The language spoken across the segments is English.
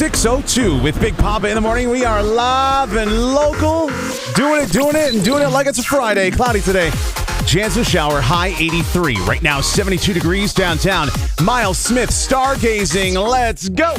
6:02 with Big Poppa in the morning. We are live and local, doing it like it's a Friday. Cloudy today. Chance of shower, high 83. Right now, 72 degrees downtown. Miles Smith, stargazing. Let's go.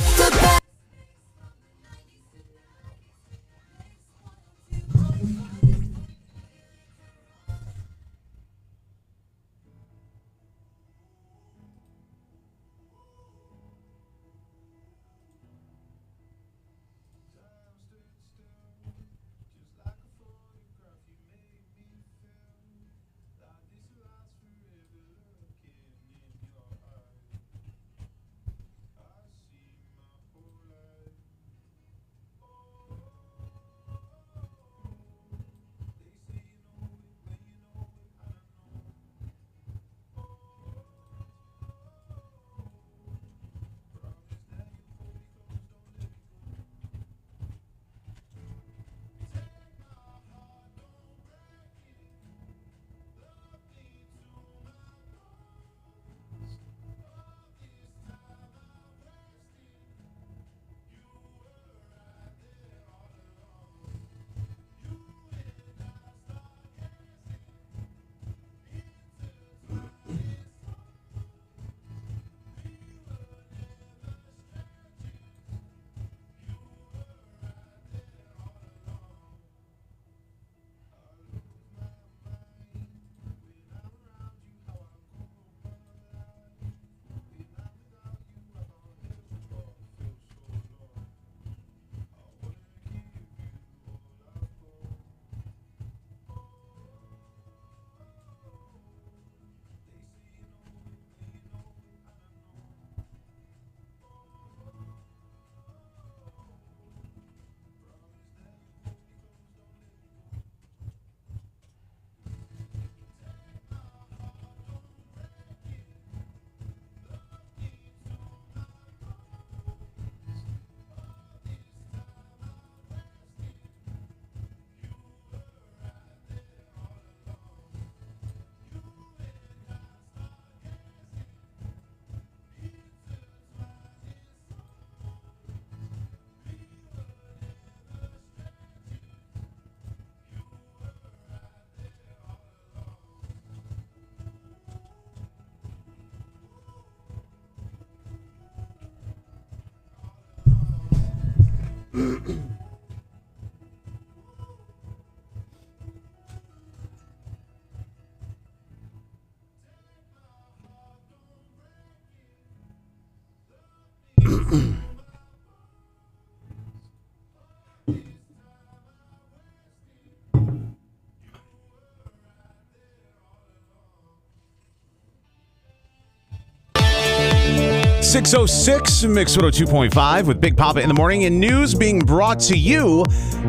.606 Mix 102.5 with Big Poppa in the morning, and news being brought to you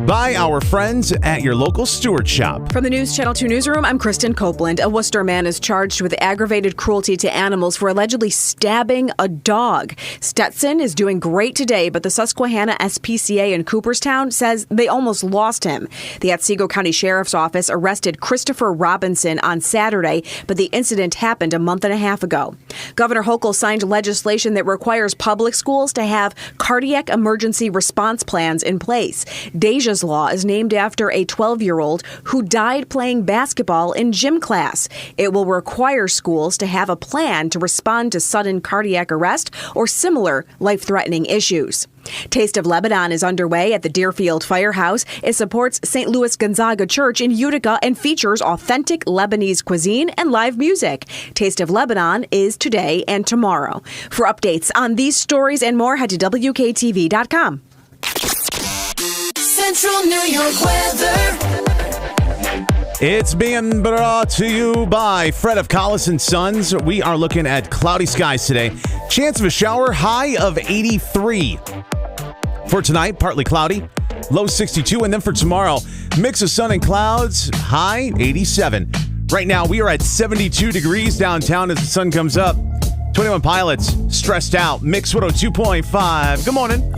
by our friends at your local Stewart shop. From the News Channel 2 newsroom, I'm Kristen Copeland. A Worcester man is charged with aggravated cruelty to animals for allegedly stabbing a dog. Stetson is doing great today, but the Susquehanna SPCA in Cooperstown says they almost lost him. The Otsego County Sheriff's Office arrested Christopher Robinson on Saturday, but the incident happened a month and a half ago. Governor Hochul signed legislation that requires public schools to have cardiac emergency response plans in place. Deja's Law is named after a 12-year-old who died playing basketball in gym class. It will require schools to have a plan to respond to sudden cardiac arrest or similar life-threatening issues. Taste of Lebanon is underway at the Deerfield Firehouse. It supports St. Louis Gonzaga Church in Utica and features authentic Lebanese cuisine and live music. Taste of Lebanon is today and tomorrow. For updates on these stories and more, head to WKTV.com. Central New York weather. It's being brought to you by Fred of Collis & Sons. We are looking at cloudy skies today. Chance of a shower, high of 83. For tonight, partly cloudy, low 62. And then for tomorrow, mix of sun and clouds, high 87. Right now, we are at 72 degrees downtown as the sun comes up. 21 Pilots, stressed out. Mix 102.5. Good morning.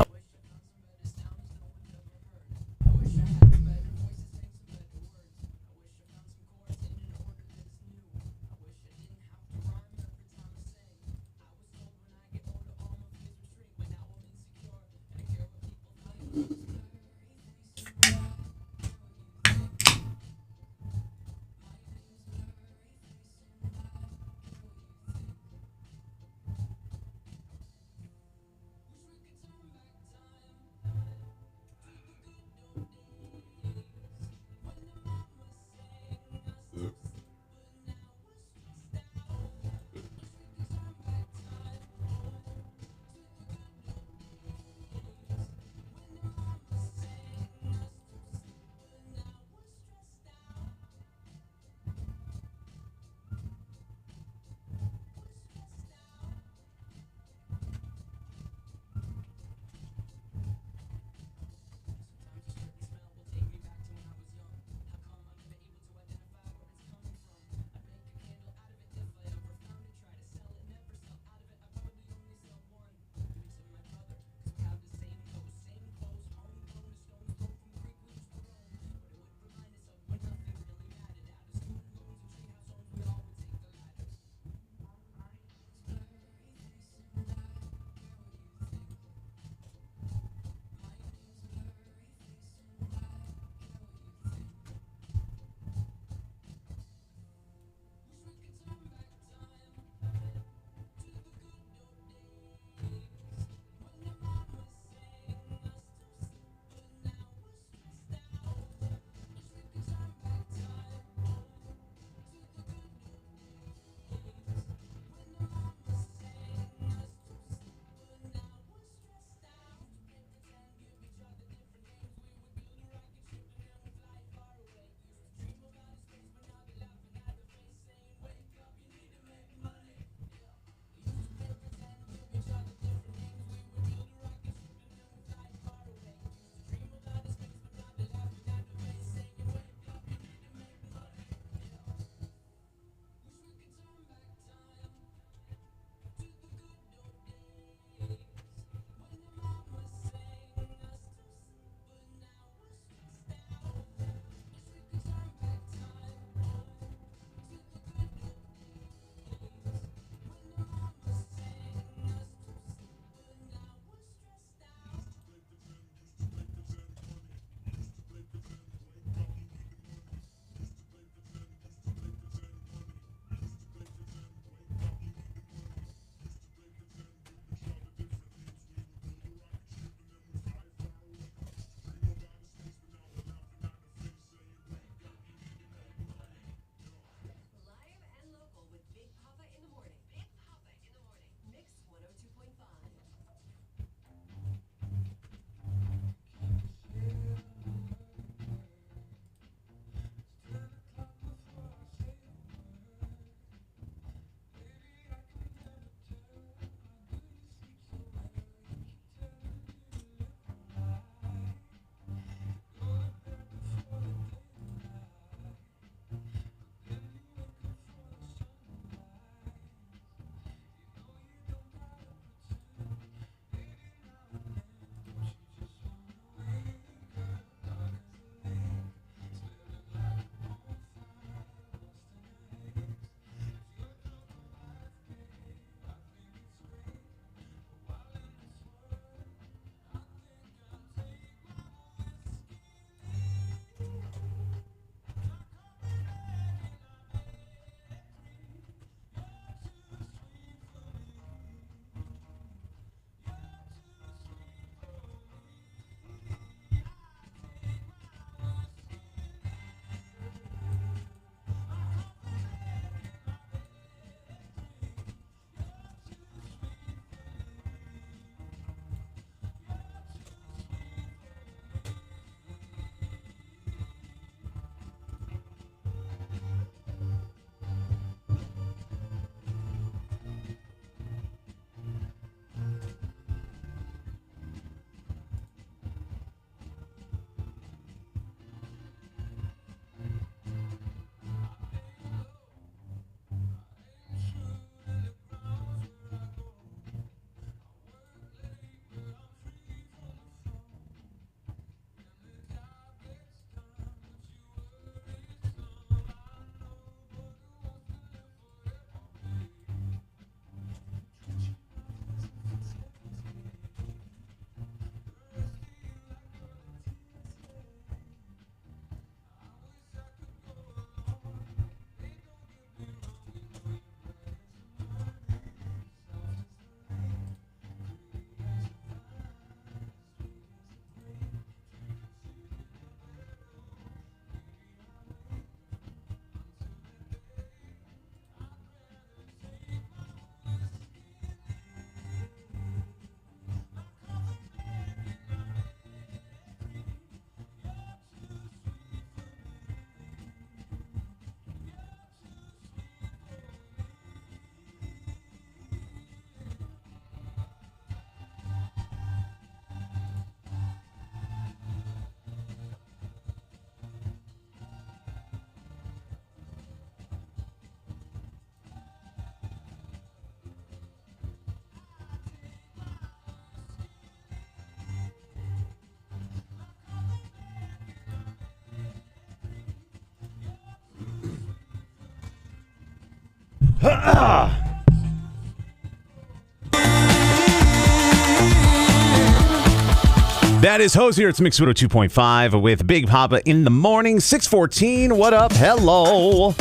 That is Hosier. It's Mix 102.5 with Big Poppa in the morning. 6:14. What up? Hello.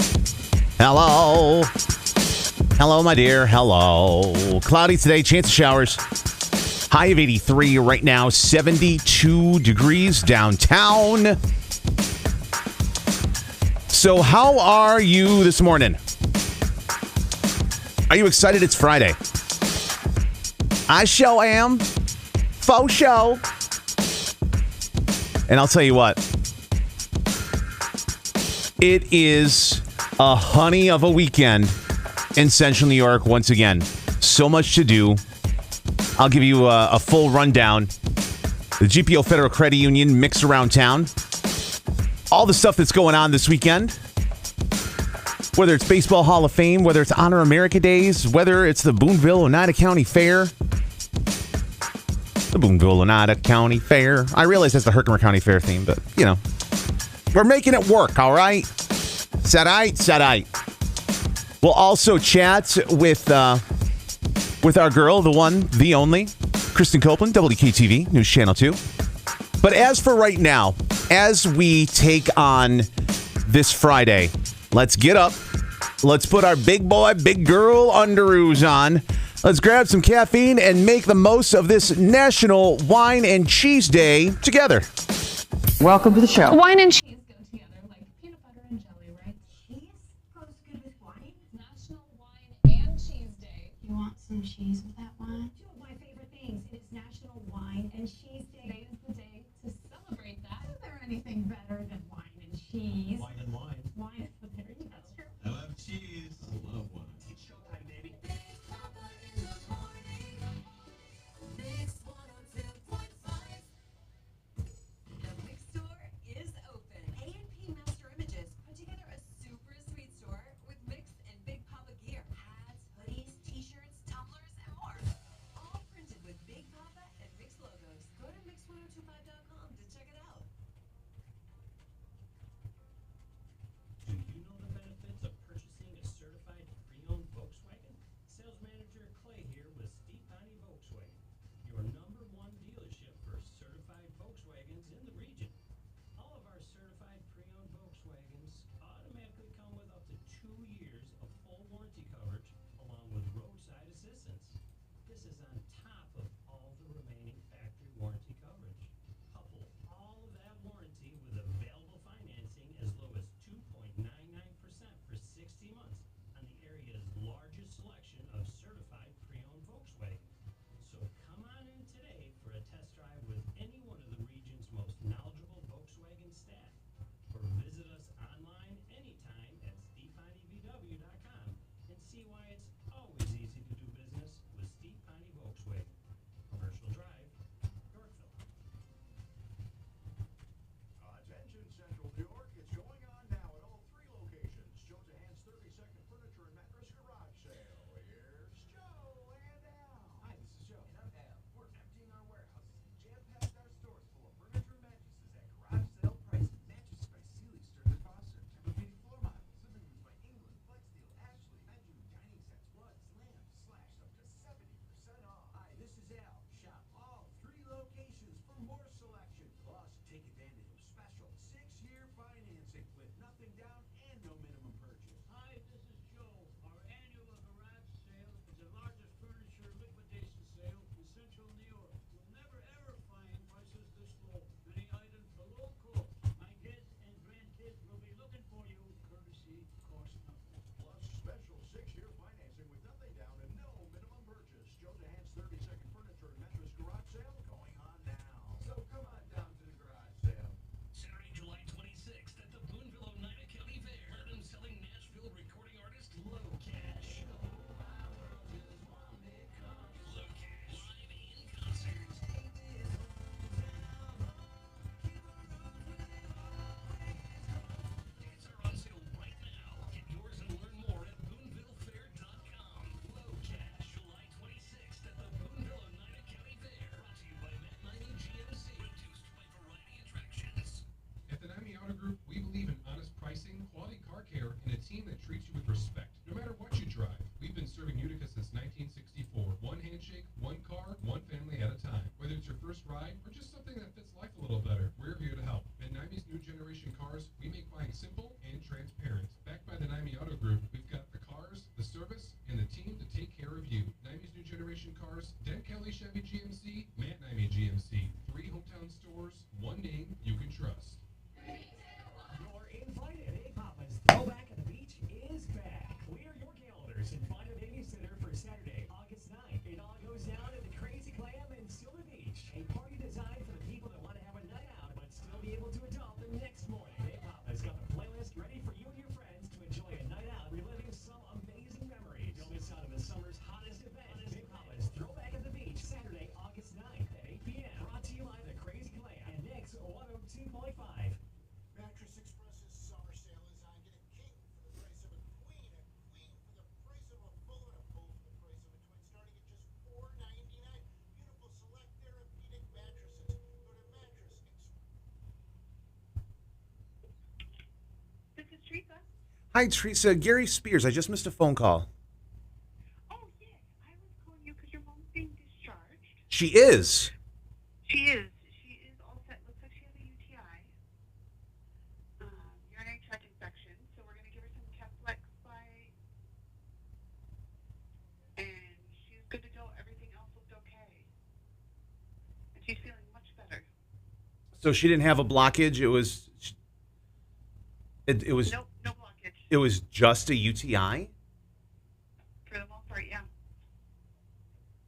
Hello. Hello, my dear. Hello. Cloudy today. Chance of showers. High of 83 right now. 72 degrees downtown. So how are you this morning? Are you excited it's Friday? I sure am. Faux show. And I'll tell you what. It is a honey of a weekend in Central New York once again. So much to do. I'll give you a full rundown. The GPO Federal Credit Union mix around town. All the stuff that's going on this weekend. Whether it's Baseball Hall of Fame, whether it's Honor America Days, whether it's the Boonville, Oneida County Fair. The Boonville, Oneida County Fair. I realize that's the Herkimer County Fair theme, but, you know. We're making it work, all right? Sadite. We'll also chat with our girl, the one, the only, Kristen Copeland, WKTV, News Channel 2. But as for right now, as we take on this Friday, let's get up. Let's put our big boy, big girl underoos on. Let's grab some caffeine and make the most of this National Wine and Cheese Day together. Welcome to the show. Wine and cheese go together like peanut butter and jelly, right? Cheese goes good with wine. National Wine and Cheese Day. You want some cheese with that wine? Two of my favorite things. It is National Wine and Cheese Day. Today is the day to celebrate that. Is there anything better than wine and cheese? Wine and wine. Wine. There you go. That's true. I love cheese. I love wine. It's showtime, baby. The Mix Store is open. A&P Master Images put together a super sweet store with Mix and Big Poppa gear. Hats, hoodies, t-shirts, tumblers, and more. All printed with Big Poppa and Mix logos. Go to mix1025.com to check it out. Do you know the benefits of purchasing a certified pre-owned Volkswagen? Sales manager Clay here with Steve Ponte Volkswagen, your number one dealership for certified Volkswagens in the region. All of our certified pre-owned Volkswagens automatically come with up to 2 years of full warranty coverage along with roadside assistance. This is on top of all the remaining factory warranty coverage. Couple all of that warranty with available financing as low as 2.99% for 60 months on the area's largest selection of certified pre-owned Volkswagen. So come on in today for a test drive with any one of the region's most knowledgeable Volkswagen staff, or visit us online anytime at stevepontevw.com and see why it's always easy to do business with Steve Ponte Volkswagen. Commercial Drive, Yorkville. Attention Central New York, it's going on now at all 3 locations. Joe Hands 30-second furniture and mattress garage sale. Here's Joe and Al. Hi, this is Joe. And I'm Al. We're emptying our warehouses and jam-packed our stores full of furniture and mattresses at garage sale prices. Mattresses by Sealy, Stearns & Foster, Tempur-Pedic floor models, living rooms by England, Flexsteel, Ashley, bedroom, dining sets, rugs, lamps, slashed up to 70% off. Hi, this is Al. Shop all 3 locations for more selection. Plus, take advantage of special 6-year financing with nothing down and no minimum purchase. Hi, this is Joe. Our annual garage sale is the largest furniture liquidation sale in Central New York. You'll never ever find prices this low. Many items below cost. My kids and grandkids will be looking for you. Courtesy cost nothing. Plus special 6-year financing with nothing down and no minimum purchase. Joe Hands 30-second furniture and mattress garage sale going on now. So come on down to the garage sale. Saturday, July 26th at the Boonville, Oneida County Fair. Platinum-selling Nashville recording artist Low Cash. Low Cash live in concert. Tickets are on sale right now. Get yours and learn more at BoonvilleFair.com. Low Cash, July 26th at the Boonville, Oneida County Fair. Brought to you by Matt 90 GMC. Produced by Variety Attractions. At the Nami Auto Group, we believe in honest pricing, quality car care, and a team that treats you with respect, no matter what you drive. serving Utica since 1964. One handshake, one car, one family at a time. Whether it's your first ride or just something that fits life a little better, we're here to help. At Naime's new generation cars, we make buying simple and transparent. Backed by the Naime Auto Group, we've got the cars, the service, and the team to take care of you. Naime's new generation cars, Dent Kelly Chevy GMC, Matt Naime GMC. 3 hometown stores, one name you can trust. You're invited. Hey, Poppa's Throwback at the Beach is back. Clear your calendars and find a babysitter for Saturday, August 9th. It all goes down at the Crazy Clam in Silver Beach. A party designed for the people that want to have a night out but still be able to adult the next morning. Hey, Poppa's got the playlist ready for you and your friends to enjoy a night out, reliving some amazing memories. Don't miss out on the summer's hottest event. Hey, Poppa's Throwback at the Beach, Saturday, August 9th at 8 p.m. Brought to you by the Crazy Clam and Nick's 102.5. Mattress Express's summer sale is on. Get a king for the price of a queen, a queen for the price of a full, and a full for the price of a twin, starting at just $4.99. Beautiful select therapeutic mattresses. Go to Mattress Express. This is Teresa. Hi, Teresa. Gary Spears. I just missed a phone call. Oh, yes. I was calling you because your mom's being discharged. She is. She is. She is all set. Looks like she has a UTI. Urinary tract infection. So we're going to give her some Keflex by... And she's good to go. Everything else looked okay. And she's feeling much better. So she didn't have a blockage. It was. It was. No blockage. It was just a UTI. For the most part, yeah.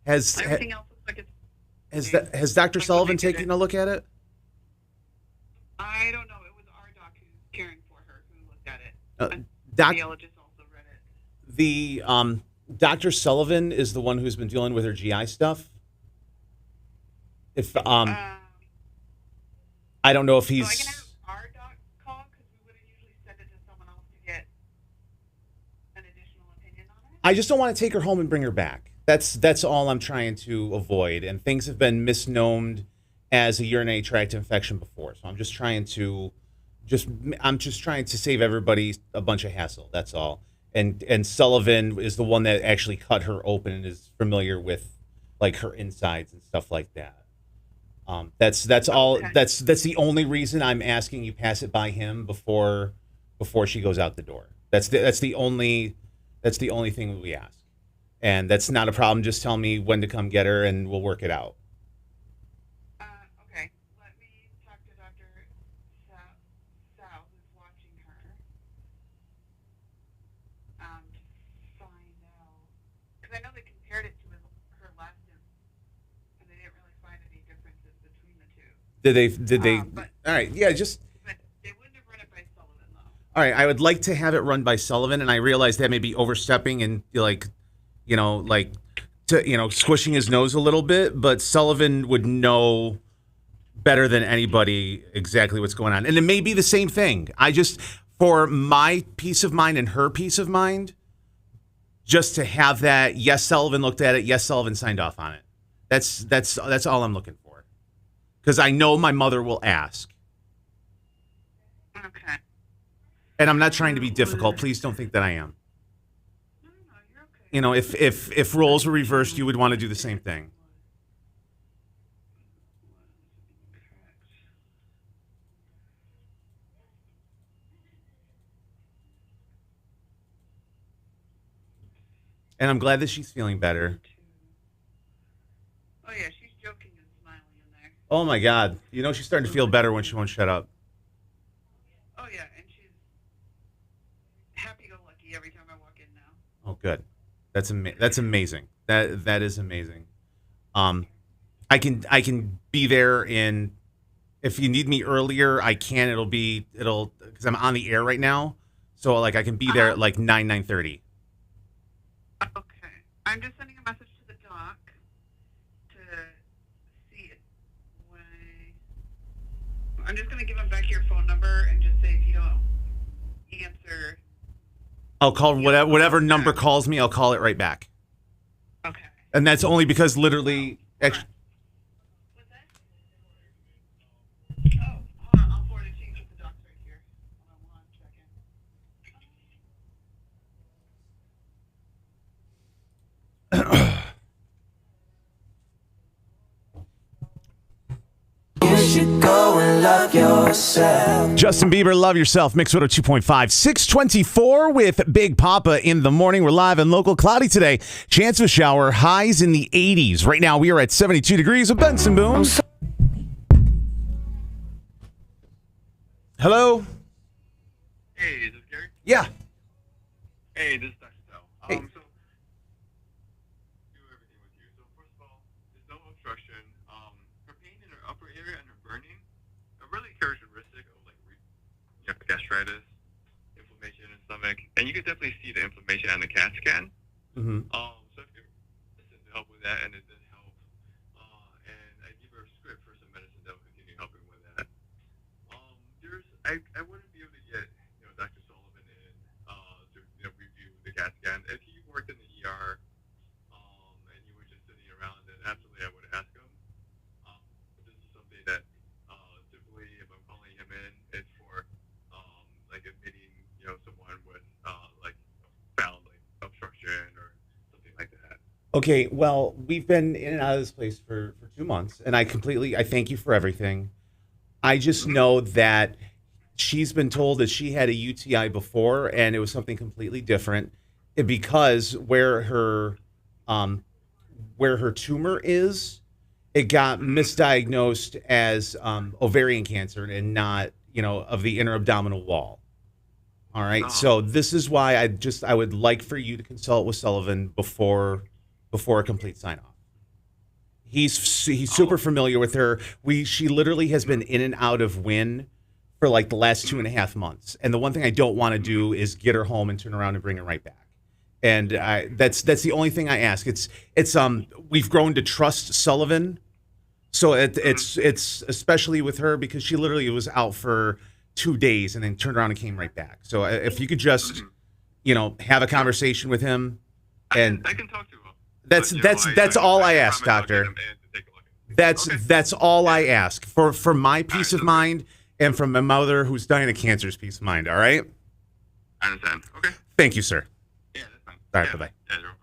Has Everything else looks like it's... has Dr. Sullivan taken a look at it? I don't know. It was our doc who's caring for her who looked at it. Doc, Radiologist also read it. the Dr. Sullivan is the one who's been dealing with her GI stuff. If I don't know if he's. So I can have our doc call because we wouldn't usually send it to someone else to get an additional opinion on it. I just don't want to take her home and bring her back. That's all I'm trying to avoid. And things have been misnomed as a urinary tract infection before. So I'm just trying to save everybody a bunch of hassle. That's all. And Sullivan is the one that actually cut her open and is familiar with like her insides and stuff like that. That's all. Okay. That's the only reason I'm asking you pass it by him before she goes out the door. That's the only thing we ask. And that's not a problem. Just tell me when to come get her, and we'll work it out. Okay. Let me talk to Dr. Sal, who's watching her. To find out. Because I know they compared it to her last time, and they didn't really find any differences between the two. Did they? All right. Yeah. But they wouldn't have run it by Sullivan, though. All right. I would like to have it run by Sullivan, and I realize that may be overstepping and squishing his nose a little bit, but Sullivan would know better than anybody exactly what's going on. And it may be the same thing. I just, for my peace of mind and her peace of mind, just to have that, yes, Sullivan looked at it, yes, Sullivan signed off on it. That's all I'm looking for. Because I know my mother will ask. Okay. And I'm not trying to be difficult. Please don't think that I am. You know, if roles were reversed, you would want to do the same thing. And I'm glad that she's feeling better. Oh, yeah, she's joking and smiling in there. Oh, my God. You know, she's starting to feel better when she won't shut up. Oh, yeah, and she's happy-go-lucky every time I walk in now. Oh, good. That's amazing. That is amazing. I can be there in. If you need me earlier, I can. It'll because I'm on the air right now, so like I can be there at like 9:30. Okay, I'm just sending a message to the doc to see when I'm just gonna give him back your phone number and just say if you don't answer. I'll call whatever number calls me. I'll call it right back. Okay. And that's only because literally. What's that? Oh, hold on. I'll forward it to you. The doc's right here. Hold on 1 second. should go and love yourself. Justin Bieber, Love Yourself, Mix 2.5. 624 with Big Poppa in the morning. We're live and local. Cloudy today. Chance of a shower. Highs in the 80s. Right now, we are at 72 degrees with Benson Boom. Hello? Hey, is this Gary? Yeah. Hey, this is Dr. Tell. Hey. So, do everything with you. So, first of all, there's no obstruction. Her pain in her upper area and her burning are really characteristic of gastritis, inflammation in the stomach, and you can definitely see the inflammation on the CAT scan. Mm-hmm. So if you're listen to help with that, and it did help, and I give her a script for some medicine that will continue helping with that. I wouldn't be able to get Dr. Sullivan in to review the CAT scan. If he worked in the ER and you were just sitting around, then absolutely I would ask him. This is something that typically if I'm calling him in, it's for admitting someone with found obstruction or something like that. Okay, well, we've been in and out of this place for 2 months, and I thank you for everything. I just know that she's been told that she had a UTI before, and it was something completely different because where her tumor is, it got misdiagnosed as ovarian cancer and not, of the inner abdominal wall. All right. So this is why I would like for you to consult with Sullivan before a complete sign off. He's super familiar with her. She literally has been in and out of Wynn for the last 2.5 months. And the one thing I don't want to do is get her home and turn around and bring her right back. And that's the only thing I ask. It's we've grown to trust Sullivan. So it's especially with her because she literally was out for 2 days and then turned around and came right back. So if you could just, have a conversation with him, and I can talk to him. That's all I ask, doctor. That's all I ask for my peace of mind and from my mother who's dying of cancer's peace of mind. All right. I understand. Okay. Thank you, sir. Yeah, that's fine. All right. Bye-bye. Yeah, no Live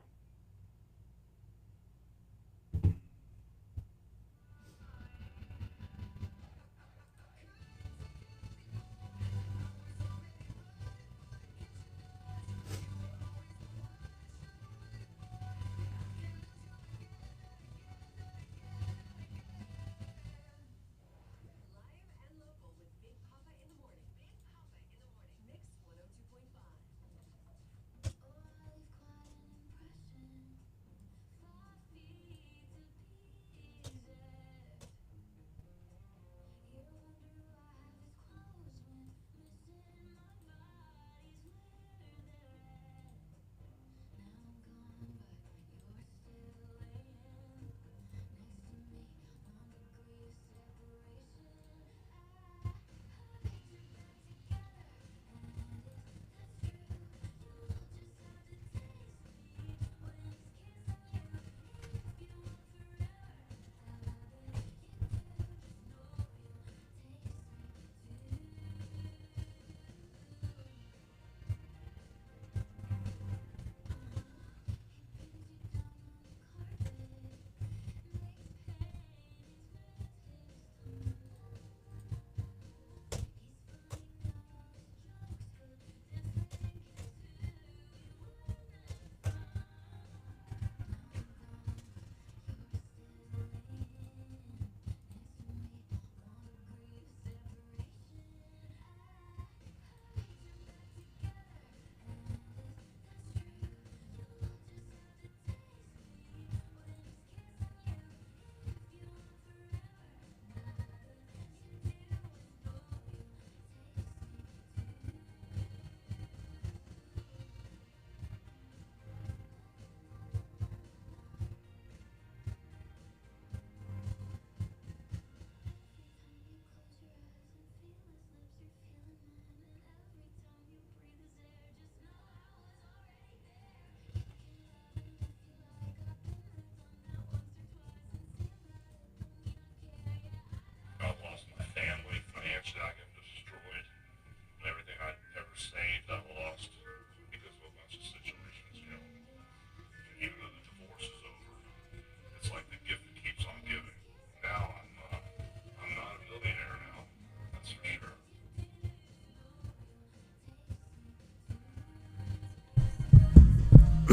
and local with Big Poppa in the morning. Big Poppa in the morning. Mix 102.5.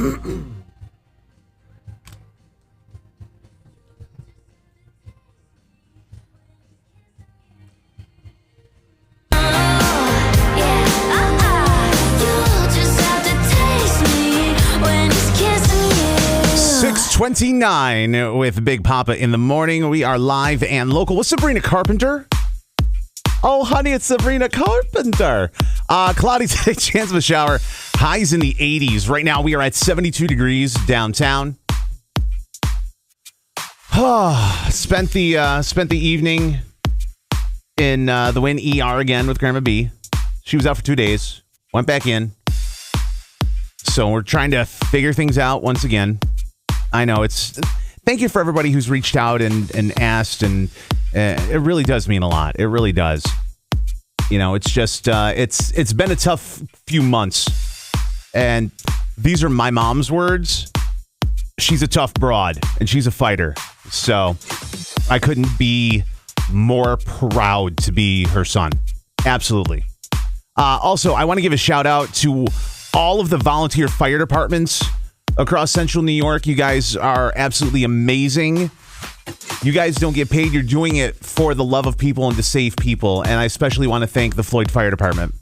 $6:29 with Big Poppa in the morning. We are live and local with Sabrina Carpenter. Oh, honey, it's Sabrina Carpenter. Cloudy today, chance of a shower. Highs in the 80s. Right now, we are at 72 degrees downtown. Spent the evening in the Wynn ER again with Grandma B. She was out for 2 days. Went back in. So we're trying to figure things out once again. I know thank you for everybody who's reached out and asked, and it really does mean a lot. It really does. You know, it's just, it's been a tough few months, and these are my mom's words. She's a tough broad and she's a fighter. So I couldn't be more proud to be her son. Absolutely. Also, I want to give a shout out to all of the volunteer fire departments across Central New York. You guys are absolutely amazing. You guys don't get paid. You're doing it for the love of people and to save people. And I especially want to thank the Floyd Fire Department,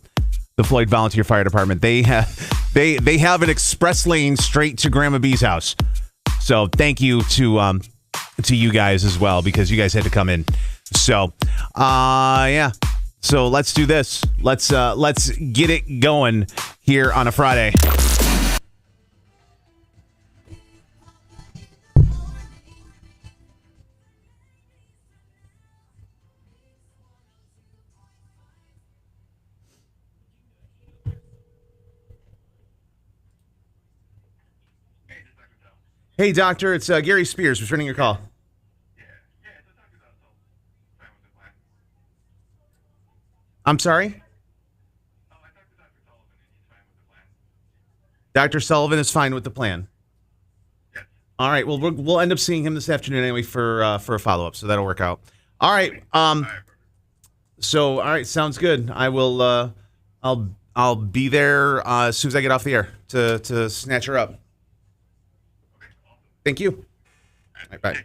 the Floyd Volunteer Fire Department. They have an express lane straight to Grandma B's house. So thank you to you guys as well, because you guys had to come in. So yeah. So let's do this. Let's get it going here on a Friday. Hey, doctor, it's Gary Spears returning your call. I'm sorry? Dr. Sullivan is fine with the plan. All right. Well, we'll end up seeing him this afternoon anyway for a follow-up, so that'll work out. All right. So, all right, sounds good. I will. I'll be there as soon as I get off the air to snatch her up. Thank you. All right, bye.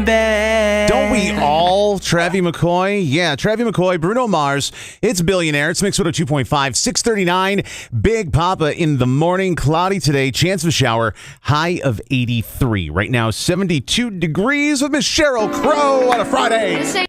Don't we all, Travie McCoy? Yeah, Travie McCoy, Bruno Mars. It's Billionaire. It's Mix 102.5, 639. Big Poppa in the morning. Cloudy today. Chance of a shower. High of 83. Right now, 72 degrees with Miss Cheryl Crow on a Friday.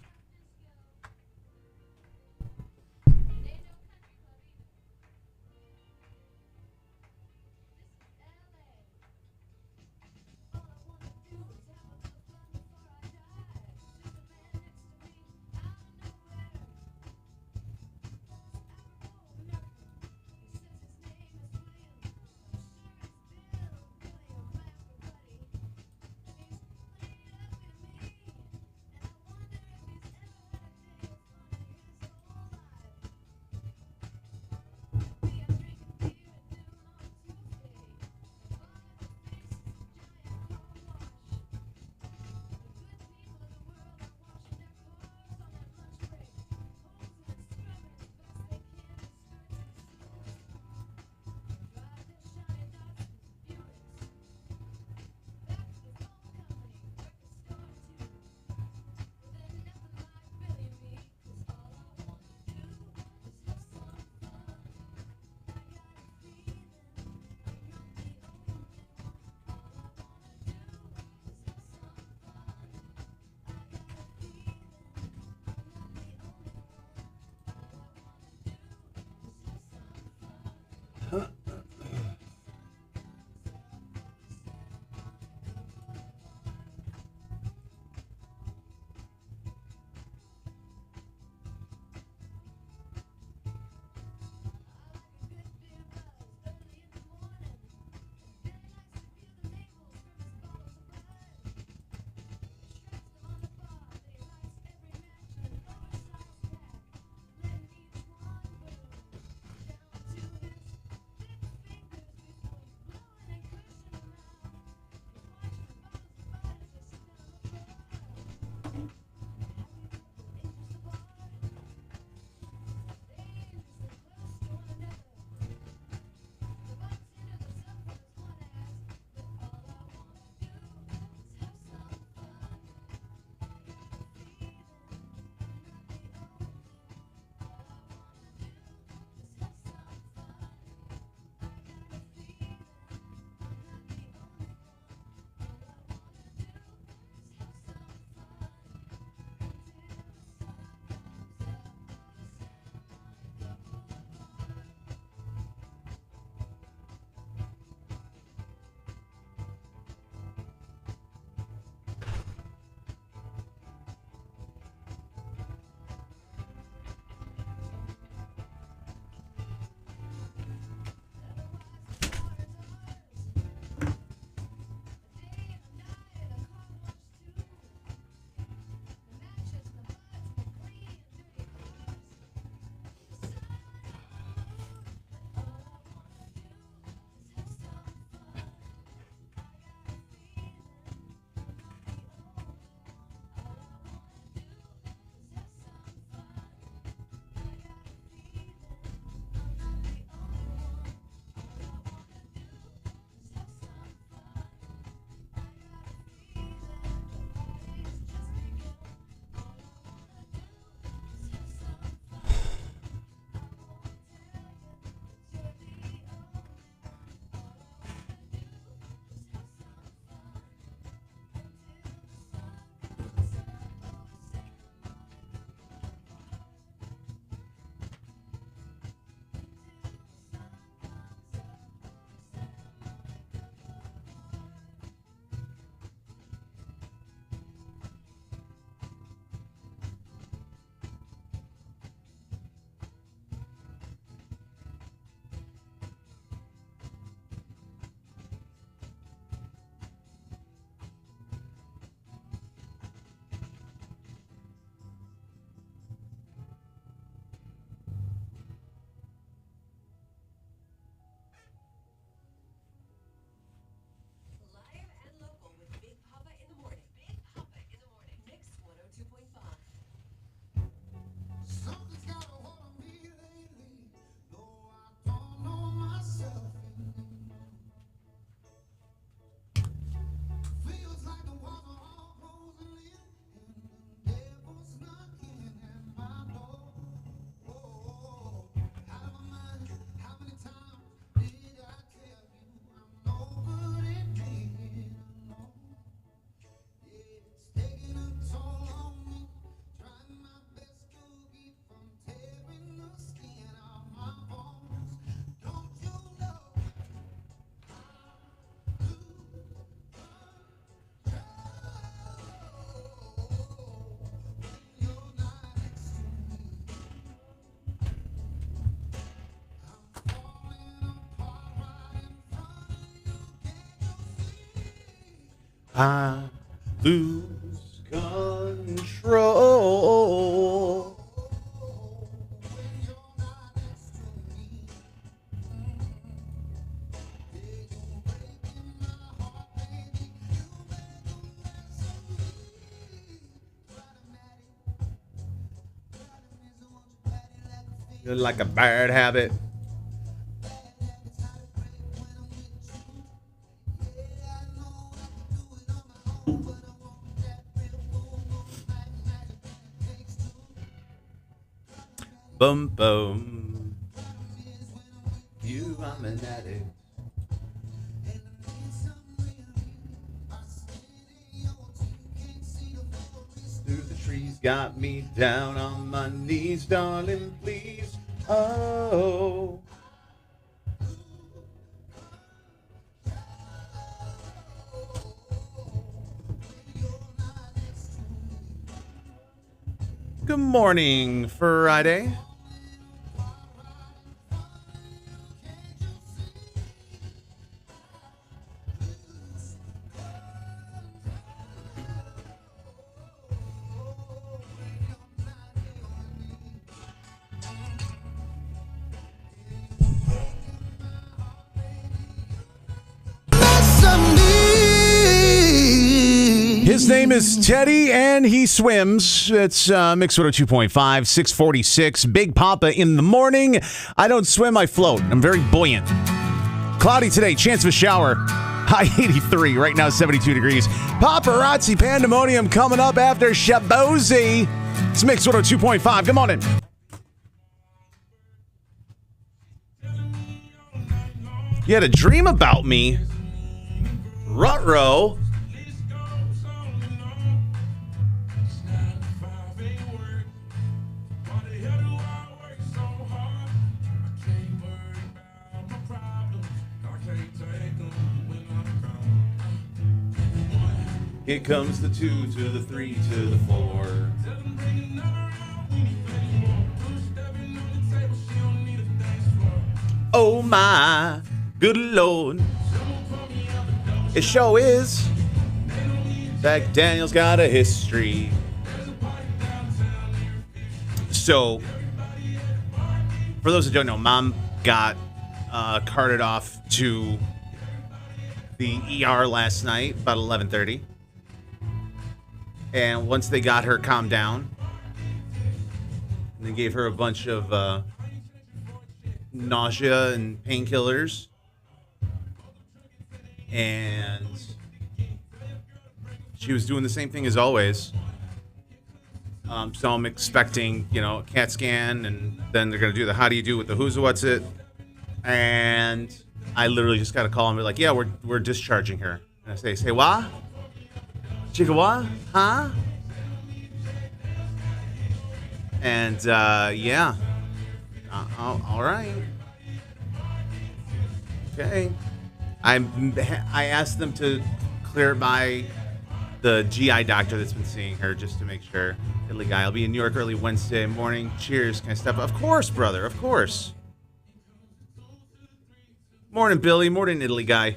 I lose control. You're like a bad habit. Boom, boom. You, I'm an addict. Through the trees, got me down on my knees, darling, please. Oh. Good morning, Friday. His name is Teddy, and he swims. It's Mix 102.5, 646. Big Poppa in the morning. I don't swim, I float. I'm very buoyant. Cloudy today, chance of a shower. High 83, right now 72 degrees. Paparazzi pandemonium coming up after Shabozy. It's Mix 102.5. Good morning. You had a dream about me. Ruh-roh. Here comes the 2 to the 3 to the 4. Oh my good Lord. It sure is. Jack Daniels got a history. So, for those that don't know, Mom got carted off to the ER last night about 11:30. And once they got her calmed down, they gave her a bunch of nausea and painkillers. And she was doing the same thing as always. So I'm expecting, a CAT scan, and then they're going to do the how do you do with the who's what's it. And I literally just got to call and be like, yeah, we're discharging her. And I say what? Chica what? Huh? And, yeah. All right. Okay. I asked them to clear by the GI doctor that's been seeing her just to make sure. Italy guy, I'll be in New York early Wednesday morning. Cheers. Can I step up? Of course, brother. Of course. Morning, Billy. Morning, Italy guy.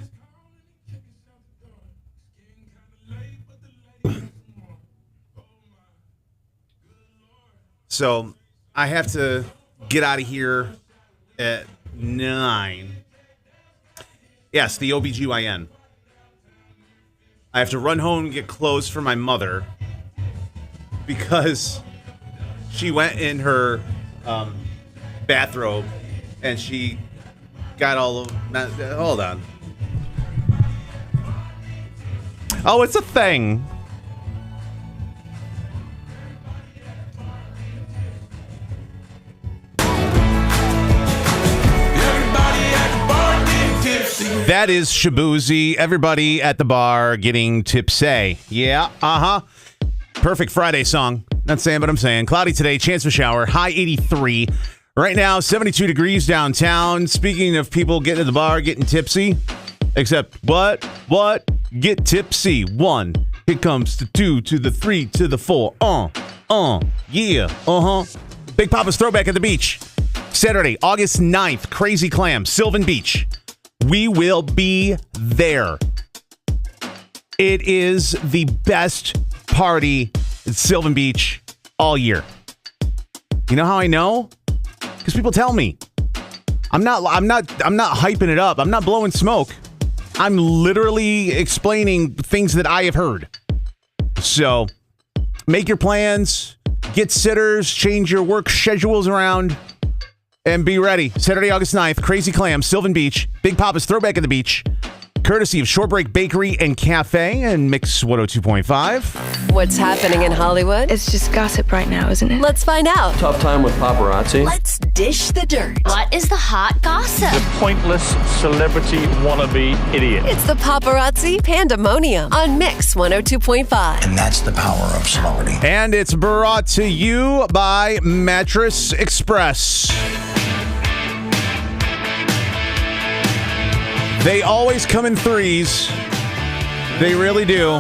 So I have to get out of here at 9. Yes, the OBGYN. I have to run home and get clothes for my mother because she went in her bathrobe and she got all of... Hold on. Oh, it's a thing. That is Shabozy. Everybody at the bar getting tipsy. Yeah, Perfect Friday song. Not saying, but I'm saying. Cloudy today, chance of a shower, high 83. Right now, 72 degrees downtown. Speaking of people getting to the bar, getting tipsy. Except, what? Get tipsy. 1. Here comes the 2 to the 3 to the 4. Yeah, Big Poppa's Throwback at the Beach. Saturday, August 9th, Crazy Clam, Sylvan Beach. We will be there. It is the best party at Sylvan Beach all year. You know how I know? Because people tell me. I'm not hyping it up. I'm not blowing smoke. I'm literally explaining things that I have heard. So make your plans, get sitters, change your work schedules around, and be ready. Saturday, August 9th, Crazy Clam, Sylvan Beach, Big Poppa's Throwback at the Beach, courtesy of Shortbreak Bakery and Cafe and Mix 102.5. What's happening in Hollywood? It's just gossip right now, isn't it? Let's find out. Tough time with paparazzi. Let's dish the dirt. What is the hot gossip? The pointless celebrity wannabe idiot. It's the paparazzi pandemonium on Mix 102.5. And that's the power of celebrity. And it's brought to you by Mattress Express. They always come in threes. They really do.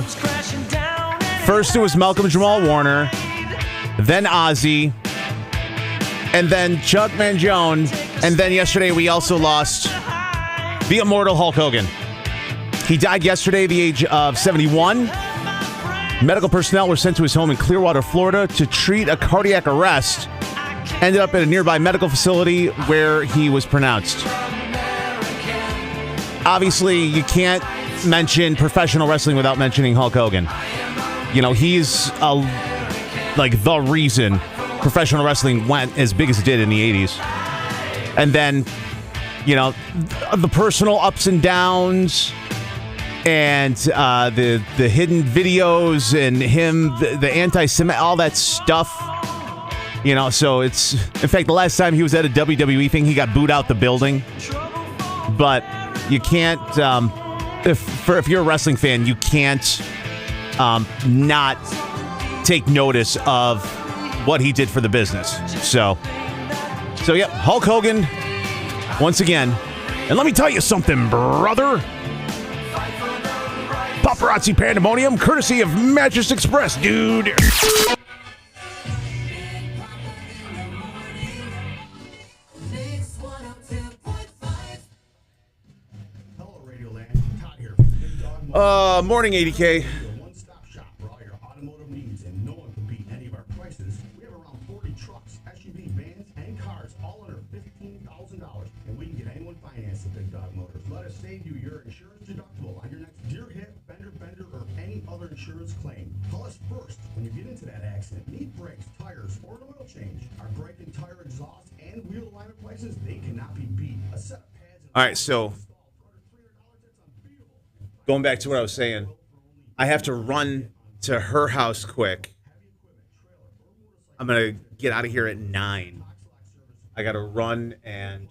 First it was Malcolm Jamal Warner, then Ozzy, and then Chuck Mangione, and then yesterday we also lost the immortal Hulk Hogan. He died yesterday at the age of 71. Medical personnel were sent to his home in Clearwater, Florida to treat a cardiac arrest. Ended up at a nearby medical facility where he was pronounced. Obviously, you can't mention professional wrestling without mentioning Hulk Hogan. You know, he's the reason professional wrestling went as big as it did in the 80s. And then, you know, the personal ups and downs and the hidden videos and him, the anti-Semitic, all that stuff. You know, so it's... In fact, the last time he was at a WWE thing, he got booed out the building. But... You can't, if you're a wrestling fan, you can't not take notice of what he did for the business. So yeah, Hulk Hogan, once again. And let me tell you something, brother. Paparazzi pandemonium, courtesy of Mattress Express, dude. Morning, 80K. One-stop shop for all your automotive needs, and no one can beat any of our prices. We have around 40 trucks, SUVs, vans, and cars, all under $15,000, and we can get anyone financed at Big Dog Motors. Let us save you your insurance deductible on your next deer hit, fender bender, or any other insurance claim. Call us first when you get into that accident. Need brakes, tires, or an oil change. Our brake and tire exhaust and wheel alignment prices, they cannot be beat. A set of pads. All right, so going back to what I was saying, I have to run to her house quick. I'm going to get out of here at 9. I got to run and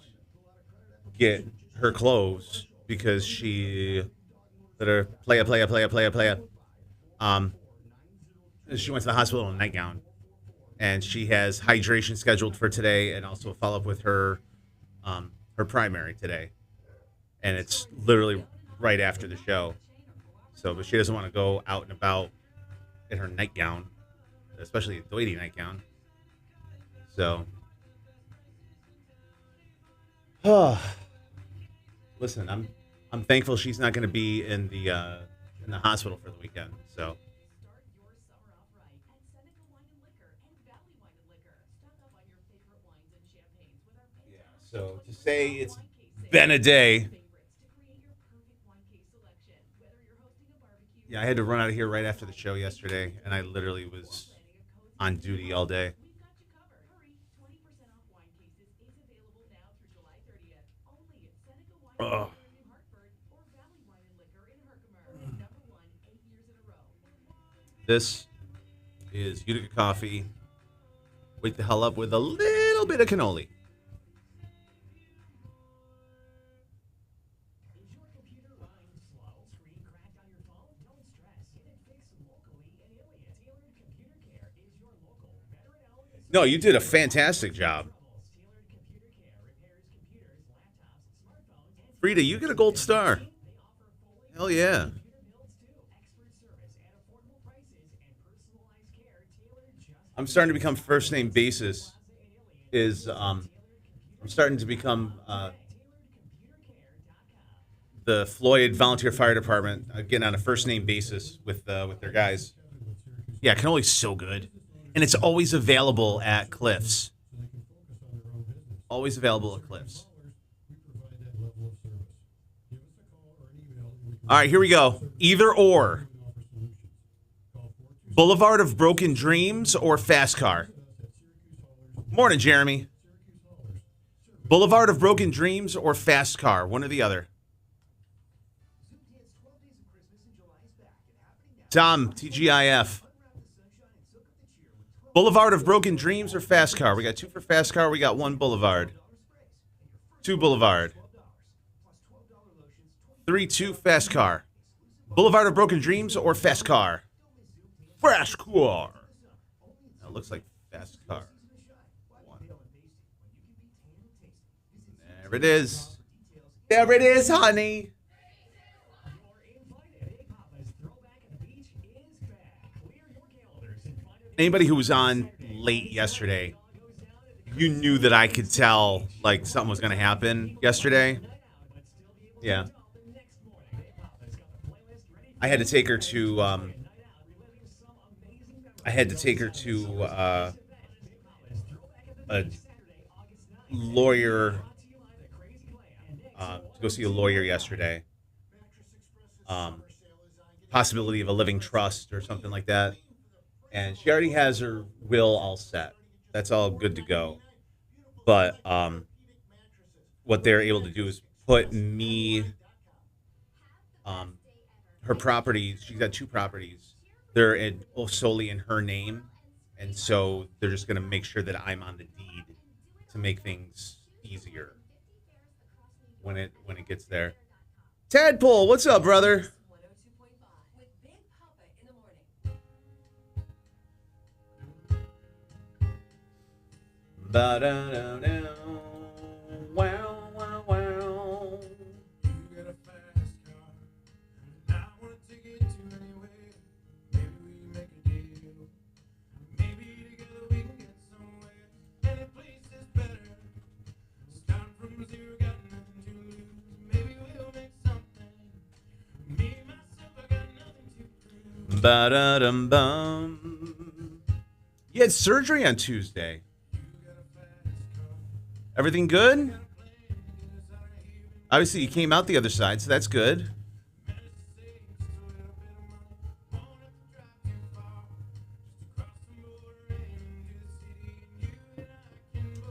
get her clothes because she better playa. She went to the hospital in a nightgown. And she has hydration scheduled for today and also a follow-up with her primary today. And it's literally right after the show. So, but she doesn't want to go out and about in her nightgown, especially a doity nightgown. So, listen, I'm thankful she's not going to be in the hospital for the weekend. So, yeah. So to say it's been a day. Yeah, I had to run out of here right after the show yesterday, and I literally was on duty all day. Ugh. This is Utica coffee. Wake the hell up with a little bit of cannoli. No, you did a fantastic job. Frida, you get a gold star. Hell yeah. I'm starting to become first name basis. I'm starting to become the Floyd Volunteer Fire Department, getting on a first name basis with their guys. Yeah, cannoli's so good, and it's always available at Cliffs. Always available at Cliffs. All right, here we go. Either or. Boulevard of Broken Dreams or Fast Car? Morning, Jeremy. Boulevard of Broken Dreams or Fast Car? One or the other. Tom, TGIF. Boulevard of Broken Dreams or Fast Car? We got 2 for Fast Car. We got 1 Boulevard. 2 Boulevard. 3-2 Fast Car. Boulevard of Broken Dreams or Fast Car? Fast Car. That looks like Fast Car. 1. There it is. There it is, honey. Anybody who was on late yesterday, you knew that I could tell like something was going to happen yesterday. Yeah. I had to take her to a lawyer to go see a lawyer yesterday. Possibility of a living trust or something like that. And she already has her will all set. That's all good to go. But what they're able to do is put me, her property. She's got 2 properties. They're solely in her name, and so they're just going to make sure that I'm on the deed to make things easier when it gets there. Tadpole, what's up, brother? Ba-da-da-da. Wow, wow, wow. You got a fast car, and I wanna take it to anywhere. Maybe we make a deal. Maybe together we can get somewhere. Any place is better. Starting from zero, got nothing to lose. Maybe we'll make something. Me, myself, I got nothing to prove. Ba-da-dum-bum. You had surgery on Tuesday. Everything good? Obviously, you came out the other side, so that's good.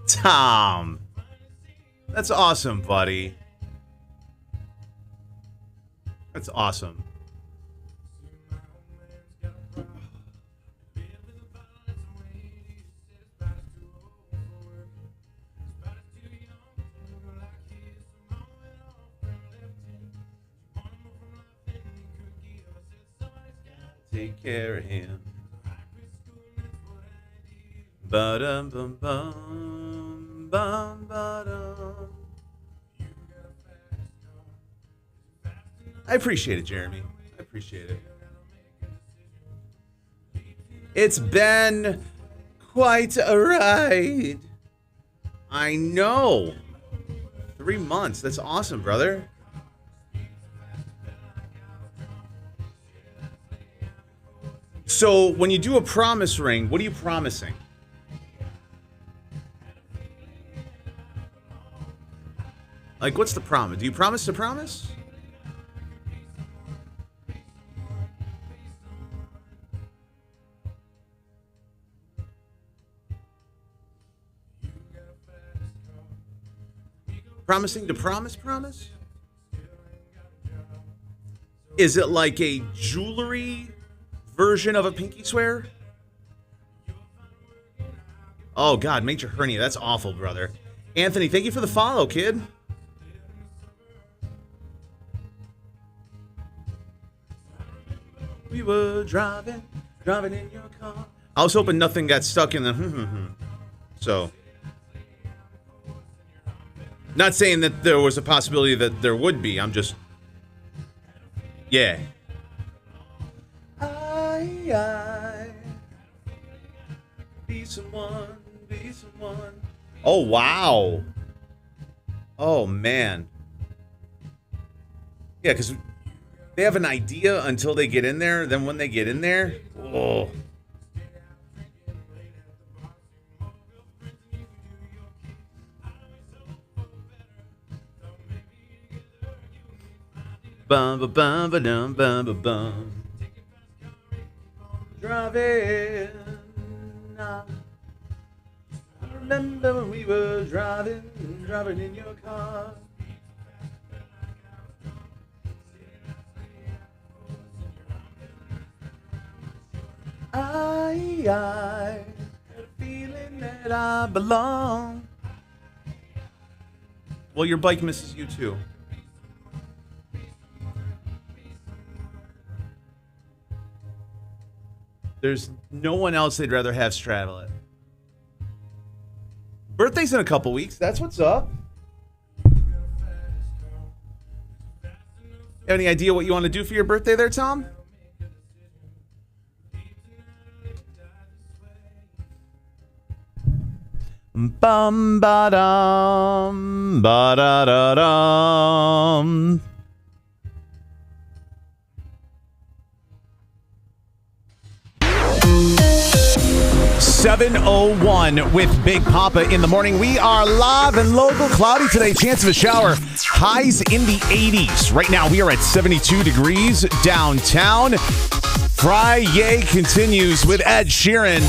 Tom. That's awesome, buddy. That's awesome. Take care of him. Ba-dum bum bum bum ba-dum. I appreciate it, Jeremy. I appreciate it. It's been quite a ride. I know. 3 months. That's awesome, brother. So when you do a promise ring, what are you promising? Like, what's the promise? Do you promise to promise? Promising to promise? Is it like a jewelry version of a pinky swear? Oh, God, major hernia. That's awful, brother. Anthony, thank you for the follow, kid. We were driving in your car. I was hoping nothing got stuck in the So, not saying that there was a possibility that there would be. I'm just, yeah. I be someone. Oh, wow. Oh, man. Yeah, because they have an idea until they get in there. Then when they get in there, oh. Bum ba bum ba dum bum ba bum. Driving. I remember when we were driving in your car. I had a feeling that I belong. Well, your bike misses you too. There's no one else they'd rather have straddle it. Birthday's in a couple weeks. That's what's up. Have any idea what you want to do for your birthday there, Tom? Bum ba dum ba da da dum. .01 with Big Poppa in the morning. We are live and local. Cloudy today. Chance of a shower. Highs in the 80s. Right now we are at 72 degrees downtown. Friday continues with Ed Sheeran.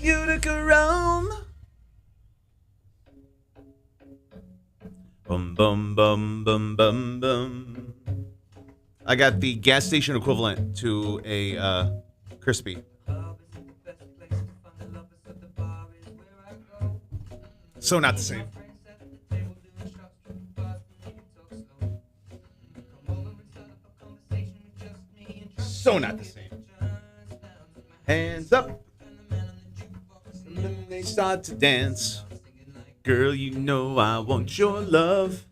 Utica Rome. Bum bum bum bum bum bum. I got the gas station equivalent to a crispy. So not the same. So not the same. Hands up. And then they start to dance. Girl, you know I want your love.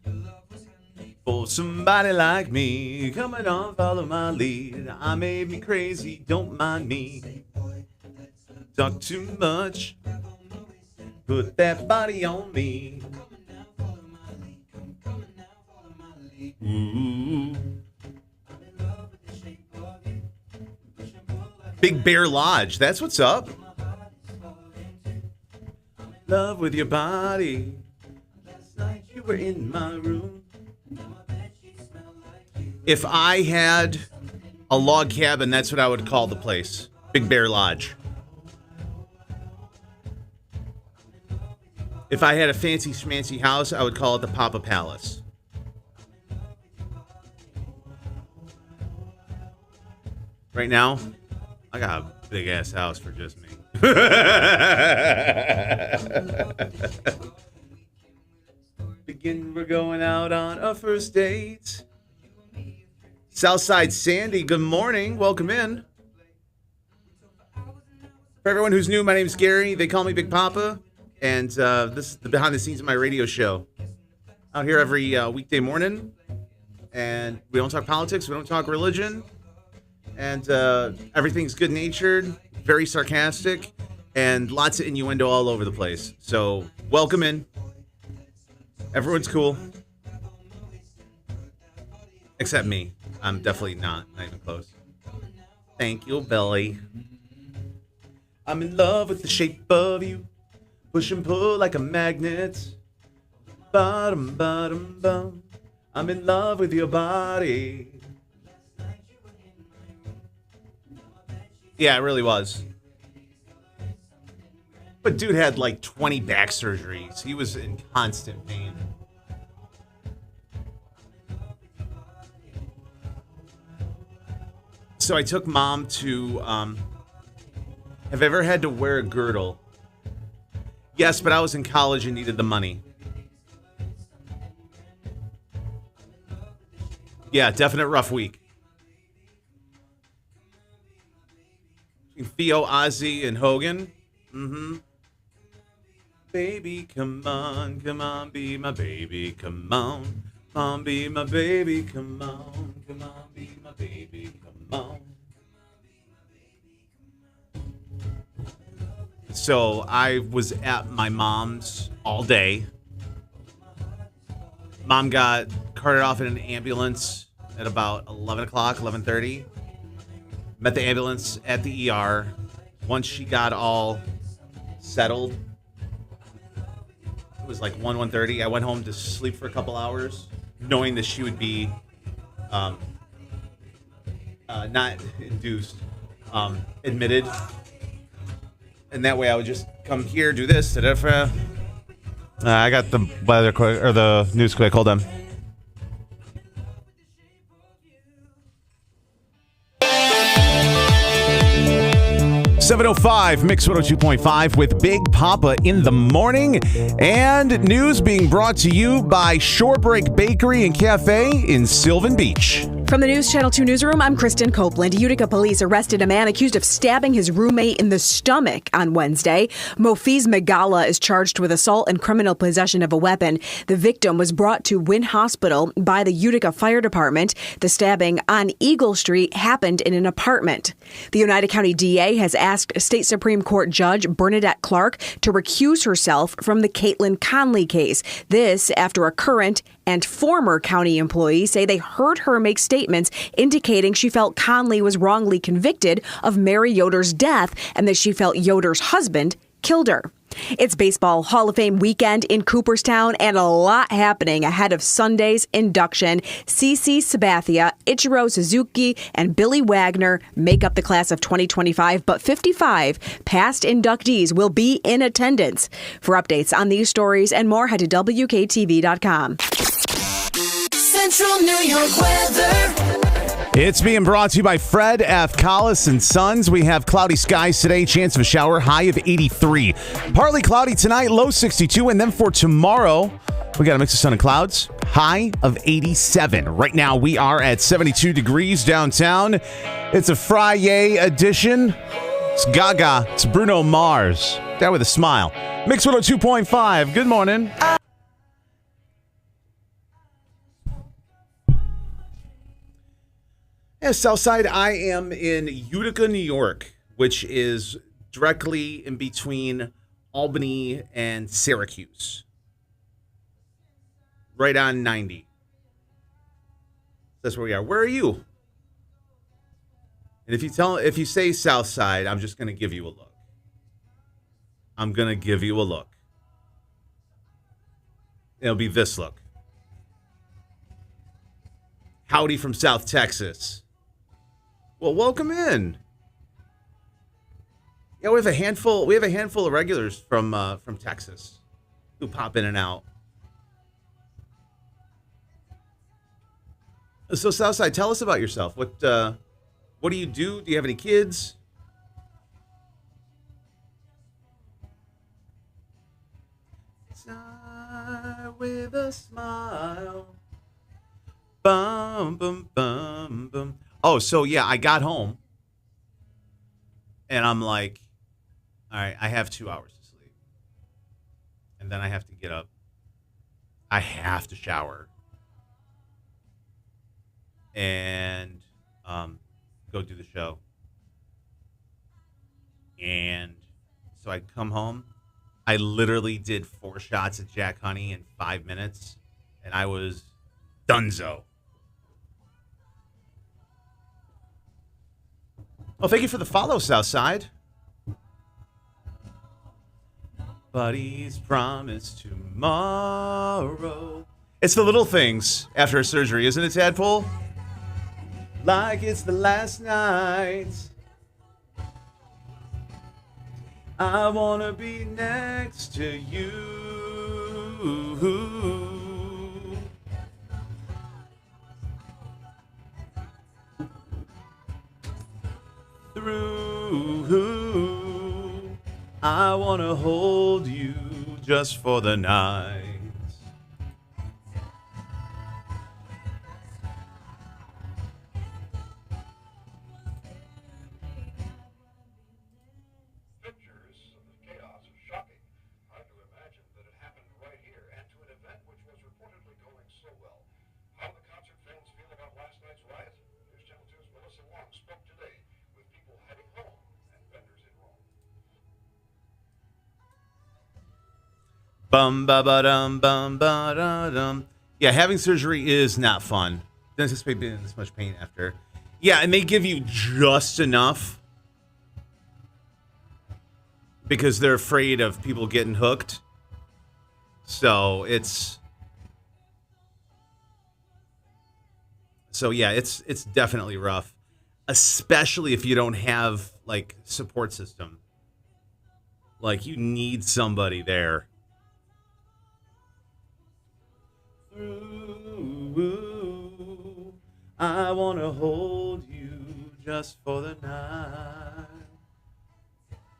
For somebody like me, coming on, follow my lead. I may be crazy, don't mind me. Talk too much, put that body on me. Ooh. Big Bear Lodge, that's what's up. Love with your body. Last night you were in my room. If I had a log cabin, that's what I would call the place. Big Bear Lodge. If I had a fancy schmancy house, I would call it the Poppa Palace. Right now, I got a big ass house for just me. We're going out on a first date. Southside Sandy, good morning. Welcome in. For everyone who's new, my name's Gary. They call me Big Poppa. And this is the behind the scenes of my radio show. Out here every weekday morning. And we don't talk politics. We don't talk religion. And everything's good-natured, very sarcastic, and lots of innuendo all over the place. So welcome in. Everyone's cool. Except me. I'm definitely not even close. Thank you, Belly. I'm in love with the shape of you. Push and pull like a magnet. Bottom, bottom, bum. I'm in love with your body. Yeah, it really was. But dude had like 20 back surgeries. He was in constant pain. So I took mom to, have you ever had to wear a girdle? Yes, but I was in college and needed the money. Yeah, definite rough week. Theo, Ozzy, and Hogan. Mm-hmm. Baby, come on, be my baby, come on, be my baby, come on, be my baby, come on. So I was at my mom's all day. Mom got carted off in an ambulance at about 11 o'clock, 11:30. Met the ambulance at the ER. Once she got all settled, it was like 1:30. I went home to sleep for a couple hours, knowing that she would be not induced, admitted. And that way I would just come here, do this. I got the weather quick, or the news quick. Hold on. .05 Mix 102.5 with Big Poppa in the morning, and news being brought to you by Shorebreak Bakery and Cafe in Sylvan Beach. From the News Channel 2 newsroom, I'm Kristen Copeland. Utica police arrested a man accused of stabbing his roommate in the stomach on Wednesday. Mofiz Megala is charged with assault and criminal possession of a weapon. The victim was brought to Wynn Hospital by the Utica Fire Department. The stabbing on Eagle Street happened in an apartment. The United County DA has asked State Supreme Court Judge Bernadette Clark to recuse herself from the Caitlin Conley case. This after a current and former county employees say they heard her make statements indicating she felt Conley was wrongly convicted of Mary Yoder's death and that she felt Yoder's husband killed her. It's Baseball Hall of Fame weekend in Cooperstown and a lot happening ahead of Sunday's induction. CC Sabathia, Ichiro Suzuki, and Billy Wagner make up the class of 2025, but 55 past inductees will be in attendance. For updates on these stories and more, head to WKTV.com. Central New York weather. It's being brought to you by Fred F. Collis and Sons. We have cloudy skies today, chance of a shower, high of 83. Partly cloudy tonight, low 62. And then for tomorrow, we got a mix of sun and clouds, high of 87. Right now, we are at 72 degrees downtown. It's a Friday edition. It's Gaga. It's Bruno Mars. That with a smile. Mix 102.5. Good morning. Yeah, Southside, I am in Utica, New York, which is directly in between Albany and Syracuse. Right on 90. That's where we are. Where are you? And if you say Southside, I'm just going to give you a look. I'm going to give you a look. It'll be this look. Howdy from South Texas. Well, welcome in. Yeah, we have a handful of regulars from Texas who pop in and out. So Southside, tell us about yourself. What do you do? Do you have any kids? With a smile. Bum bum bum bum. Oh, so yeah, I got home and I'm like, all right, I have 2 hours to sleep. And then I have to get up. I have to shower. And go do the show. And so I come home. I literally did 4 shots at Jack Honey in 5 minutes. And I was donezo. Well, thank you for the follow, Southside. Buddy's promise tomorrow. It's the little things after a surgery, isn't it, Tadpole? Like it's the last night. I want to be next to you. Through, I want to hold you just for the night. Pictures of the chaos are shocking. Hard to imagine that it happened right here and to an event which was reportedly going so well. How do the concert fans feel about last night's riot? News Channel 2's Melissa Wong spoke today with people heading home and vendors in Rome. Bum ba ba dum bum ba da dum. Yeah, having surgery is not fun. Don't anticipate being in this much pain after. Yeah, and they give you just enough because they're afraid of people getting hooked. So it's definitely rough, especially if you don't have like support system. Like you need somebody there. Ooh, I want to hold you just for the night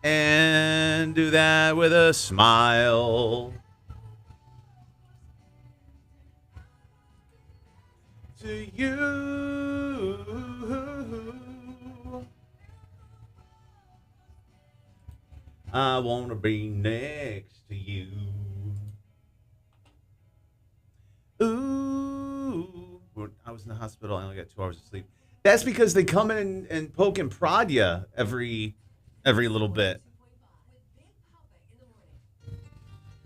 and do that with a smile. To you, I want to be next to you. Ooh, I was in the hospital. I only got 2 hours of sleep. That's because they come in and poke and prod you every little bit.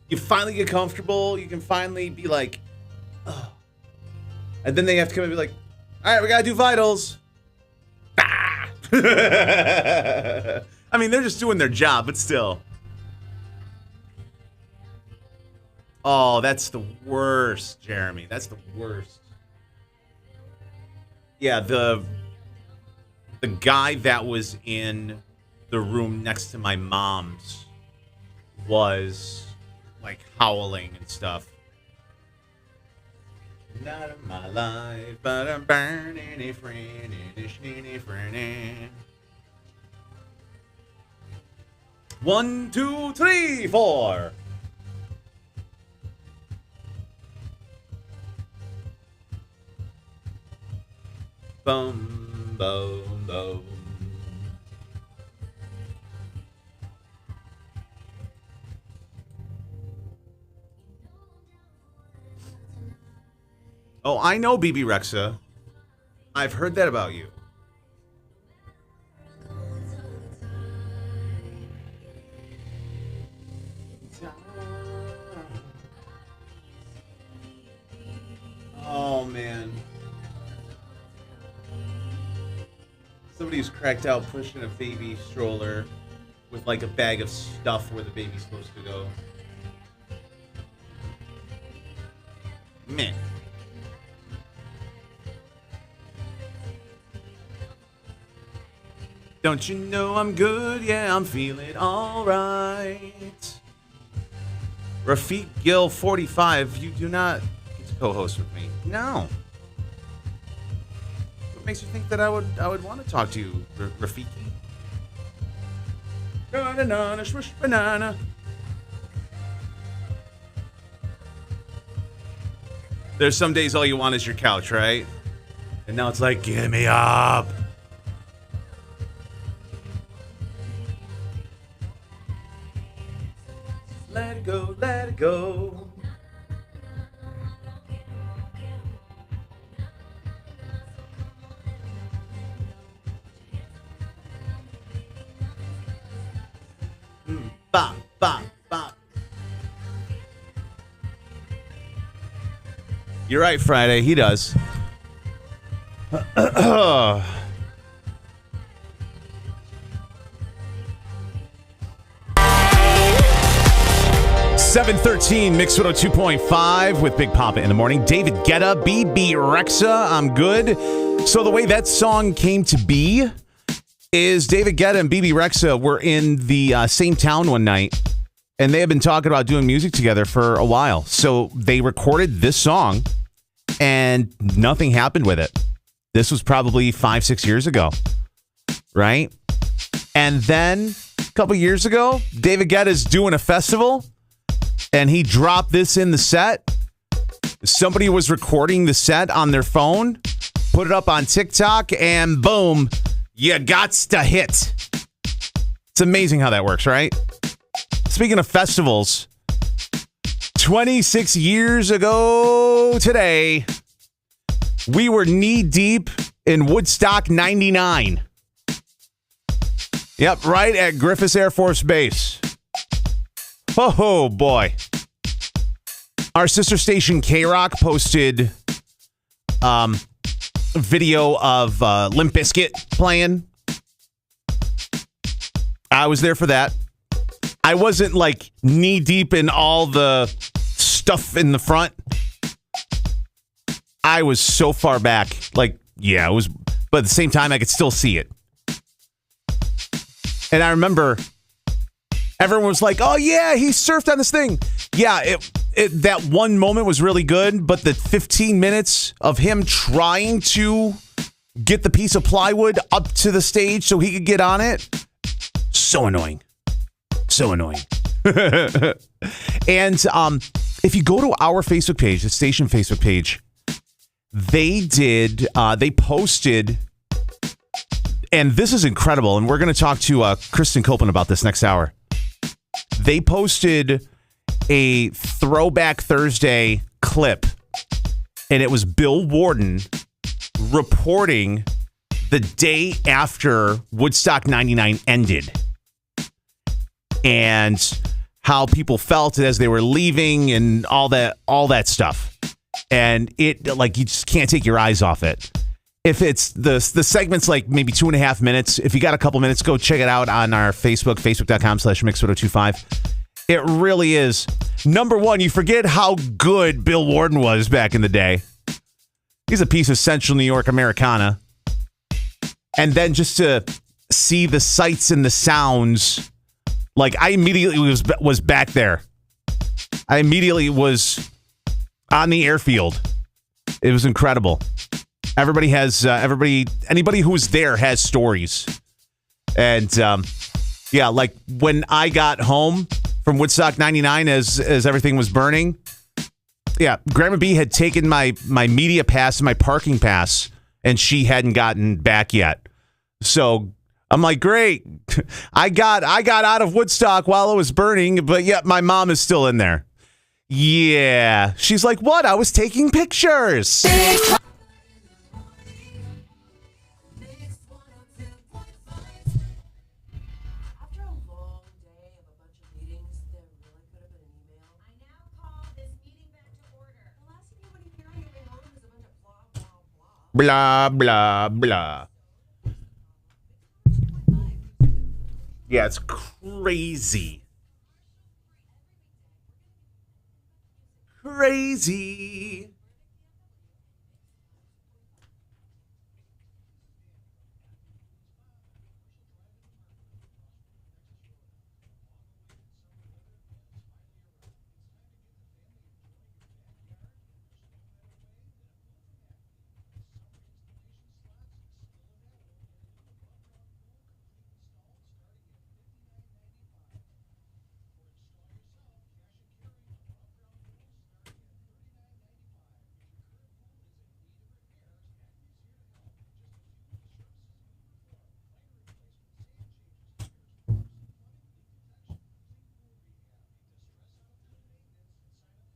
You finally get comfortable. You can finally be like, oh. And then they have to come and be like, all right, we got to do vitals. Ah! I mean, they're just doing their job, but still. Oh, that's the worst, Jeremy. That's the worst. Yeah, the guy that was in the room next to my mom's was like howling and stuff. Not of my life, but I'm burning a friend and a sneeny friend. 1, 2, 3, 4. Boom, boom, boom. Oh, I know BB Rexa. I've heard that about you. Oh, man. Somebody's cracked out pushing a baby stroller with like a bag of stuff where the baby's supposed to go. Man. Don't you know I'm good? Yeah, I'm feeling alright. Rafiq Gill 45, you do not get to co-host with me. No. What makes you think that I would want to talk to you, Rafiki? Banana, swish banana. There's some days all you want is your couch, right? And now it's like, get me up. Let it go, let it go. Bop, bop, bop. You're right, Friday. He does. 7:13, Mix 102.5 with Big Poppa in the morning. David Guetta, BB Rexa, I'm good. So the way that song came to be is David Guetta and BB Rexa were in the same town one night, and they have been talking about doing music together for a while. So they recorded this song, and nothing happened with it. This was probably 5-6 years ago, right? And then a couple years ago, David Guetta's doing a festival, and he dropped this in the set. Somebody was recording the set on their phone, put it up on TikTok, and boom, you gots to hit. It's amazing how that works, right? Speaking of festivals, 26 years ago today, we were knee-deep in Woodstock 99. Yep, right at Griffiths Air Force Base. Oh, boy. Our sister station K-Rock posted video of Limp Bizkit playing. I was there for that. I wasn't like knee deep in all the stuff in the front. I was so far back. Like, yeah, it was, but at the same time, I could still see it. And I remember everyone was like, oh, yeah, he surfed on this thing. Yeah, that one moment was really good, but the 15 minutes of him trying to get the piece of plywood up to the stage so he could get on it, so annoying. So annoying. And if you go to our Facebook page, the station Facebook page, they posted, and this is incredible, and we're going to talk to Kristen Copeland about this next hour. They posted a Throwback Thursday clip, and it was Bill Warden reporting the day after Woodstock 99 ended and how people felt as they were leaving and all that stuff. And it, like, you just can't take your eyes off it. If it's the segment's like maybe 2.5 minutes, if you got a couple minutes, go check it out on our Facebook, facebook.com/mix1025. It really is. Number one, you forget how good Bill Warden was back in the day. He's a piece of Central New York Americana. And then just to see the sights and the sounds, like I immediately was back there. I immediately was on the airfield. It was incredible. Anybody who was there has stories. And yeah, like when I got home from Woodstock 99 as everything was burning, yeah, Grandma B had taken my media pass and my parking pass, and she hadn't gotten back yet. So I'm like, great. I got out of Woodstock while it was burning, but yet my mom is still in there. Yeah. She's like, what? I was taking pictures. Blah, blah, blah. Yeah, it's crazy. Crazy.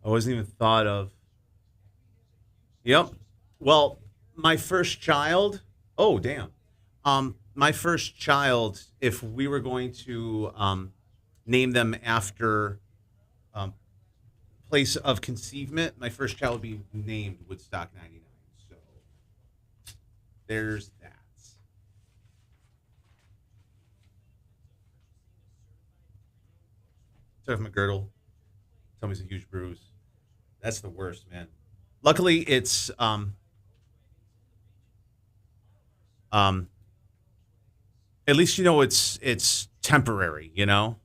I wasn't even thought of. Yep. Well, my first child. Oh, damn. My first child, if we were going to name them after place of conceivement, my first child would be named Woodstock 99. So there's that. Took off my girdle. Tell me it's a huge bruise. That's the worst, man. Luckily, it's at least you know it's temporary, you know?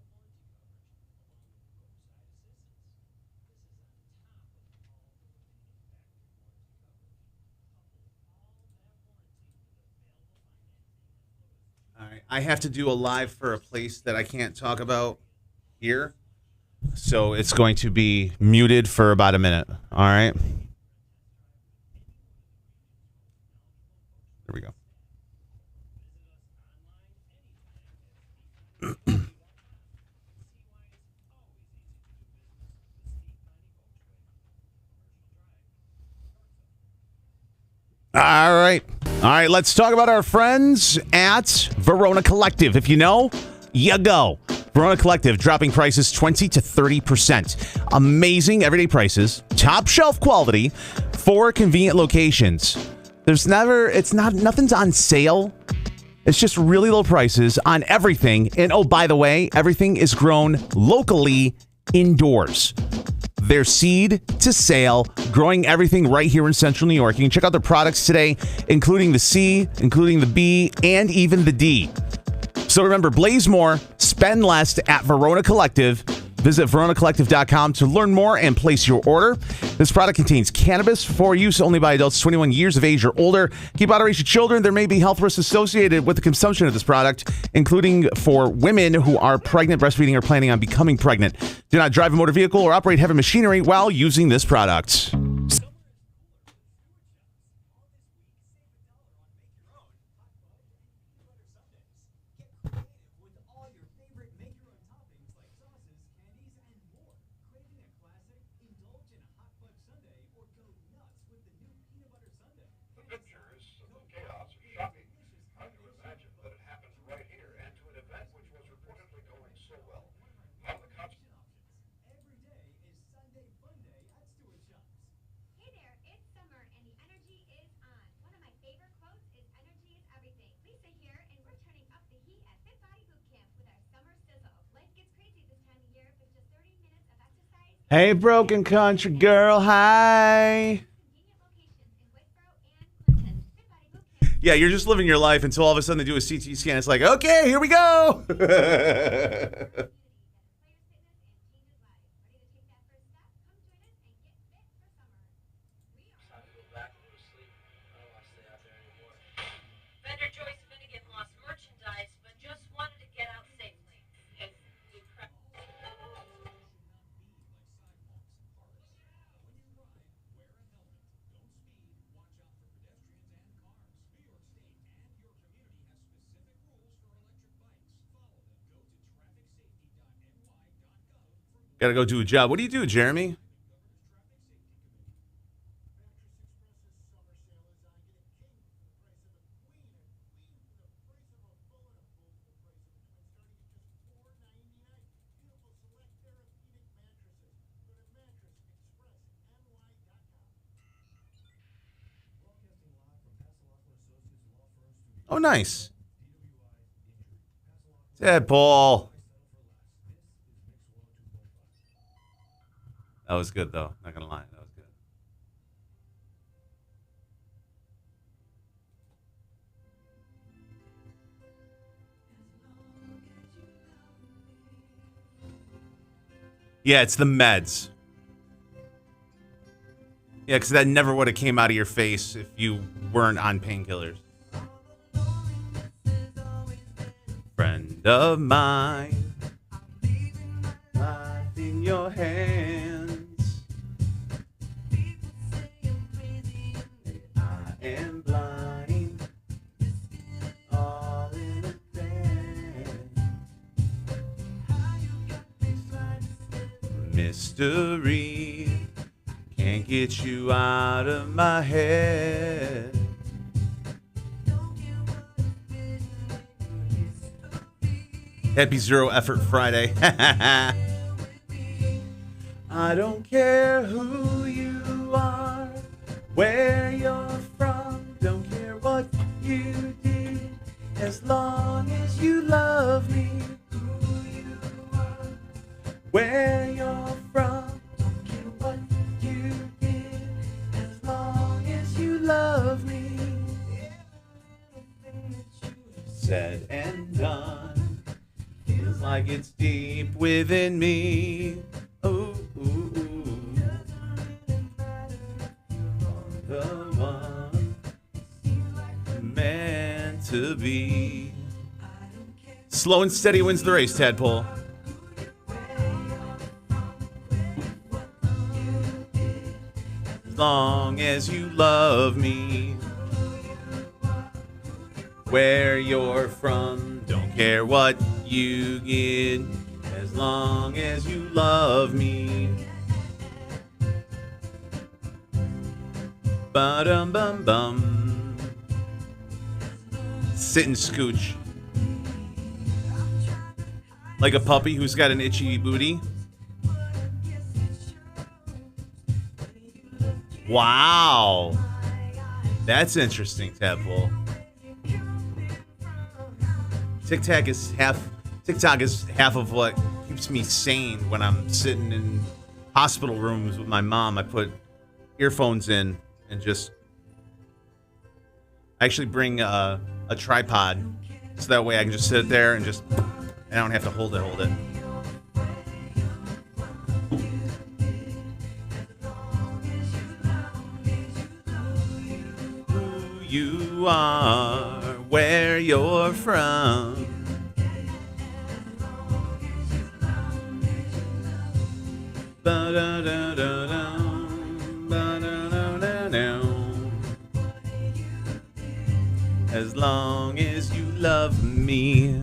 All right, I have to do a live for a place that I can't talk about here. So it's going to be muted for about a minute. All right. There we go. All right. All right. Let's talk about our friends at Verona Collective. If you know, you go. Verona Collective dropping prices 20 to 30%. Amazing everyday prices, top shelf quality, 4 convenient locations. Nothing's on sale. It's just really low prices on everything. And oh, by the way, everything is grown locally indoors. Their seed to sale, growing everything right here in Central New York. You can check out their products today, including the C, including the B, and even the D. So remember, blaze more, spend less at Verona Collective. Visit veronacollective.com to learn more and place your order. This product contains cannabis for use only by adults 21 years of age or older. Keep out of reach of children. There may be health risks associated with the consumption of this product, including for women who are pregnant, breastfeeding, or planning on becoming pregnant. Do not drive a motor vehicle or operate heavy machinery while using this product. Hey, Broken Country Girl, hi. Yeah, you're just living your life until all of a sudden they do a CT scan. It's like, okay, here we go. Gotta go do a job. What do you do, Jeremy? Oh, nice. Deadpool. That was good, though. Not gonna lie, that was good. Yeah, it's the meds. Yeah, because that never would have came out of your face if you weren't on painkillers. Friend of mine, life in your hands. I am blind, all in a band. Mystery, can't get you out of my head. Happy Zero Effort Friday. I don't care who you are, where you're from, don't care what you did, as long as you love me. Who you are, where you're from, don't care what you did, as long as you love me. Said and done. Feels like it's deep within me. Ooh, ooh, ooh. The one meant to be. Slow and steady wins the race, Tadpole. As long as you love me. Where you're from, don't care what you get, as long as you love me. Ba-dum bum bum. Sit and scooch. Like a puppy who's got an itchy booty. Wow. That's interesting, Tadpole. TikTok is half of what keeps me sane when I'm sitting in hospital rooms with my mom. I put earphones in and just actually bring a tripod so that way I can just sit there and I don't have to hold it. Who you are, where you're from. As long as you love me.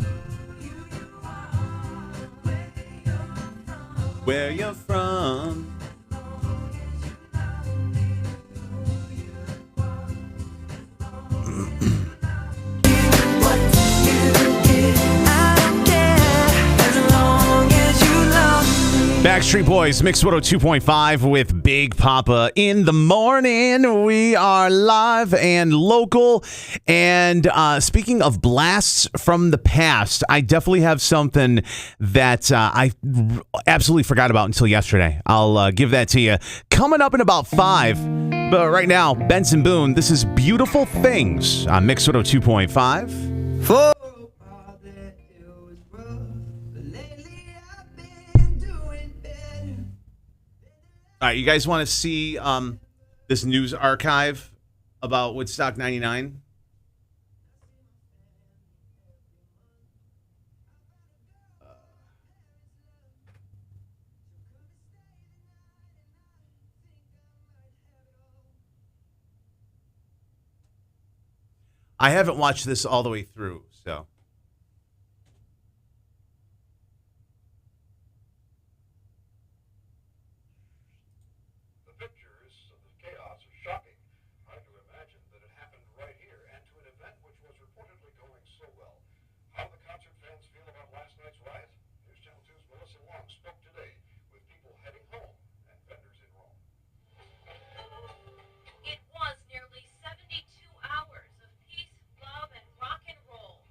Where you're from. Backstreet Boys, Mix 102.5 with Big Poppa in the morning. We are live and local. And speaking of blasts from the past, I definitely have something that I absolutely forgot about until yesterday. I'll give that to you coming up in about 5. But right now, Benson Boone, this is Beautiful Things on Mix 102.5. For All right, you guys want to see this news archive about Woodstock 99? I haven't watched this all the way through, so. It was nearly 72 hours of peace, love, and rock and roll.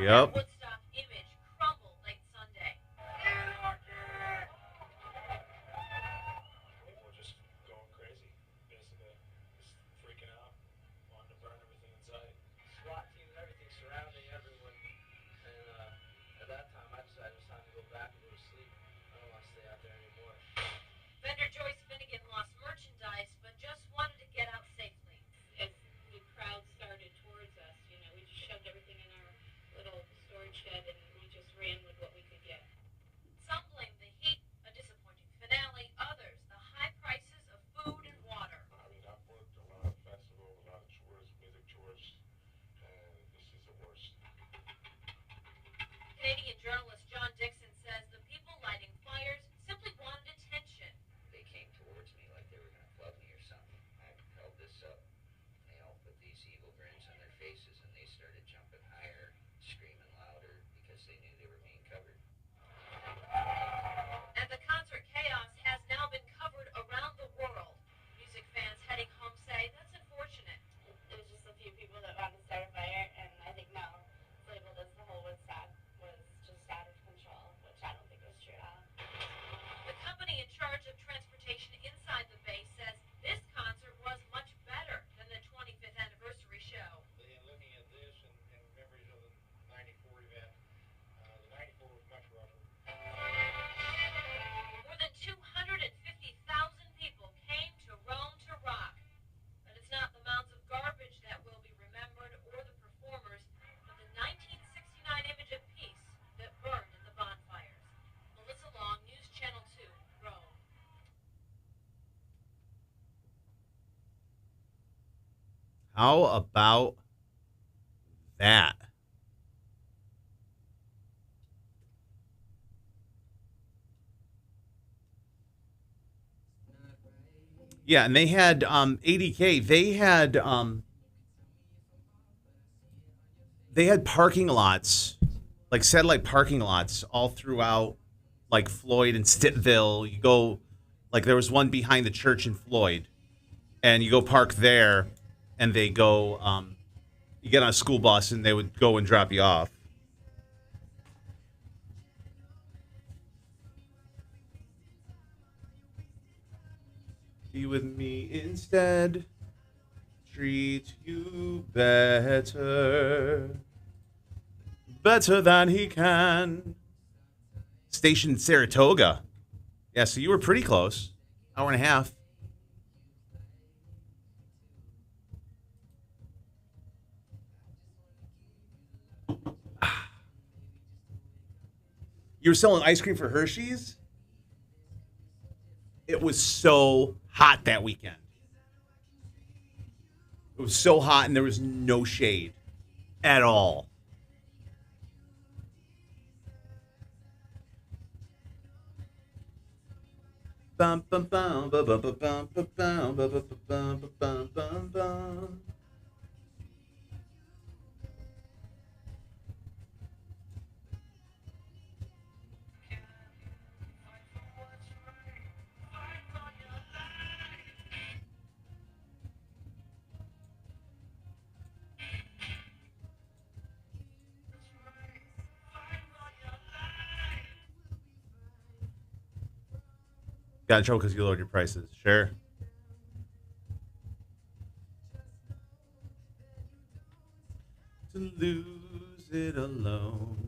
Yep. Woodstock image crumbled late Sunday. People were just going crazy, basically, just freaking out, wanting to burn everything inside. SWAT teams, everything surrounding everyone, and at that time I decided it was time to go back and go to sleep. I don't want to stay out there anymore. Vendor Joyce Finnegan lost merchandise, but just wanted to get out safely. As the crowd started towards us, we just shoved everything in our little storage shed and we just ran with what we could get. Some blame the heat, a disappointing finale. Others, the high prices of food and water. I mean, I've worked a lot of festivals, a lot of tours, music tours, and this is the worst. Canadian journalist John Dixon says the people lighting fires simply wanted attention. They came towards me like they were going to club me or something. I held this up. They all put these evil grins on their faces and they started jumping higher, screaming louder because they knew they were being covered. And the concert chaos has now been covered around the world. Music fans heading home say that's unfortunate. There was just a few people that wanted to start a fire, and I think now it's labeled as the whole Woodstock was just out of control, which I don't think was true at all. The company in charge of transportation inside the base says this concert was much better than the 25th anniversary show. And looking at this and memories of the 94 event, the 94 was much rougher. More than 250,000 people came to Rome to rock. But it's not the mounds of garbage that will be remembered or the performers, but the 1969 image of peace that burned in the bonfires. Melissa Long, News Channel 2, Rome. How about that? Yeah, and they had ADK. They had they had parking lots, like satellite parking lots all throughout, like Floyd and Stittville. You go, like there was one behind the church in Floyd, and you go park there, and they go, you get on a school bus, and they would go and drop you off. Be with me instead. Treat you better. Better than he can. Station Saratoga. Yeah, so you were pretty close. Hour and a half. You were selling ice cream for Hershey's? It was so hot that weekend. It was so hot and there was no shade at all. Bum, bum, bum, bum, bum, bum, bum, bum, bum, bum, bum, bum, bum, bum. Got in trouble because you lowered your prices. Sure. To lose it alone.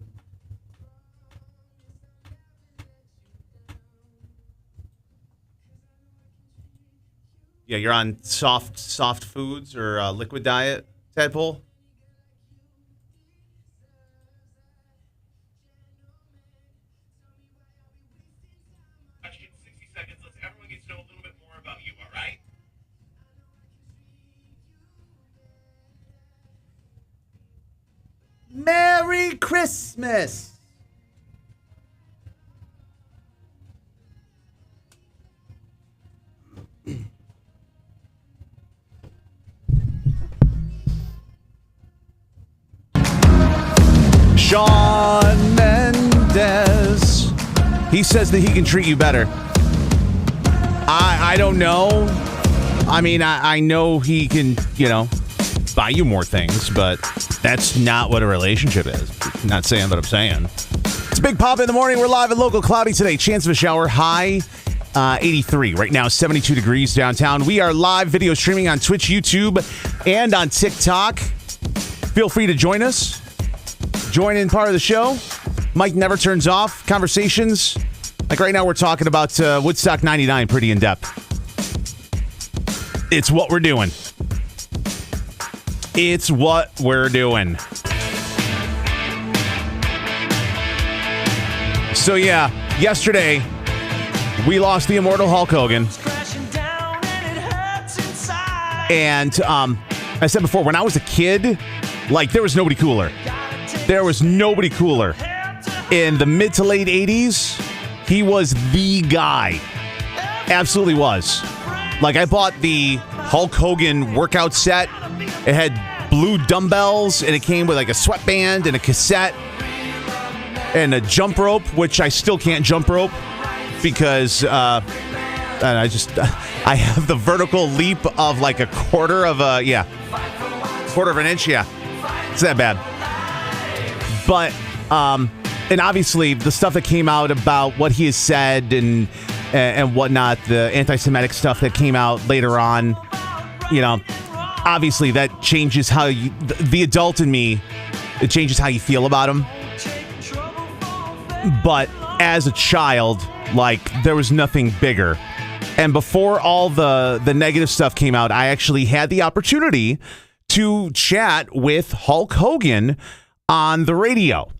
Yeah, you're on soft foods or liquid diet, Tadpole? Merry Christmas. Shawn Mendes. He says that he can treat you better. I don't know. I mean, I know he can, buy you more things, but that's not what a relationship is. I'm not saying, but I'm saying. It's Big Poppa in the morning. We're live at Local Cloudy today. Chance of a shower. High 83. Right now, 72 degrees downtown. We are live video streaming on Twitch, YouTube, and on TikTok. Feel free to join us. Join in part of the show. Mike never turns off. Conversations. Like right now, we're talking about Woodstock 99 pretty in depth. It's what we're doing. It's what we're doing. So yeah, yesterday we lost the immortal Hulk Hogan. And I said before, when I was a kid, like there was nobody cooler. There was nobody cooler. In the mid to late 80s, he was the guy. Absolutely was. Like I bought the Hulk Hogan workout set. It had blue dumbbells, and it came with like a sweatband and a cassette and a jump rope, which I still can't jump rope because I have the vertical leap of like a quarter of an inch. Yeah, it's that bad. But and obviously the stuff that came out about what he has said and whatnot, the anti-Semitic stuff that came out later on, obviously that changes how you, the adult in me, it changes how you feel about him. But as a child, like there was nothing bigger. And before all the negative stuff came out, I actually had the opportunity to chat with Hulk Hogan on the radio.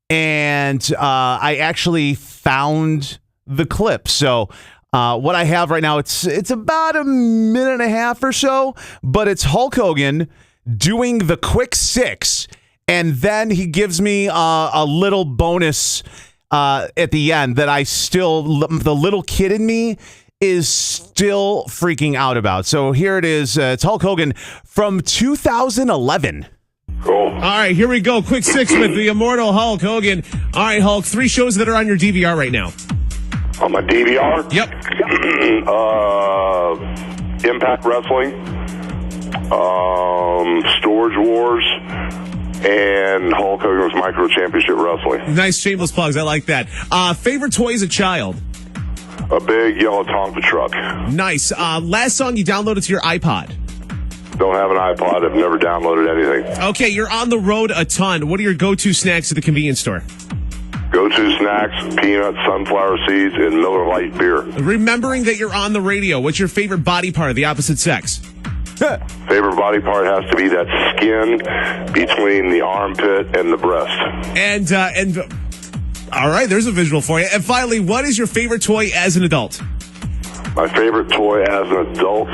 And I actually found the clip. So what I have right now, it's about a minute and a half or so, but it's Hulk Hogan doing the quick six, and then he gives me a little bonus at the end that the little kid in me is still freaking out about. So here it is. It's Hulk Hogan from 2011. Cool. All right, here we go. Quick six with the immortal Hulk Hogan. All right, Hulk, 3 shows that are on your DVR right now. On my DVR? Yep. Impact Wrestling, Storage Wars, and Hulk Hogan's Micro Championship Wrestling. Nice shameless plugs. I like that. Favorite toy as a child? A big yellow Tonka truck. Nice. Last song you downloaded to your iPod? Don't have an iPod. I've never downloaded anything. Okay, you're on the road a ton. What are your go-to snacks at the convenience store? Go-to snacks, peanuts, sunflower seeds, and Miller Lite beer. Remembering that you're on the radio, what's your favorite body part of the opposite sex? Favorite body part has to be that skin between the armpit and the breast. And all right, there's a visual for you. And finally, what is your favorite toy as an adult? My favorite toy as an adult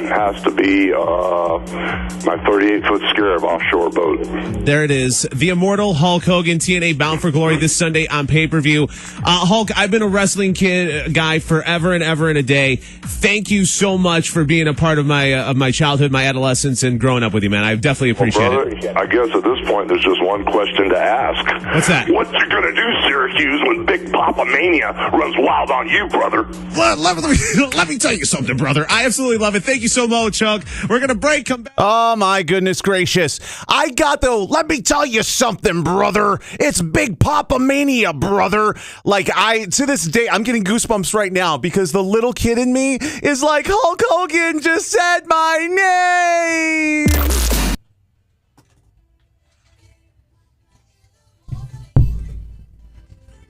has to be my 38-foot Scarab offshore boat. There it is. The immortal Hulk Hogan, TNA Bound for Glory this Sunday on pay-per-view. Hulk, I've been a wrestling guy forever and ever and a day. Thank you so much for being a part of my childhood, my adolescence, and growing up with you, man. I definitely appreciate it. I guess at this point, there's just one question to ask. What's that? What's you gonna do, Syracuse, when Big Poppa Mania runs wild on you, brother? Let me tell you something, brother. I absolutely love it. Thank you so much, Chuck. We're going to break. Come back. Oh, my goodness gracious. I got the, let me tell you something, brother. It's Big Poppa Mania, brother. Like, to this day, I'm getting goosebumps right now because the little kid in me is like, Hulk Hogan just said my name.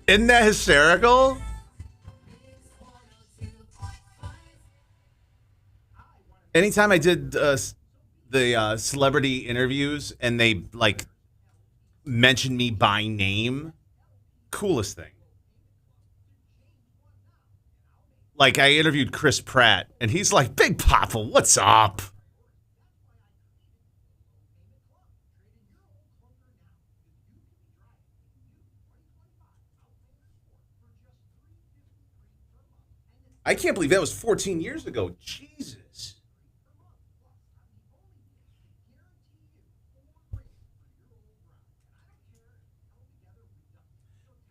Isn't that hysterical? Anytime I did the celebrity interviews and they like mentioned me by name, coolest thing. Like I interviewed Chris Pratt and he's like, Big Poppa, what's up? I can't believe that was 14 years ago. Jesus.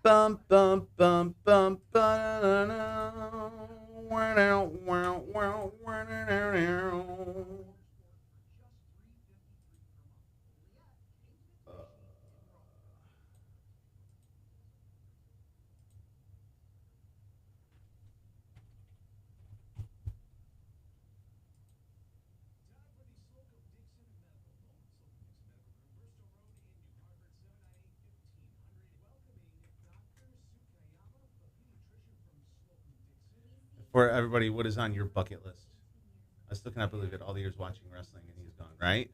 Bum bum bum bum ba-da-da-da. Wow, wow, wow, wow. For everybody, what is on your bucket list? I still cannot believe it. All the years watching wrestling and he's gone, right?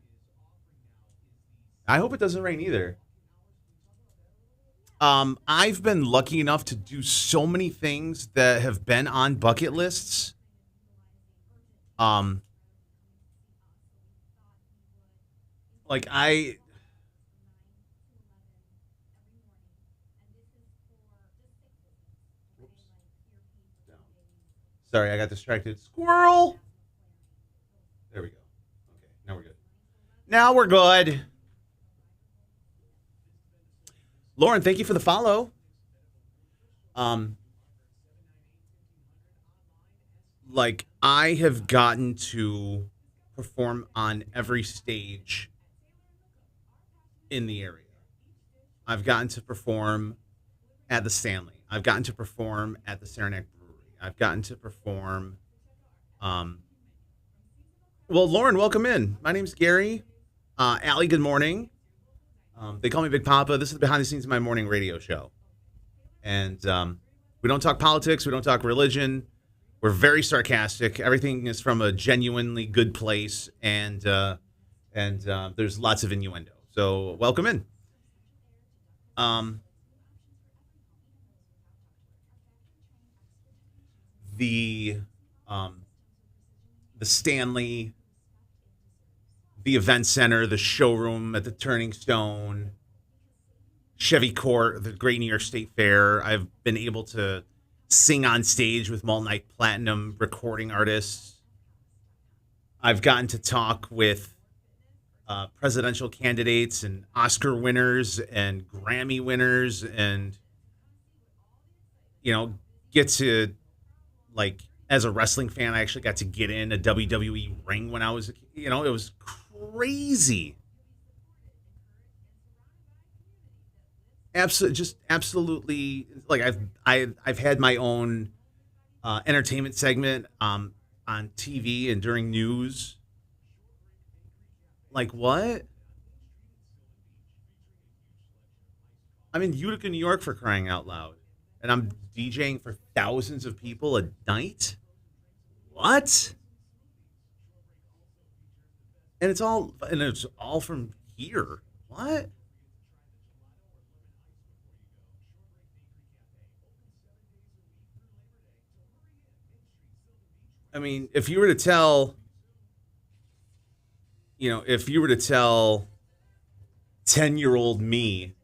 I hope it doesn't rain either. I've been lucky enough to do so many things that have been on bucket lists. Like Sorry, I got distracted. Squirrel! There we go. Okay, now we're good. Now we're good. Lauren, thank you for the follow. Like, I have gotten to perform on every stage in the area. I've gotten to perform at the Stanley. I've gotten to perform at the Saranac Brewery. I've gotten to perform. Well, Lauren, welcome in. My name's Gary. Allie, good morning. They call me Big Poppa. This is behind the scenes of my morning radio show. And we don't talk politics. We don't talk religion. We're very sarcastic. Everything is from a genuinely good place. And there's lots of innuendo. So welcome in. The Stanley, the event center, the showroom at the Turning Stone, Chevy Court, the Great New York State Fair. I've been able to sing on stage with multi-night platinum recording artists. I've gotten to talk with presidential candidates and Oscar winners and Grammy winners, and get to, like, as a wrestling fan, I actually got to get in a WWE ring when I was a kid. It was crazy. Absolutely. Like, I've had my own entertainment segment on TV and during news. Like, what? I'm in Utica, New York, for crying out loud, and I'm DJing for thousands of people a night. What? And it's all from here. What? I mean, if you were to tell 10-year-old me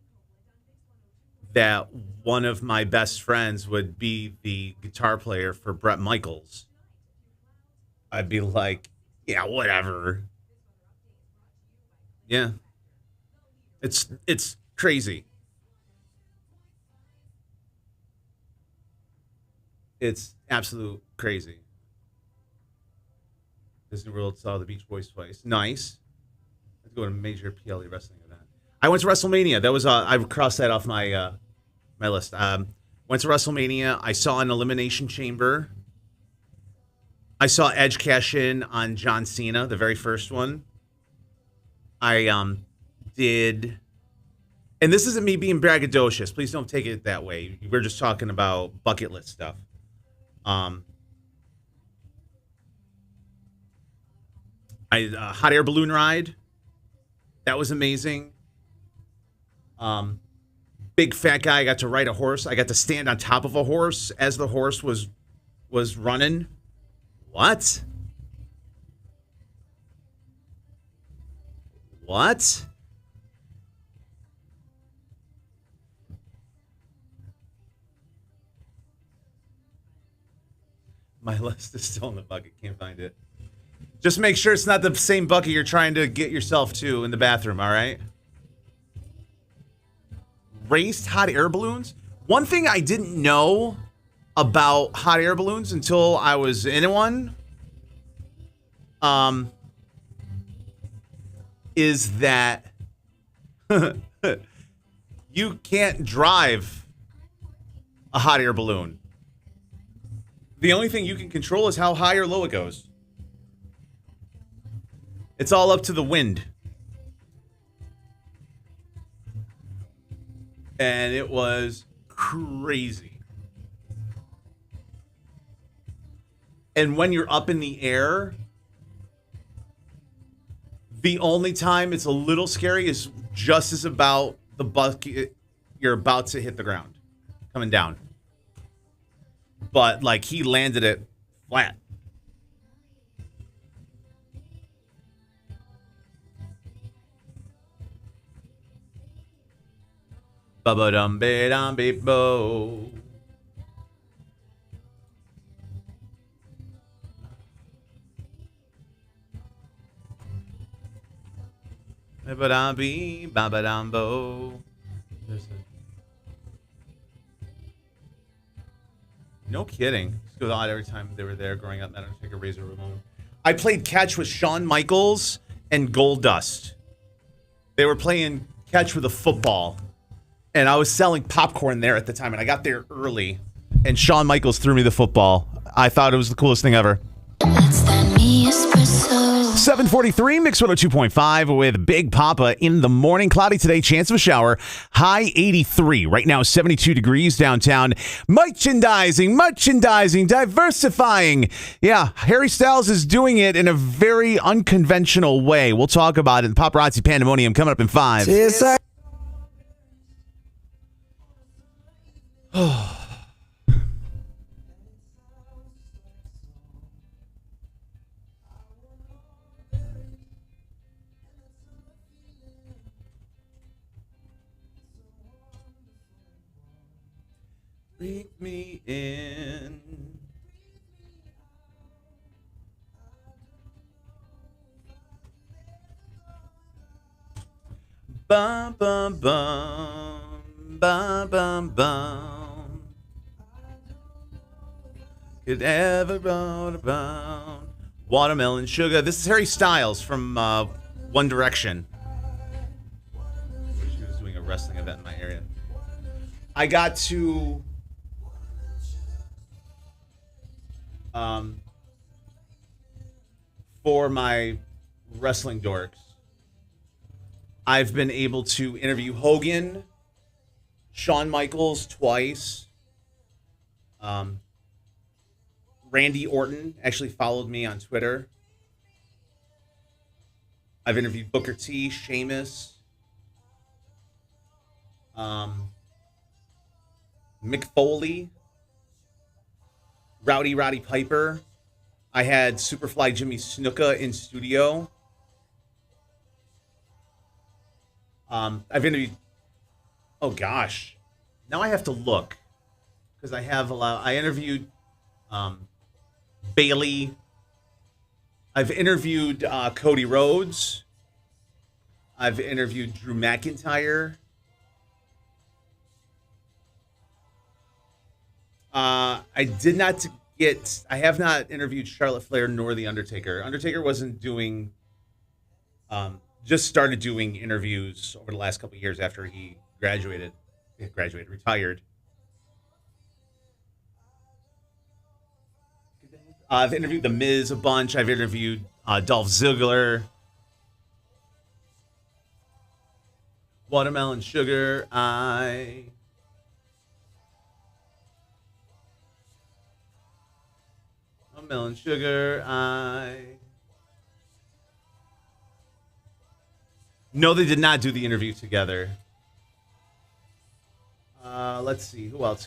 that one of my best friends would be the guitar player for Bret Michaels, I'd be like, yeah, whatever. Yeah. It's crazy. It's absolute crazy. Disney World, saw the Beach Boys twice. Nice. Let's go to a major PLE wrestling event. I went to WrestleMania. That was I crossed that off my my list. Went to WrestleMania. I saw an Elimination Chamber. I saw Edge cash in on John Cena, the very first one. I did, and this isn't me being braggadocious. Please don't take it that way. We're just talking about bucket list stuff. Hot air balloon ride. That was amazing. Big fat guy. I got to ride a horse. I got to stand on top of a horse as the horse was running. What? What? My list is still in the bucket. Can't find it. Just make sure it's not the same bucket you're trying to get yourself to in the bathroom, all right? Raced hot air balloons? One thing I didn't know about hot air balloons until I was in one is that you can't drive a hot air balloon. The only thing you can control is how high or low it goes. It's all up to the wind. And it was crazy. And when you're up in the air, the only time it's a little scary is just as about the bucket you're about to hit the ground, coming down. But, like, he landed it flat. Ba-ba-dum-ba-dum-be-bo. Ba-ba-dum-be, ba-ba-dum-bo. No kidding. Just go out every time they were there growing up. I don't take a Razor Ramon. I played catch with Shawn Michaels and Goldust. They were playing catch with a football. And I was selling popcorn there at the time. And I got there early. And Shawn Michaels threw me the football. I thought it was the coolest thing ever. 743, Mix 102.5 with Big Poppa in the morning. Cloudy today, chance of a shower. High 83. Right now, 72 degrees downtown. Merchandising, diversifying. Yeah, Harry Styles is doing it in a very unconventional way. We'll talk about it in Paparazzi Pandemonium coming up in 5. Bring me in. Bum, bum, bum. Bum, bum, bum. Could ever run about Watermelon Sugar. This is Harry Styles from One Direction. She was doing a wrestling event in my area. I got to for my wrestling dorks, I've been able to interview Hogan, Shawn Michaels twice. Randy Orton actually followed me on Twitter. I've interviewed Booker T, Sheamus, Mick Foley, Roddy Piper. I had Superfly Jimmy Snuka in studio. I've interviewed. Oh gosh, now I have to look because I have a lot. I interviewed Bailey. I've interviewed Cody Rhodes. I've interviewed Drew McIntyre. I have not interviewed Charlotte Flair nor The Undertaker. Undertaker wasn't doing, just started doing interviews over the last couple of years after he retired. I've interviewed The Miz a bunch. I've interviewed Dolph Ziggler. Watermelon Sugar. Watermelon Sugar. No, they did not do the interview together. Let's see. Who else?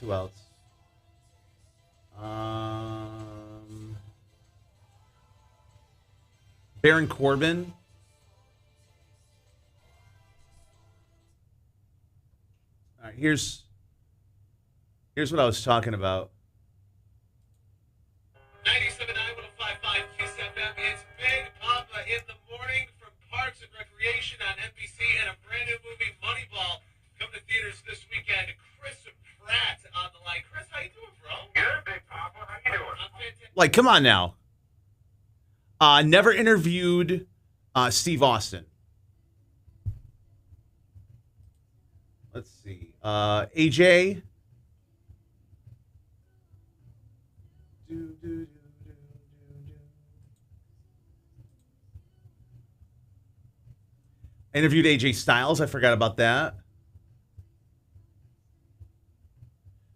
Baron Corbin. All right, here's what I was talking about. 97.9, 105.5 Kiss FM. It's Big Poppa in the morning from Parks and Recreation on NBC and a brand new movie, Moneyball, coming to theaters this weekend. Chris Pratt on the line. Chris, how you doing, bro? Good, Big Poppa. How you doing? I'm fantastic. Like, come on now. Never interviewed Steve Austin. Let's see. AJ. I interviewed AJ Styles. I forgot about that.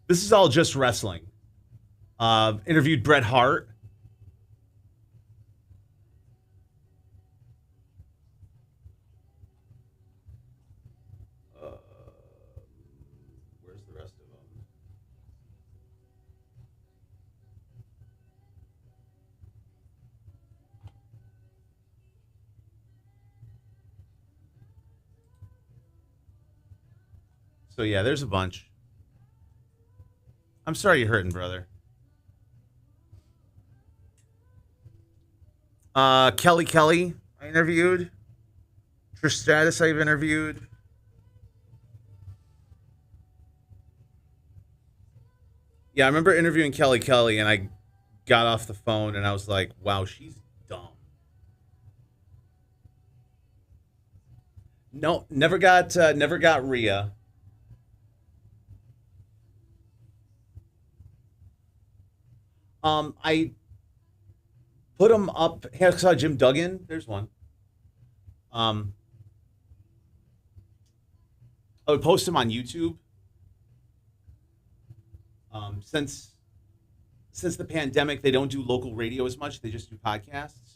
This is all just wrestling. Interviewed Bret Hart. Where's the rest of them? So yeah, there's a bunch. I'm sorry you're hurting, brother. Kelly, I interviewed. Trish Stratus, I've interviewed. Yeah, I remember interviewing Kelly, and I got off the phone, and I was like, wow, she's dumb. No, never got Rhea. I put them up. I saw Jim Duggan. There's one. I would post them on YouTube. Since the pandemic, they don't do local radio as much. They just do podcasts.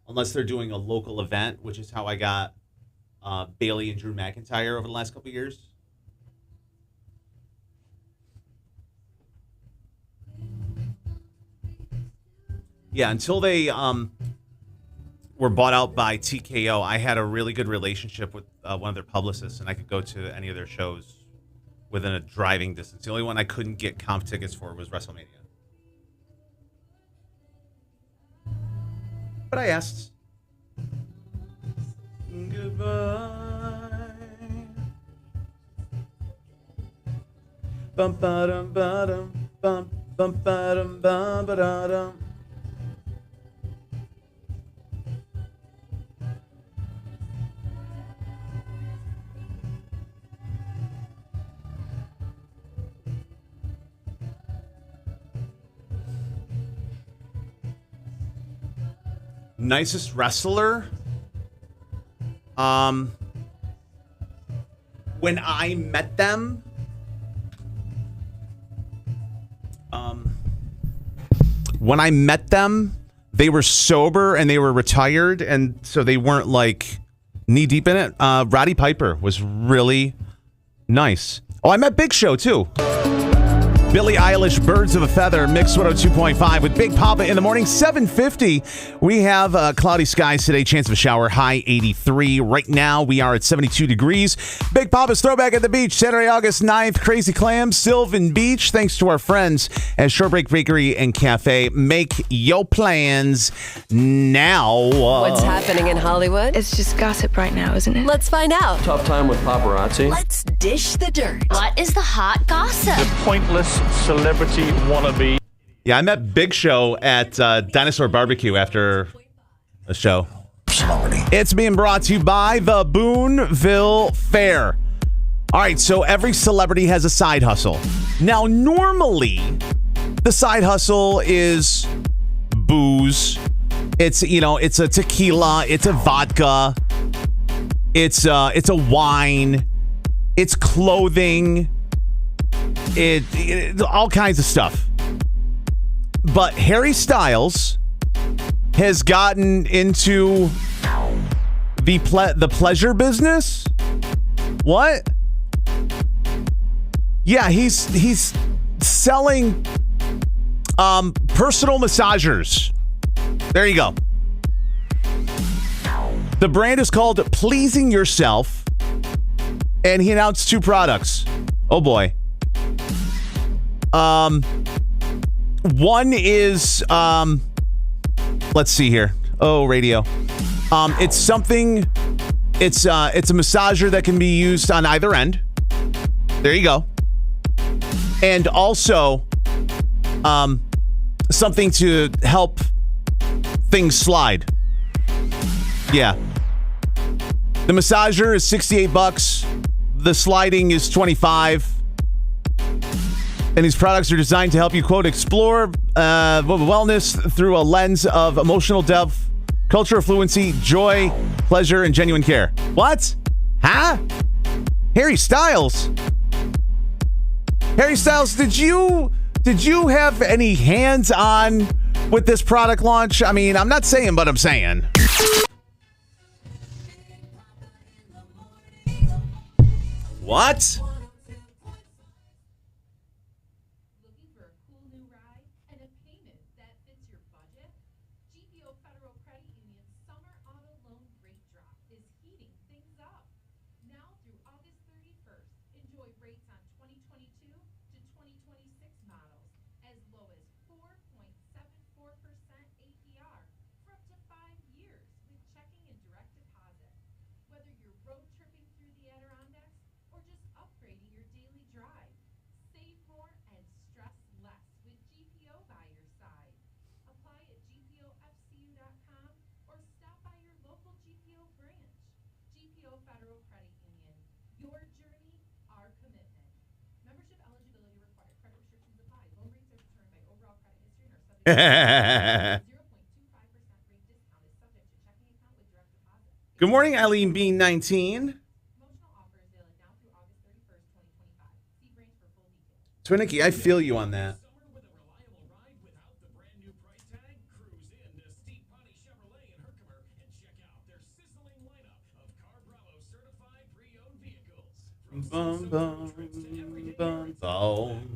Unless they're doing a local event, which is how I got Bailey and Drew McIntyre over the last couple of years. Yeah, until they were bought out by TKO, I had a really good relationship with one of their publicists, and I could go to any of their shows within a driving distance. The only one I couldn't get comp tickets for was WrestleMania. But I asked. Goodbye. Bum ba-dum ba-dum bum bum ba-dum bum ba-da-dum. Nicest wrestler? When I met them, they were sober and they were retired, and so they weren't like knee deep in it. Roddy Piper was really nice. Oh, I met Big Show too. Billie Eilish, Birds of a Feather, Mix 102.5 with Big Poppa in the morning. 7:50. We have cloudy skies today, chance of a shower, high 83. Right now, we are at 72 degrees. Big Poppa's Throwback at the Beach, Saturday, August 9th. Crazy Clams, Sylvan Beach. Thanks to our friends at Shortbreak Bakery and Cafe. Make your plans now. What's happening in Hollywood? It's just gossip right now, isn't it? Let's find out. Tough time with paparazzi. Let's dish the dirt. What is the hot gossip? The pointless celebrity wannabe. Yeah, I met Big Show at Dinosaur Barbecue after the show. It's being brought to you by the Boonville Fair. All right, so every celebrity has a side hustle. Now, normally, the side hustle is booze. It's a tequila. It's a vodka. It's a wine. It's clothing. It all kinds of stuff. But Harry Styles has gotten into the pleasure business. What? Yeah, he's selling personal massagers. There you go. The brand is called Pleasing Yourself, and he announced 2 products. Oh boy. One is let's see here. Oh, radio. It's something. It's a massager that can be used on either end. There you go. And also, something to help things slide. Yeah. The massager is $68. The sliding is $25. And these products are designed to help you, quote, explore wellness through a lens of emotional depth, cultural fluency, joy, pleasure, and genuine care. What? Huh? Harry Styles? Harry Styles, did you have any hands-on with this product launch? I mean, I'm not saying, but I'm saying. What? Good morning, Eileen Bean 19. Twinnicky, I feel you on that. Bum, bum, bum, bum.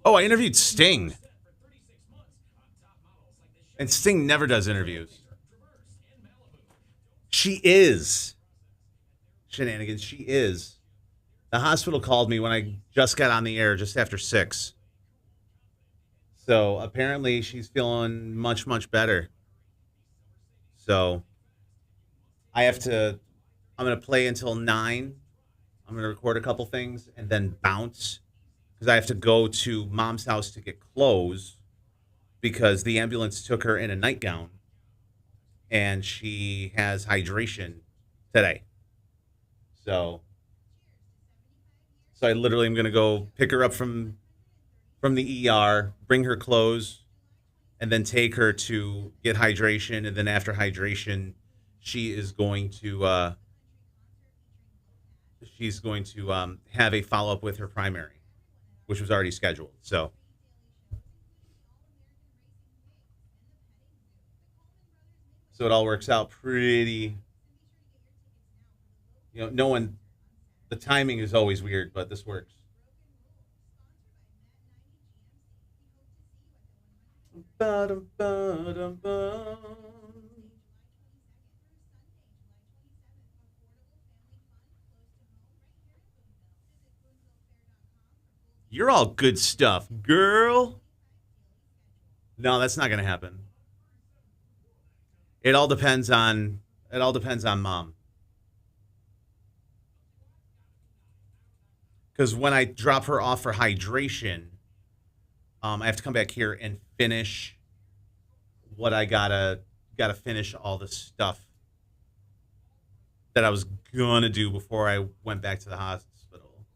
Oh, I interviewed Sting. And Sting never does interviews. She is. Shenanigans, she is. The hospital called me when I just got on the air just after 6. So apparently she's feeling much, much better. So I'm going to play until 9. I'm going to record a couple things and then bounce because I have to go to mom's house to get clothes because the ambulance took her in a nightgown and she has hydration today. So I literally am going to go pick her up from the ER, bring her clothes, and then take her to get hydration. And then after hydration, she is going to have a follow-up with her primary, which was already scheduled. So it all works out pretty, the timing is always weird, but this works. You're all good stuff, girl. No, that's not going to happen. It all depends on mom. Because when I drop her off for hydration, I have to come back here and finish what I gotta finish all the stuff that I was gonna do before I went back to the hospital.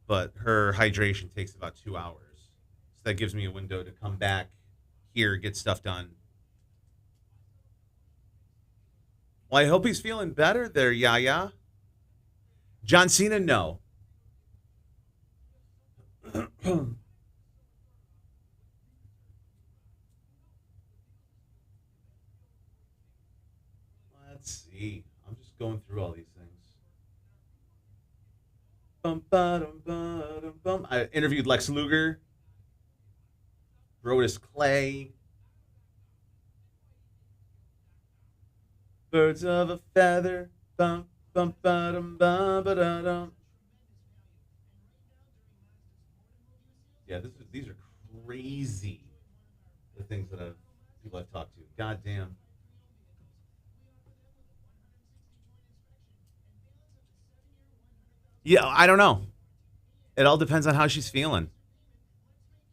But her hydration takes about 2 hours, so that gives me a window to come back here, get stuff done. Well, I hope he's feeling better there, Yaya. John Cena, no. Let's see. I'm just going through all these things. I interviewed Lex Luger, Brodus Clay, Birds of a Feather. Bum, bum, ba-dum, bum, ba-da-dum. Yeah, these are crazy. The things that people I've talked to. God damn. Yeah, I don't know. It all depends on how she's feeling.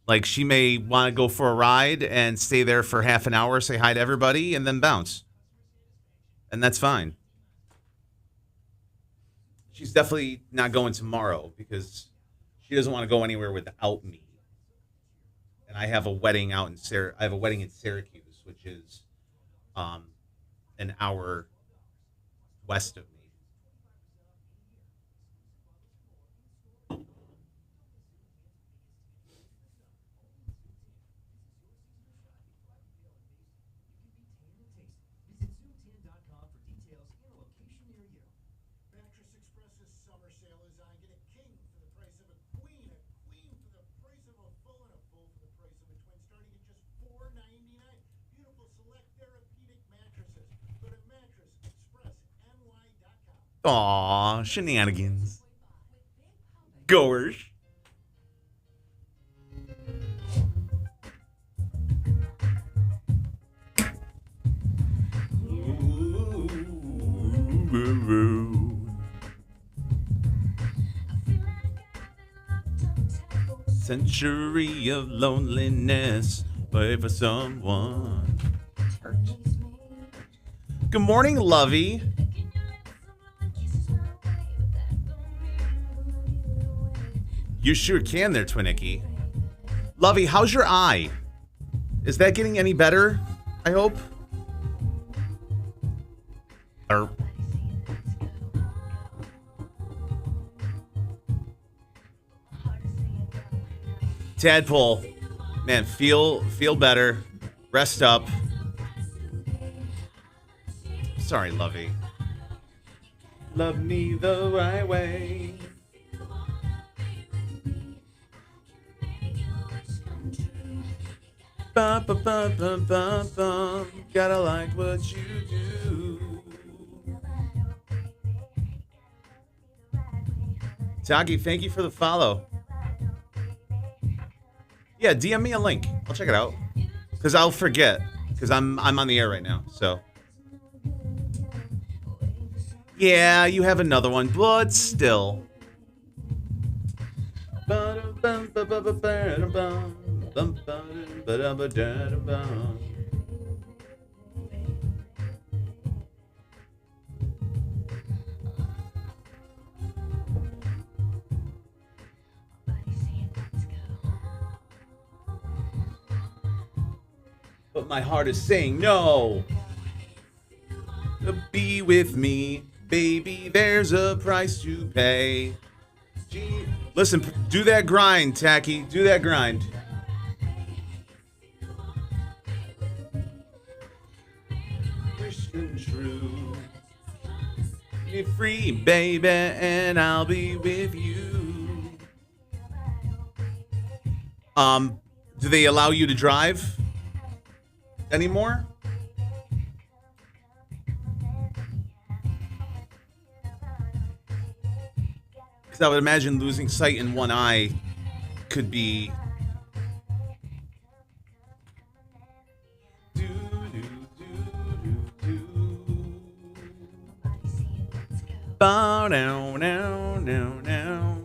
Like, she may want to go for a ride and stay there for half an hour, say hi to everybody, and then bounce. And that's fine. She's definitely not going tomorrow because she doesn't want to go anywhere without me. And I have a wedding in Syracuse, which is an hour west of me. Mattress Express's summer sale is on. Get a king for the price of a queen for the price of a full, and a full for the price of a twin, starting at just $4.99. Beautiful select therapeutic mattresses. Go to mattressexpressny.com. Aw, shenanigans. Goers. Century of loneliness, wait for someone. Good morning, Lovey. You sure can there, Twinicky. Lovey, how's your eye? Is that getting any better? I hope. Tadpole, man, feel better. Rest up. Sorry, Lovey. Love me the right way. Bum, bum, bum, bum, bum, bum. Gotta like what you do. Taki, thank you for the follow. Yeah, DM me a link. I'll check it out. Because I'll forget. Because I'm on the air right now. So Yeah, you have another one, but still. But my heart is saying no. Be with me, baby. There's a price to pay. Gee. Listen, do that grind, Tacky. Do that grind. Wish come true. Be free, baby, and I'll be with you. Do they allow you to drive anymore? Because I would imagine losing sight in one eye could be. Bow now, now, now, now.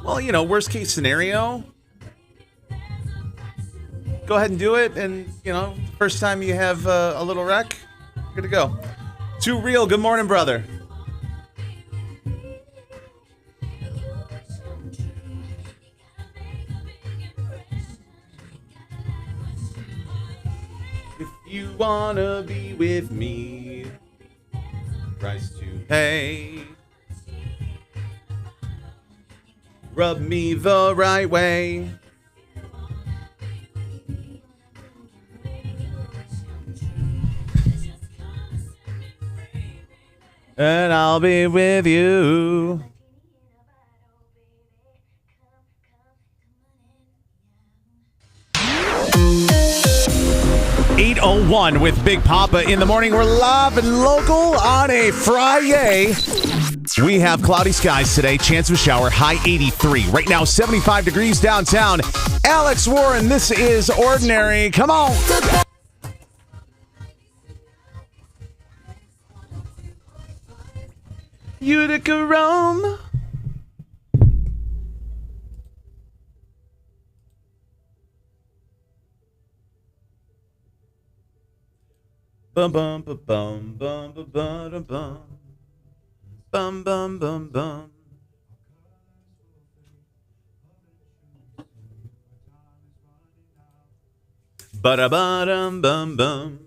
Well, you know, worst case scenario, go ahead and do it. And, you know, first time you have a little wreck, you're good to go. Too Real, good morning, brother. If you wanna be with me, price to pay. Rub me the right way. And I'll be with you. .801 with Big Poppa in the morning. We're live and local on a Friday. We have cloudy skies today. Chance of a shower. High 83. Right now, 75 degrees downtown. Alex Warren, this is Ordinary. Come on. Utica Rome. Bum bum bum bum bum bum bum bum bum bum bum bum. Ba ba dum bum bum.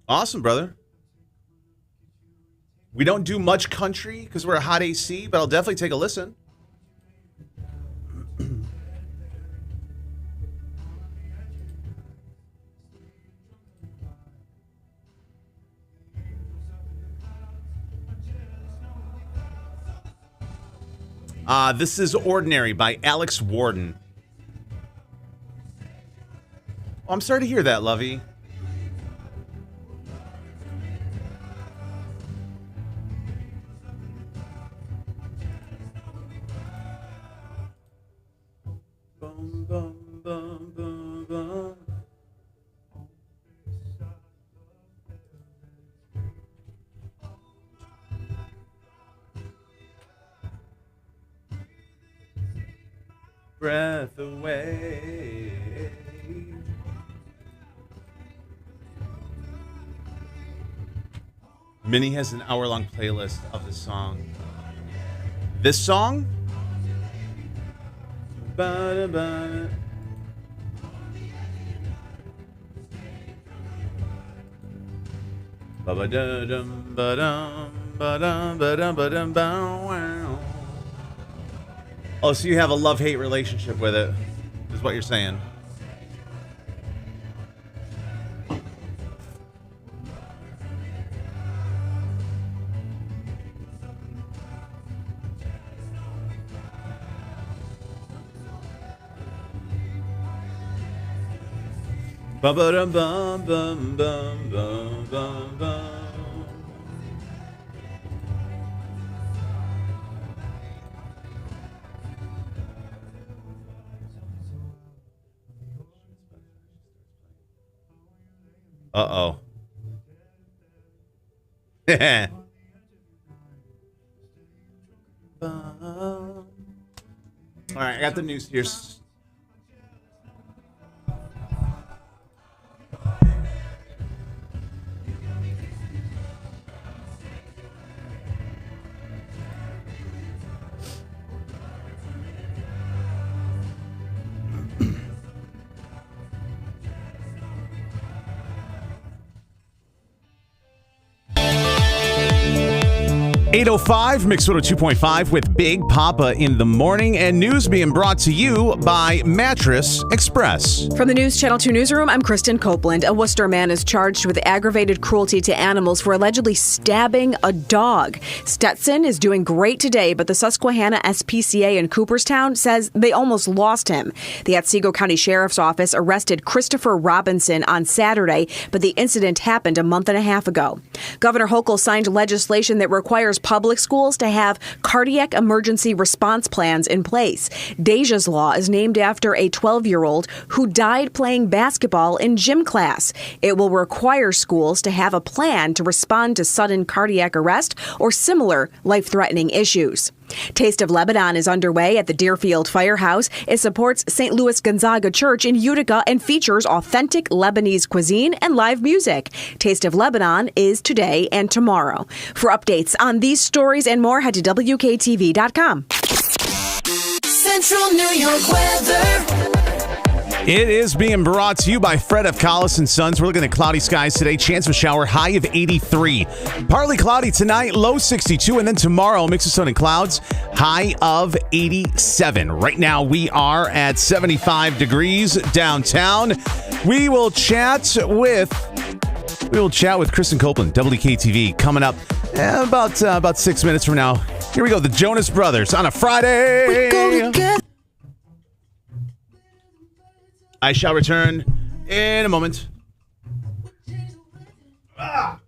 Awesome, brother. We don't do much country because we're a hot AC, but I'll definitely take a listen. This is Ordinary by Alex Warden. Oh, I'm sorry to hear that, Lovey. Bum, bum, bum, bum, bum. Breath away. Minnie has an hour-long playlist of the song. This song? Ba-da-ba. Ba-ba-da-dum, ba-dum, ba-dum, ba-dum, ba-dum, ba-wow. Oh, so you have a love-hate relationship with it, is what you're saying. Ba-ba-dum, bum, bum, bum, bum, bum, bum. Uh-oh. All right, I got the news here. 8:05, Mix 102.5 with Big Poppa in the morning, and news being brought to you by Mattress Express. From the News Channel 2 newsroom, I'm Kristen Copeland. A Worcester man is charged with aggravated cruelty to animals for allegedly stabbing a dog. Stetson is doing great today, but the Susquehanna SPCA in Cooperstown says they almost lost him. The Otsego County Sheriff's Office arrested Christopher Robinson on Saturday, but the incident happened a month and a half ago. Governor Hochul signed legislation that requires public schools to have cardiac emergency response plans in place. Deja's Law is named after a 12-year-old who died playing basketball in gym class. It will require schools to have a plan to respond to sudden cardiac arrest or similar life-threatening issues. Taste of Lebanon is underway at the Deerfield Firehouse. It supports St. Louis Gonzaga Church in Utica and features authentic Lebanese cuisine and live music. Taste of Lebanon is today and tomorrow. For updates on these stories and more, head to WKTV.com. Central New York weather. It is being brought to you by Fred of Collis and Sons. We're looking at cloudy skies today. Chance of a shower, high of 83. Partly cloudy tonight, low 62. And then tomorrow, mix of sun and clouds, high of 87. Right now, we are at 75 degrees downtown. We will chat with Kristen Copeland, WKTV, coming up about 6 minutes from now. Here we go, the Jonas Brothers on a Friday. We go together. I shall return in a moment. Ah.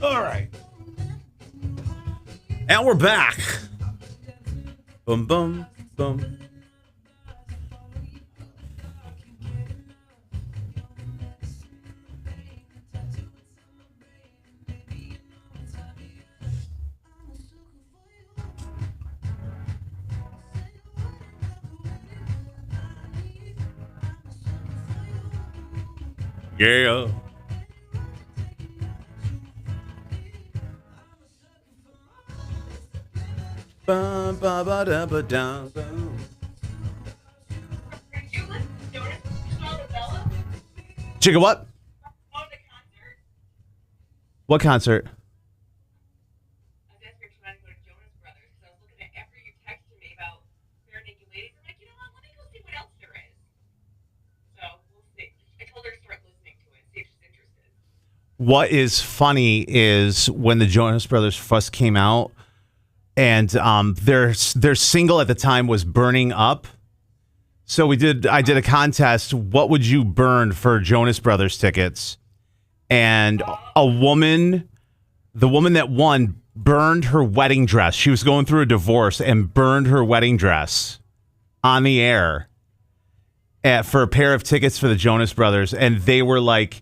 All right. And we're back. Boom, boom, boom. Yeah. Bum, ba, ba, da, ba, da, bum. Chicken what? What concert? What is funny is when the Jonas Brothers first came out, and their single at the time was "Burning Up." So I did a contest. What would you burn for Jonas Brothers tickets? And the woman that won burned her wedding dress. She was going through a divorce and burned her wedding dress on the air for a pair of tickets for the Jonas Brothers, and they were like,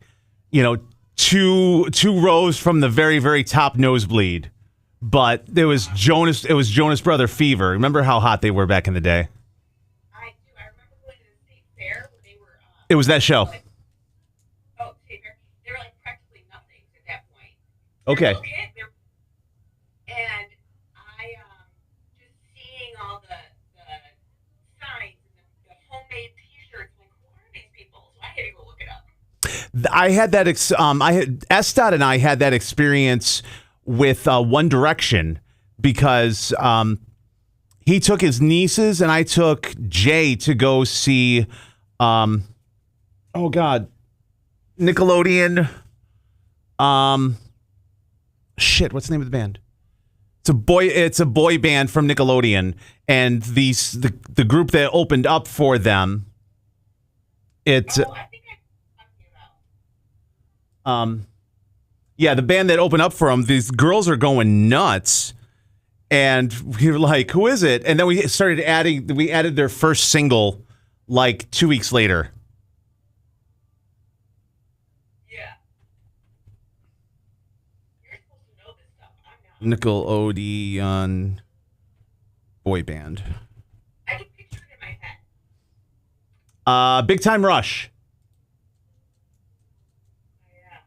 two rows from the very, very top nosebleed. But it was Jonas Brother fever. Remember how hot they were back in the day? I do. I remember going to the state fair when they were. It was that show. State fair. They were like Okay. And I just seeing all the signs and the homemade T-shirts. Like, who are these people? So I had to go look it up. I had that. SDOT and I had that experience with One Direction because he took his nieces and I took Jay to go see. Nickelodeon. What's the name of the band? It's a boy band from Nickelodeon, and the group that opened up for them. The band that opened up for them. These girls are going nuts, and we were like, "Who is it?" And then we added their first single like 2 weeks later. Nickelodeon boy band. I can picture it in my head. Big Time Rush. Yeah.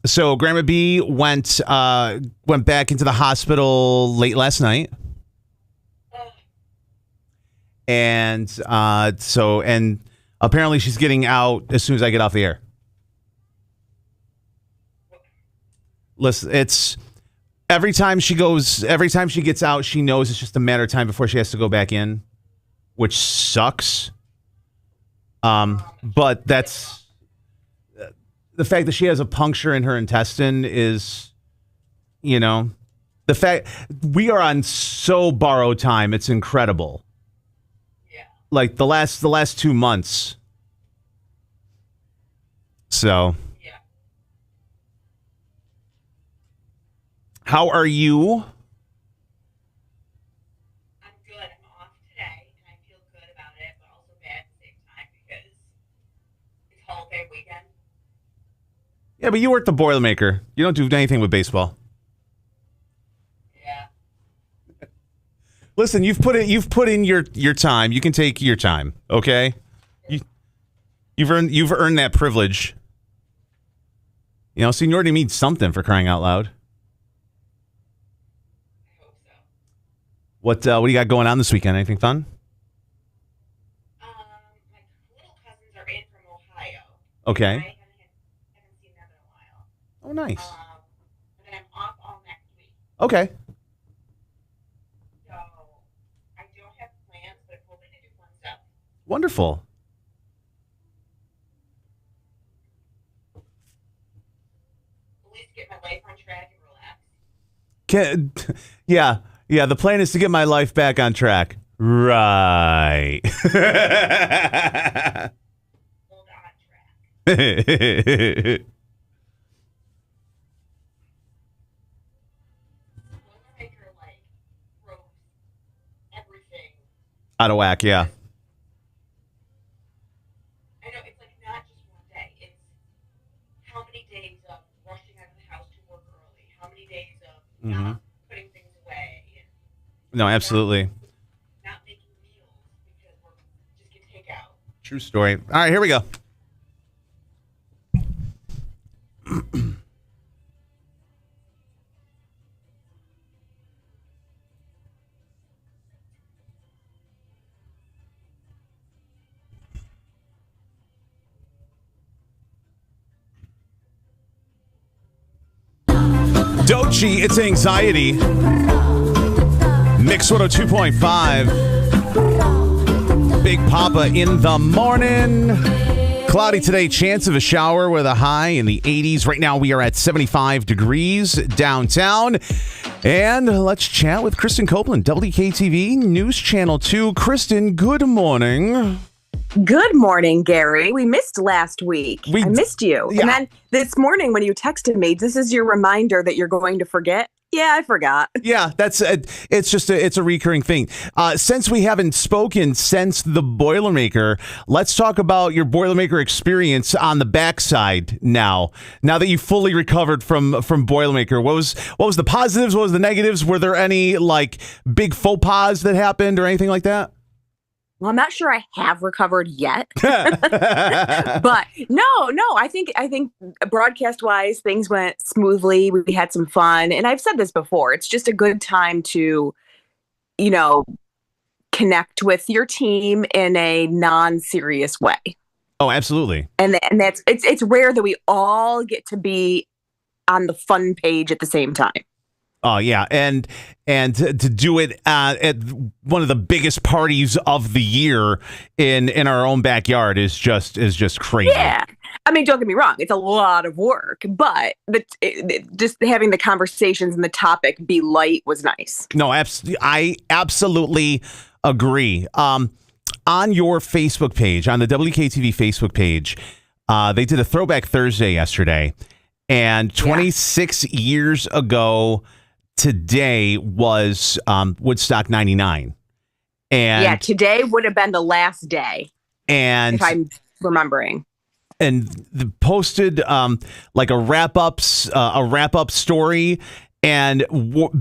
So Grandma B went back into the hospital late last night. And apparently she's getting out as soon as I get off the air. Listen, it's every time she gets out, she knows it's just a matter of time before she has to go back in, which sucks. But that's the fact that she has a puncture in her intestine is, the fact we are on so borrowed time. It's incredible. Yeah. Like the last 2 months. So. How are you? I'm good. I'm off today, and I feel good about it, but also bad at the same time because it's holiday weekend. Yeah, but you work the Boilermaker. You don't do anything with baseball. Yeah. Listen, you've put in your time. You can take your time, okay? You've earned that privilege. Seniority means something, for crying out loud. What do you got going on this weekend? Anything fun? My little cousins are in from Ohio. Okay. I haven't seen them in a while. Oh, nice. And then I'm off all next week. Okay. So I don't have plans, but I'm hoping to do fun stuff. Wonderful. At least get my life on track and relax. Yeah, the plan is to get my life back on track. Right. Hold on track. Boilermaker, throws everything. Out of whack, yeah. I know, it's not just one day. It's how many days of rushing out of the house to work early. How many days of not putting things away. No, absolutely. Not making meals because we're just going to take out. True story. All right, here we go. Dochi, it's anxiety. Mix 102.5. Big Poppa in the morning. Cloudy today, chance of a shower with a high in the 80s. Right now we are at 75 degrees downtown. And let's chat with Kristen Copeland, WKTV News Channel 2. Kristen, good morning. Good morning, Gary. We missed last week. I missed you. Yeah. And then this morning when you texted me, this is your reminder that you're going to forget. Yeah, I forgot. Yeah, that's it's a recurring thing. Since we haven't spoken since the Boilermaker, let's talk about your Boilermaker experience on the backside now. Now that you fully recovered from Boilermaker, what was the positives? What was the negatives? Were there any big faux pas that happened or anything like that? Well, I'm not sure I have recovered yet, but no, I think broadcast wise, things went smoothly. We had some fun, and I've said this before. It's just a good time to, you know, connect with your team in a non-serious way. Oh, absolutely. And that's it's rare that we all get to be on the fun page at the same time. Oh yeah, and to do it at one of the biggest parties of the year in our own backyard is just crazy. Yeah, I mean, don't get me wrong; it's a lot of work, but just having the conversations and the topic be light was nice. No, I absolutely agree. On your Facebook page, on the WKTV Facebook page, they did a Throwback Thursday yesterday, and 26 years ago today was Woodstock 99. And yeah, today would have been the last day. And if I'm remembering. And posted like a wrap up story, and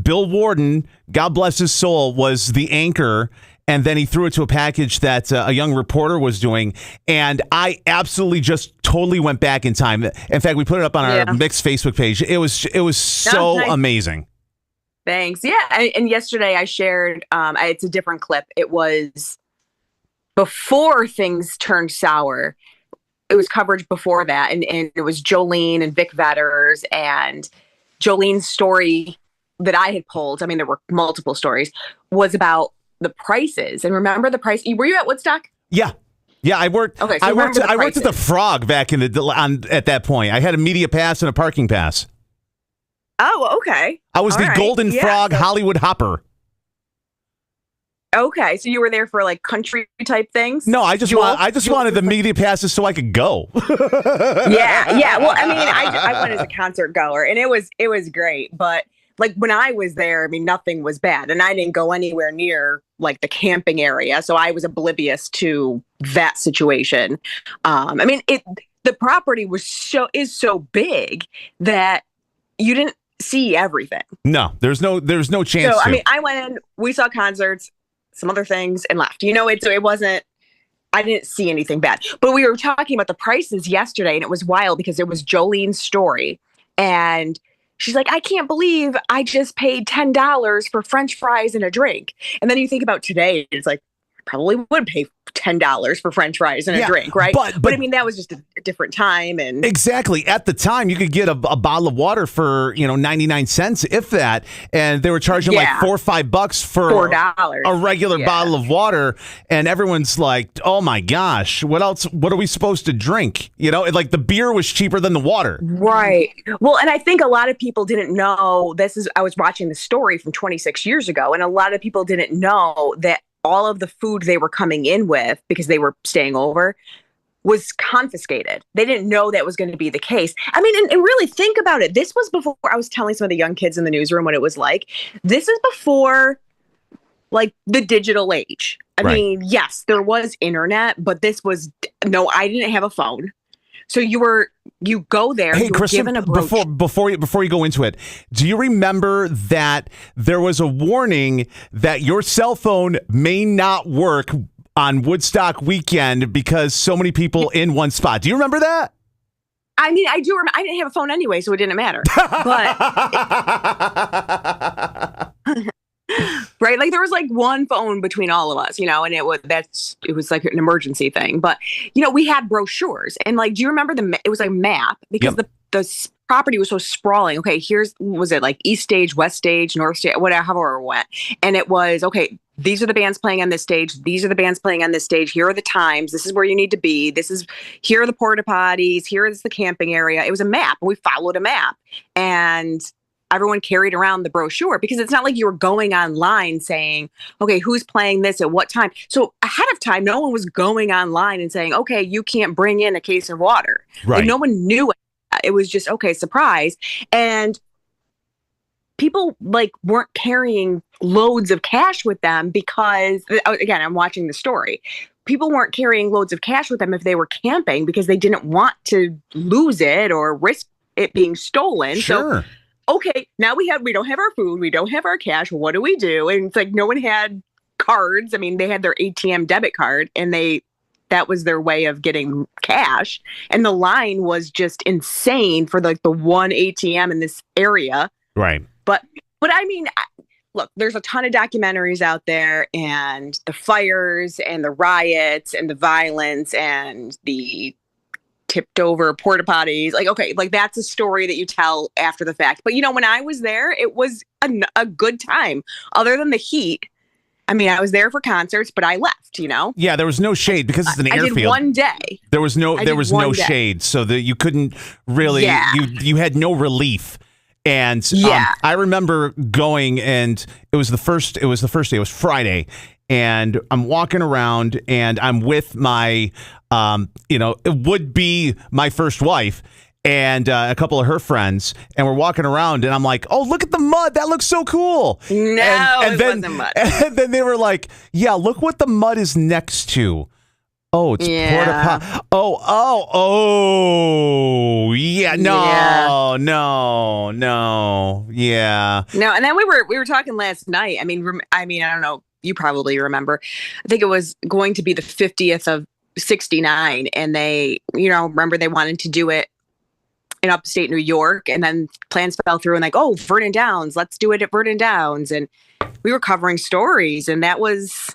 Bill Warden, God bless his soul, was the anchor. And then he threw it to a package that a young reporter was doing. And I absolutely just totally went back in time. In fact, we put it up on our Mixed Facebook page. It was so amazing. Thanks. Yeah. And yesterday I shared, it's a different clip. It was before things turned sour. It was coverage before that. And it was Jolene and Vic Vetters, and Jolene's story that I had pulled. I mean, there were multiple stories, was about the prices. And remember the price? Were you at Woodstock? Yeah. Yeah, I worked. Okay, so I worked at the Frog back in at that point. I had a media pass and a parking pass. Oh, okay. I was the Golden Frog Hollywood Hopper. Okay, so you were there for like country type things? No, I just wanted the media passes so I could go. yeah. Well, I mean, I went as a concert goer, and it was great. But like when I was there, I mean, nothing was bad, and I didn't go anywhere near like the camping area, so I was oblivious to that situation. I mean, the property is so big that you didn't see everything. No, there's no chance. So I mean, I went in, we saw concerts, some other things, and left. You know, it wasn't. I didn't see anything bad. But we were talking about the prices yesterday, and it was wild because it was Jolene's story, and she's like, I can't believe I just paid $10 for French fries and a drink. And then you think about today, it's like, probably would pay $10 for French fries and a drink, right? But I mean, that was just a different time. And exactly. At the time, you could get a bottle of water for 99 cents, if that, and they were charging like $4 or $5 for $4 a regular bottle of water, and everyone's like, "Oh my gosh, what else? What are we supposed to drink?" Like the beer was cheaper than the water, right? Well, and I think a lot of people didn't know this. I was watching the story from 26 years ago, and a lot of people didn't know that all of the food they were coming in with, because they were staying over, was confiscated. They didn't know that was going to be the case. I mean, and really think about it. This was before, I was telling some of the young kids in the newsroom what it was like. This is before like the digital age. I mean, yes, there was internet, but this was, I didn't have a phone. So you go there. Hey, you were Kristen, given a brochure. before you go into it, do you remember that there was a warning that your cell phone may not work on Woodstock weekend because so many people in one spot? Do you remember that? I mean, I do remember. I didn't have a phone anyway, so it didn't matter. But right, like there was like one phone between all of us, and it was like an emergency thing. But we had brochures, and like, do you remember it was like a map, because the property was so sprawling. Okay, was it like East Stage, West Stage, North Stage, whatever, however it went, and it was okay. These are the bands playing on this stage. These are the bands playing on this stage. Here are the times. This is where you need to be. Here are the porta potties. Here is the camping area. It was a map. We followed a map, and everyone carried around the brochure, because it's not like you were going online saying, okay, who's playing this at what time. So ahead of time, no one was going online and saying, okay, you can't bring in a case of water. Right. Like, no one knew it. It was just, okay, surprise. And people like weren't carrying loads of cash with them because, again, I'm watching the story. People weren't carrying loads of cash with them if they were camping, because they didn't want to lose it or risk it being stolen. Sure. So, okay, now we don't have our food, we don't have our cash. What do we do? And it's like no one had cards. I mean, they had their ATM debit card, and that was their way of getting cash. And the line was just insane for like the one ATM in this area. Right. But I mean, look, there's a ton of documentaries out there, and the fires and the riots and the violence and the tipped over porta potties. Like, okay, like that's a story that you tell after the fact. But when I was there, it was a good time. Other than the heat, I mean, I was there for concerts, but I left. Yeah, there was no shade because it's an airfield. I did one day. There was no shade, so that you couldn't really. Yeah. You had no relief. And Yeah. I remember going, and it was the first day. It was Friday, and I'm walking around, and I'm with my, it would be my first wife, and a couple of her friends, and we're walking around, and I'm like, "Oh, look at the mud! That looks so cool!" No, and it then, wasn't mud. And then they were like, "Yeah, look what the mud is next to." Oh, it's porta potty. Oh, yeah. No. Yeah. No, and then we were talking last night. I mean, I don't know. You probably remember. I think it was going to be the 50th of '69, and they, remember they wanted to do it in upstate New York, and then plans fell through, and like, oh, Vernon Downs, let's do it at Vernon Downs, and we were covering stories, and that was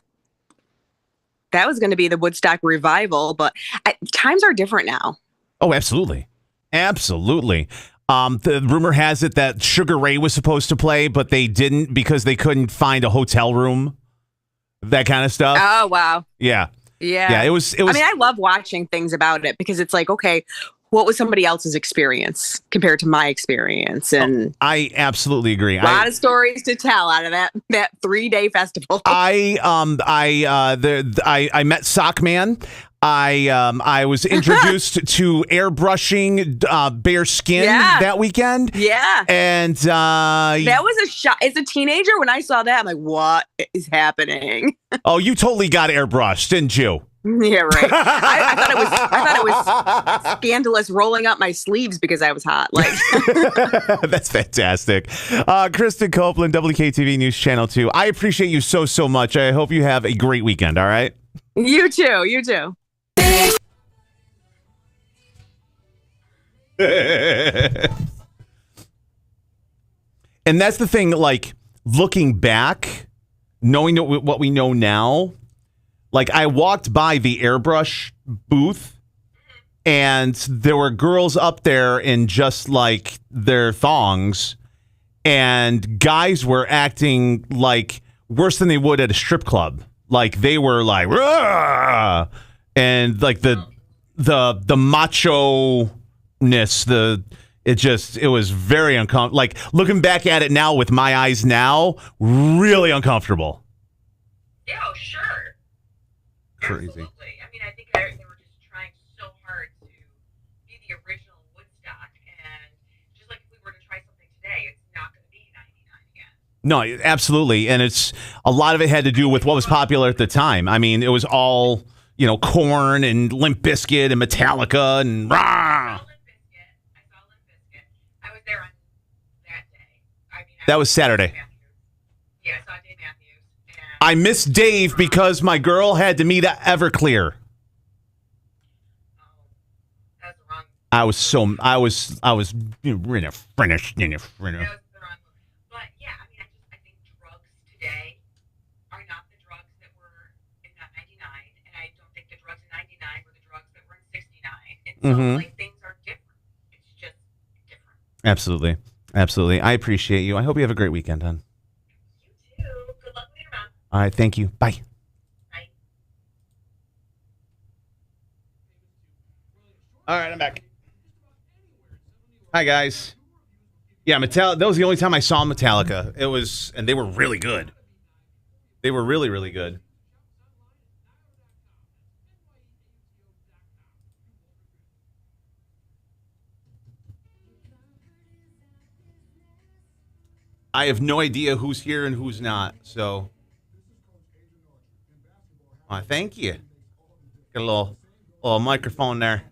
going to be the Woodstock revival, but times are different now. Oh, absolutely. Absolutely. The rumor has it that Sugar Ray was supposed to play, but they didn't because they couldn't find a hotel room, that kind of stuff. Oh, wow. Yeah. Yeah. Yeah, it was. I mean, I love watching things about it because it's like, okay, what was somebody else's experience compared to my experience? And I absolutely agree. A lot of stories to tell out of that 3-day festival. I met Sockman. I was introduced to airbrushing bear skin that weekend. Yeah. And that was a shock. As a teenager, when I saw that, I'm like, what is happening? Oh, you totally got airbrushed, didn't you? Yeah, right. I thought it was scandalous rolling up my sleeves because I was hot. Like That's fantastic. Kristen Copeland, WKTV News Channel 2. I appreciate you so much. I hope you have a great weekend, all right? You too. You too. And that's the thing, like, looking back, knowing what we know now, like, I walked by the airbrush booth, and there were girls up there in just, like, their thongs, and guys were acting, like, worse than they would at a strip club. Like, they were, like, "Rah!" And, like, the macho-ness, it was very uncomfortable. Like, looking back at it now with my eyes now, really uncomfortable. Yeah, oh, sure. Crazy. Absolutely. I mean, I think they were just trying so hard to be the original Woodstock, and just like if we were to try something today, it's not going to be 99 again. No, absolutely. And it's a lot of it had to do with what was popular at the time. I mean, it was all, Korn and Limp Bizkit and Metallica and rah. I saw Limp Bizkit. I was there on that day. I mean, That was Saturday. Yeah, I saw Dave Matthews. I missed Dave because my girl had to meet Everclear. That's the wrong. I was French. But yeah, I mean, I think drugs today are not the drugs that were in 99, and I don't think the drugs in 99 were the drugs that were in 69. And so, like, things are different. It's just different. Absolutely. I appreciate you. I hope you have a great weekend, hon. You too. Good luck later on. All right, thank you. Bye. Bye. All right, I'm back. Hi, guys. Yeah, that was the only time I saw Metallica. And they were really good. They were really, really good. I have no idea who's here and who's not, so. Thank you. Get a little microphone there.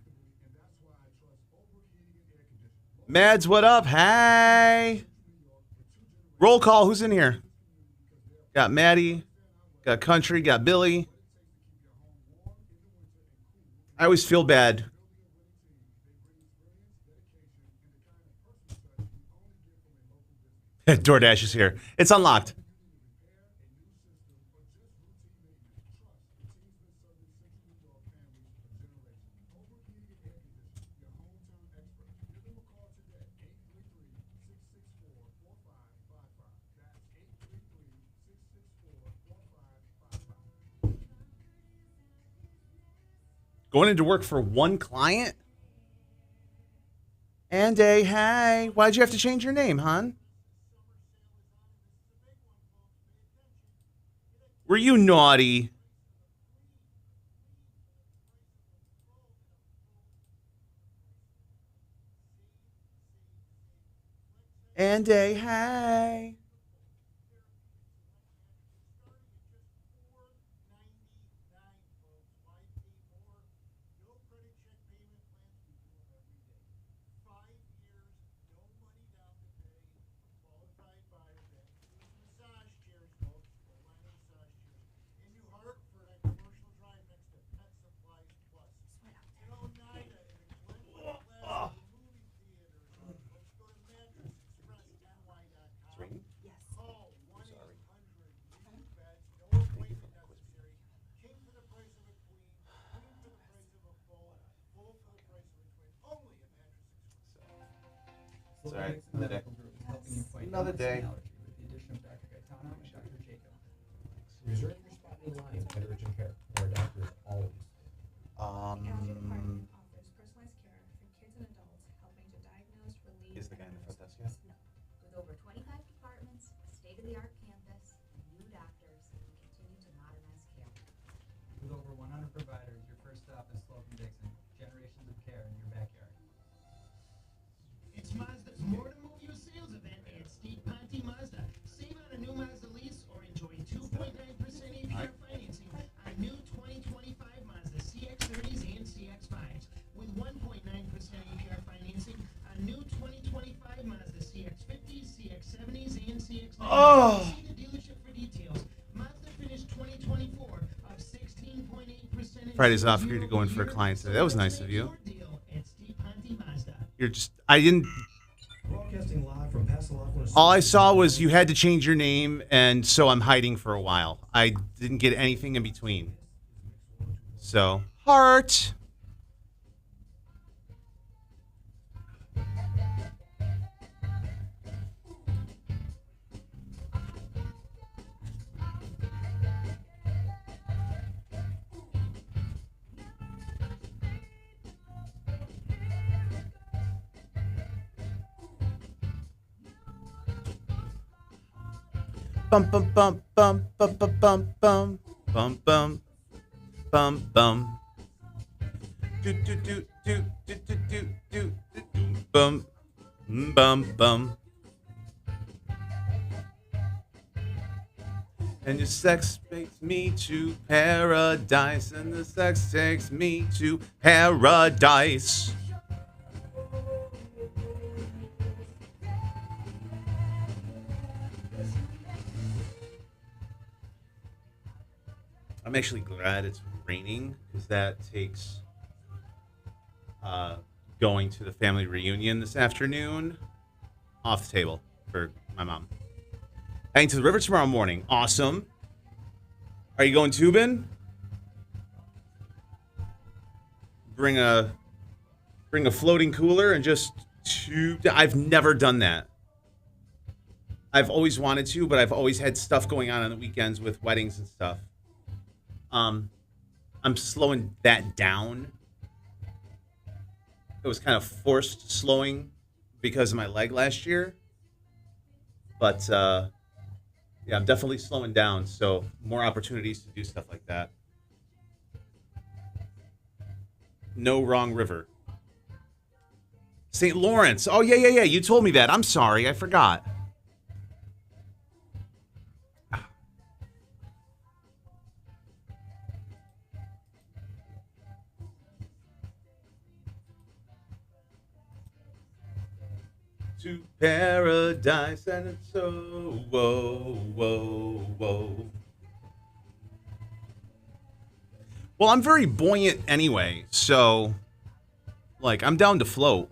Mads, what up? Hey. Roll call. Who's in here? Got Maddie. Got country, got Billy. I always feel bad. DoorDash is here. It's unlocked. Going into work for one client? And a hey, why'd you have to change your name, hon? Were you naughty? And a hey. It's all right. Another day. Reserve your spot in line at urgent care, where doctors always. Is the guy in the front desk yet? With over 25 departments, a state-of-the-art campus, and new doctors, we continue to modernize care. With over 100 providers, your first stop is Slocum Dixon. Generations of care in your backyard. It's Mazda's More to Move You sales event at Steve Ponte Mazda. Save on a new Mazda lease or enjoy 2.9% APR financing on new 2025 Mazda CX-30s and CX-5s. With 1.9% APR financing on new 2025 Mazda CX-50s, CX-70s, and CX-90s. Oh. See the dealership for details. Mazda finished 2024 up 16.8%. Friday's off for you to go in for a client today. That was nice of you. At Steve Ponte Mazda. You're just, I didn't. Broadcasting live from Passalacqua. All I saw was you had to change your name, and so I'm hiding for a while. I didn't get anything in between. So, heart. Bum bum bum bum bum bum bum bum bum bum bum bum. Do do do do do do do do do bum bum bum. And your sex takes me to paradise, and the sex takes me to paradise. I'm actually glad it's raining because that takes going to the family reunion this afternoon off the table for my mom. Heading to the river tomorrow morning. Awesome. Are you going tubing? Bring a floating cooler and just tube. I've never done that. I've always wanted to, but I've always had stuff going on the weekends with weddings and stuff. I'm slowing that down. It was kind of forced slowing because of my leg last year. But, yeah, I'm definitely slowing down. So more opportunities to do stuff like that. No wrong river. St. Lawrence. Oh, yeah. You told me that. I'm sorry. I forgot. To paradise, and it's so whoa. Well, I'm very buoyant anyway, so like I'm down to float.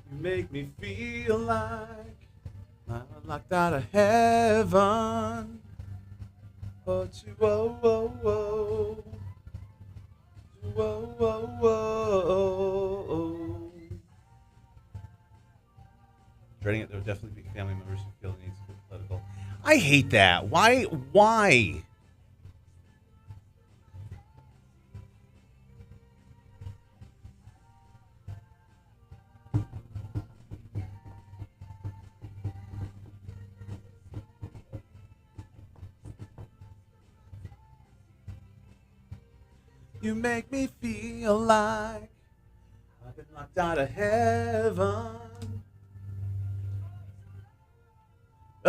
You make me feel like I'm locked out of heaven. But you, whoa, whoa, whoa. Whoa, whoa, whoa. Dreading it, there will definitely be family members who feel the need to be political. I hate that. Why? Why? You make me feel like I've been locked out of heaven.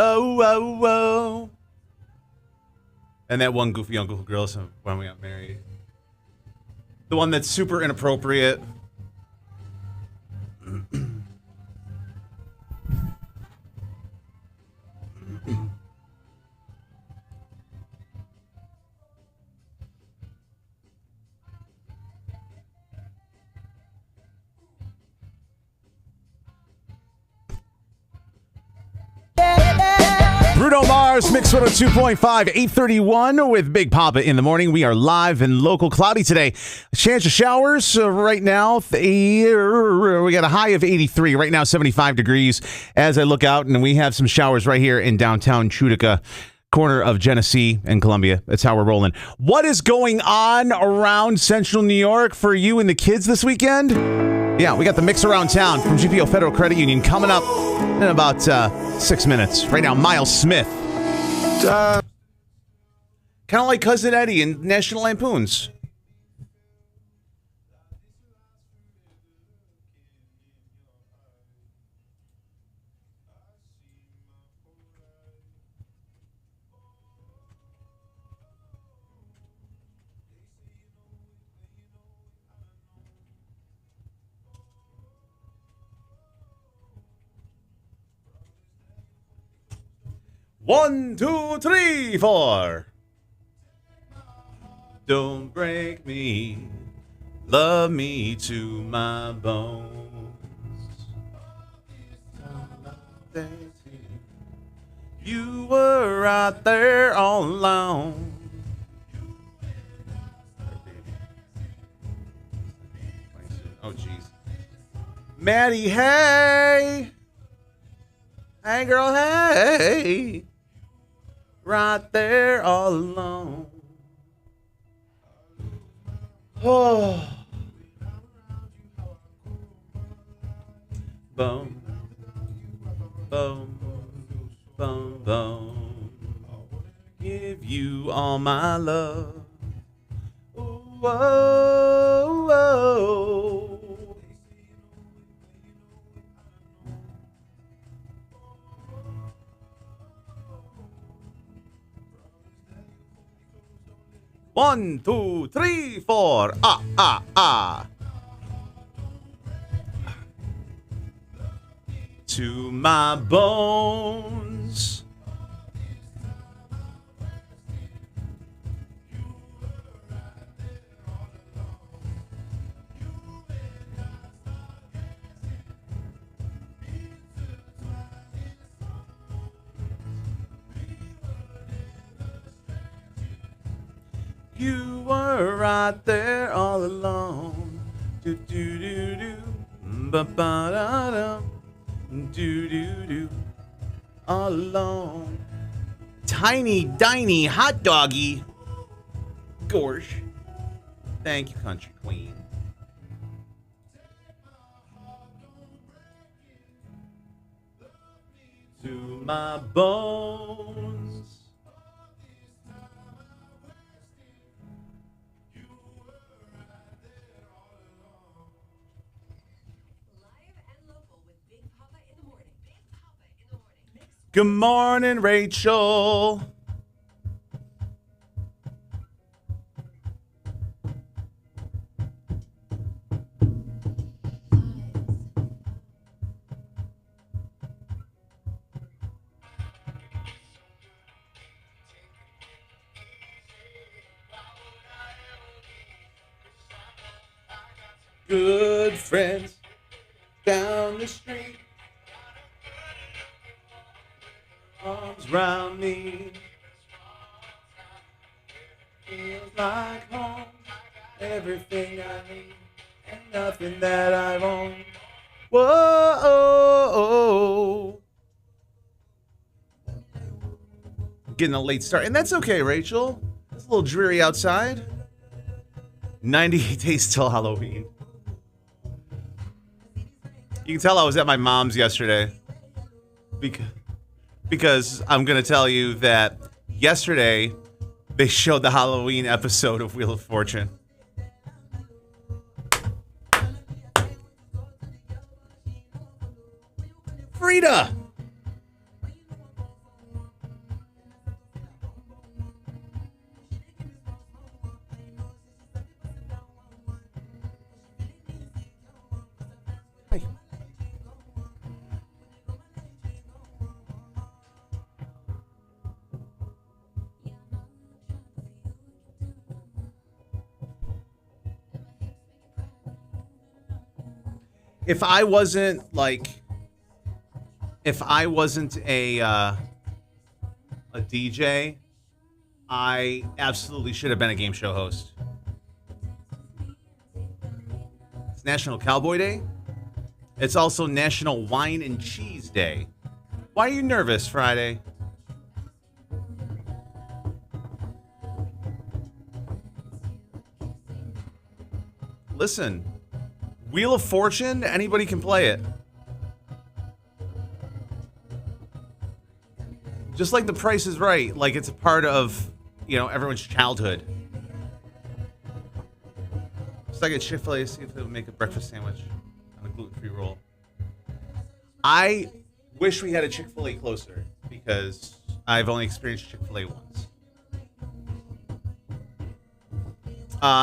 Oh, oh, oh. And that one goofy uncle who grills him when we got married. The one that's super inappropriate. Bruno Mars, Mix 102.5, 8:31 with Big Poppa in the morning. We are live and local, cloudy today. Chance of showers right now. We got a high of 83. Right now, 75 degrees as I look out, and we have some showers right here in downtown Chutica, corner of Genesee and Columbia. That's how we're rolling. What is going on around central New York for you and the kids this weekend? Yeah, we got the Mix Around Town from GPO Federal Credit Union coming up in about 6 minutes. Right now, Miles Smith. Kind of like Cousin Eddie in National Lampoons. One, two, three, four. Don't break me, love me to my bones. You were right there all alone. Oh, jeez. Maddie, hey. Hey, girl, hey. Right there all alone. Oh. Boom. Boom. Boom. Boom. Give you all my love. Whoa. Whoa. 1, 2, 3, 4. Ah, ah, ah. To my bones. You were right there all alone. Do do do do. Ba ba da da. Do do do. All alone. Tiny, diny, hot doggy. Gorsh. Thank you, country queen. To my bones. Good morning, Rachel. good friends down the street. Arms round me. Feels like home. Everything I need and nothing that I own. Whoa. Getting a late start. And that's okay, Rachel. It's a little dreary outside. 98 days till Halloween. You can tell I was at my mom's yesterday. Because I'm going to tell you that yesterday they showed the Halloween episode of Wheel of Fortune. Frida! If I wasn't a DJ, I absolutely should have been a game show host. It's National Cowboy Day. It's also National Wine and Cheese Day. Why are you nervous, Friday? Listen. Wheel of Fortune, anybody can play it. Just like The Price is Right, like it's a part of, everyone's childhood. Just like at Chick-fil-A, see if they'll make a breakfast sandwich on a gluten-free roll. I wish we had a Chick-fil-A closer because I've only experienced Chick-fil-A once.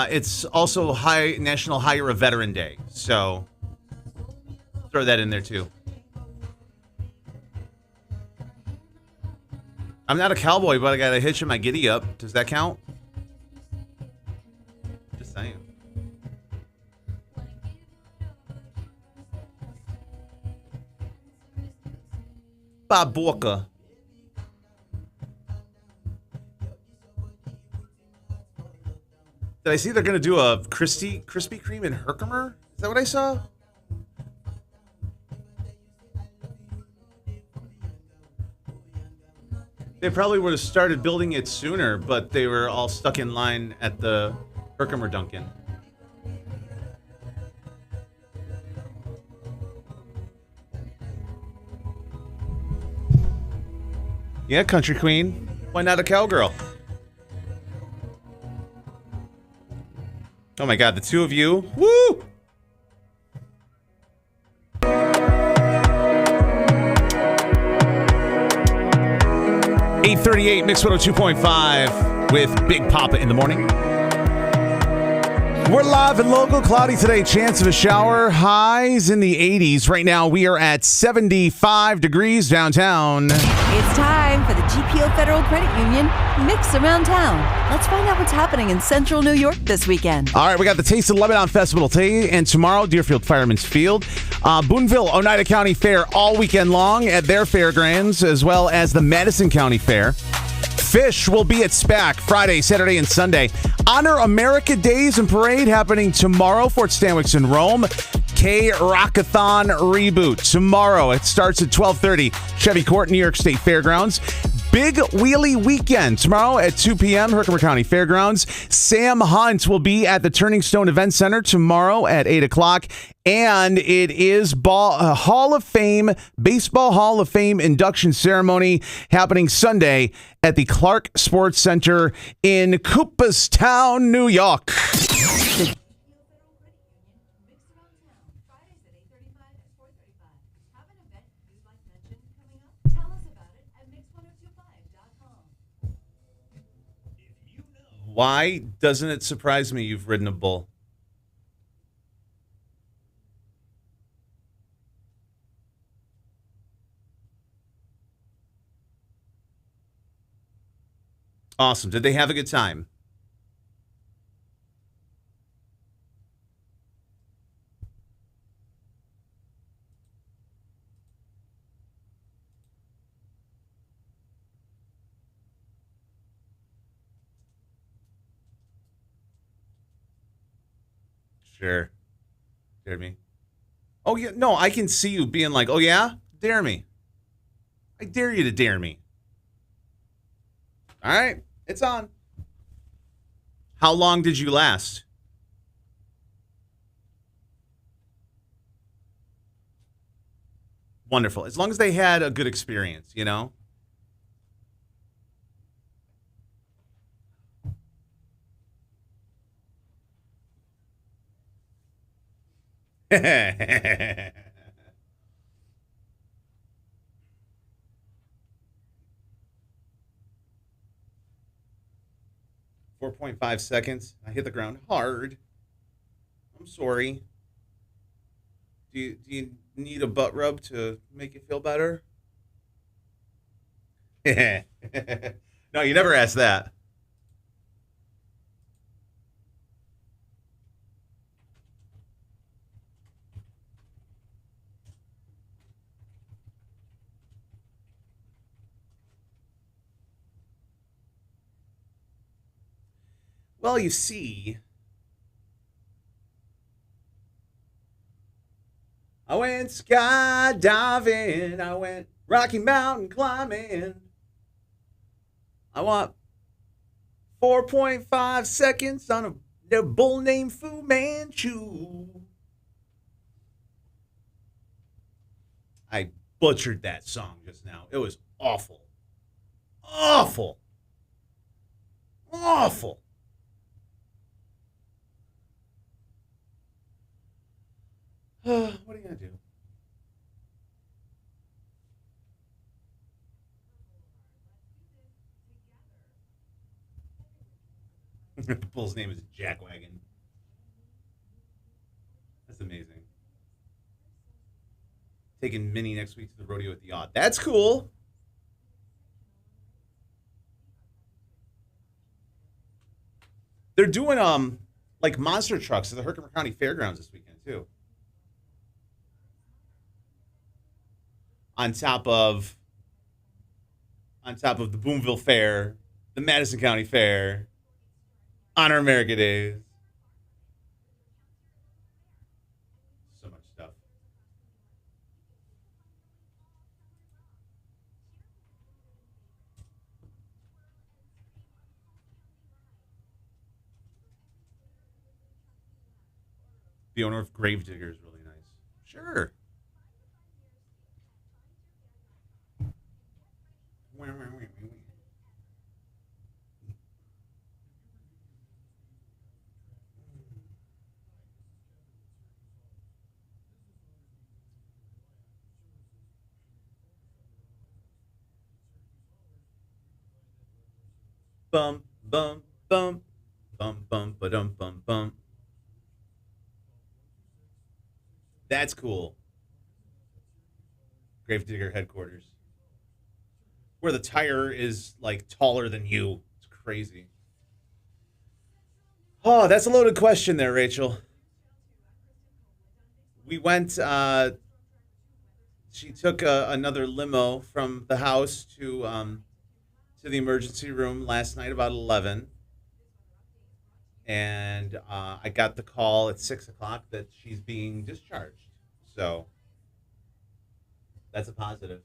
It's also National Hire a Veteran Day, so throw that in there too. I'm not a cowboy, but I got a hitch in my giddy up. Does that count? Just saying. Bob Borka. Did I see they're going to do a Krispy Kreme in Herkimer? Is that what I saw? They probably would have started building it sooner, but they were all stuck in line at the Herkimer Dunkin'. Yeah, country queen. Why not a cowgirl? Oh my God, the two of you. Woo! .38 Mix 102.5 with Big Poppa in the morning. We're live and local. Cloudy today. Chance of a shower. Highs in the 80s. Right now we are at 75 degrees downtown. It's time for the GPO Federal Credit Union Mix Around Town. Let's find out what's happening in Central New York this weekend. All right, we got the Taste of Lebanon Festival today and tomorrow, Deerfield Fireman's Field. Boonville, Oneida County Fair all weekend long at their fairgrounds, as well as the Madison County Fair. Fish will be at SPAC Friday, Saturday, and Sunday. Honor America Days and Parade happening tomorrow. Fort Stanwix in Rome. K-Rockathon Reboot tomorrow. It starts at 12:30. Chevy Court, New York State Fairgrounds. Big Wheelie Weekend tomorrow at 2 p.m. Herkimer County Fairgrounds. Sam Hunt will be at the Turning Stone Event Center tomorrow at 8 o'clock. And it is Hall of Fame, Baseball Hall of Fame induction ceremony happening Sunday at the Clark Sports Center in Cooperstown, New York. Why doesn't it surprise me you've ridden a bull? Awesome. Did they have a good time? Sure. Dare me. Oh, yeah. No, I can see you being like, oh, yeah? Dare me. I dare you to dare me. All right. It's on. How long did you last? Wonderful. As long as they had a good experience, you know? .5 seconds. I hit the ground hard. I'm sorry. Do you need a butt rub to make you feel better? No, you never asked that. Well, you see, I went skydiving. I went Rocky Mountain climbing. I want 4.5 seconds on a bull named Fu Manchu. I butchered that song just now. It was awful. Awful. Awful. What are you going to do? The bull's name is Jackwagon. That's amazing. Taking Minnie next week to the rodeo at the Odd. That's cool. They're doing like monster trucks at the Herkimer County Fairgrounds this weekend too. On top of the Boonville Fair, the Madison County Fair, Honor America Days. So much stuff. The owner of Gravedigger is really nice. Sure. Bum bum bum bum bum ba-dum bum bum. That's cool. Gravedigger headquarters. Where the tire is like taller than you. It's crazy. Oh, that's a loaded question there, Rachel. We went, she took another limo from the house to the emergency room last night about 11. And I got the call at 6 o'clock that she's being discharged. So that's a positive.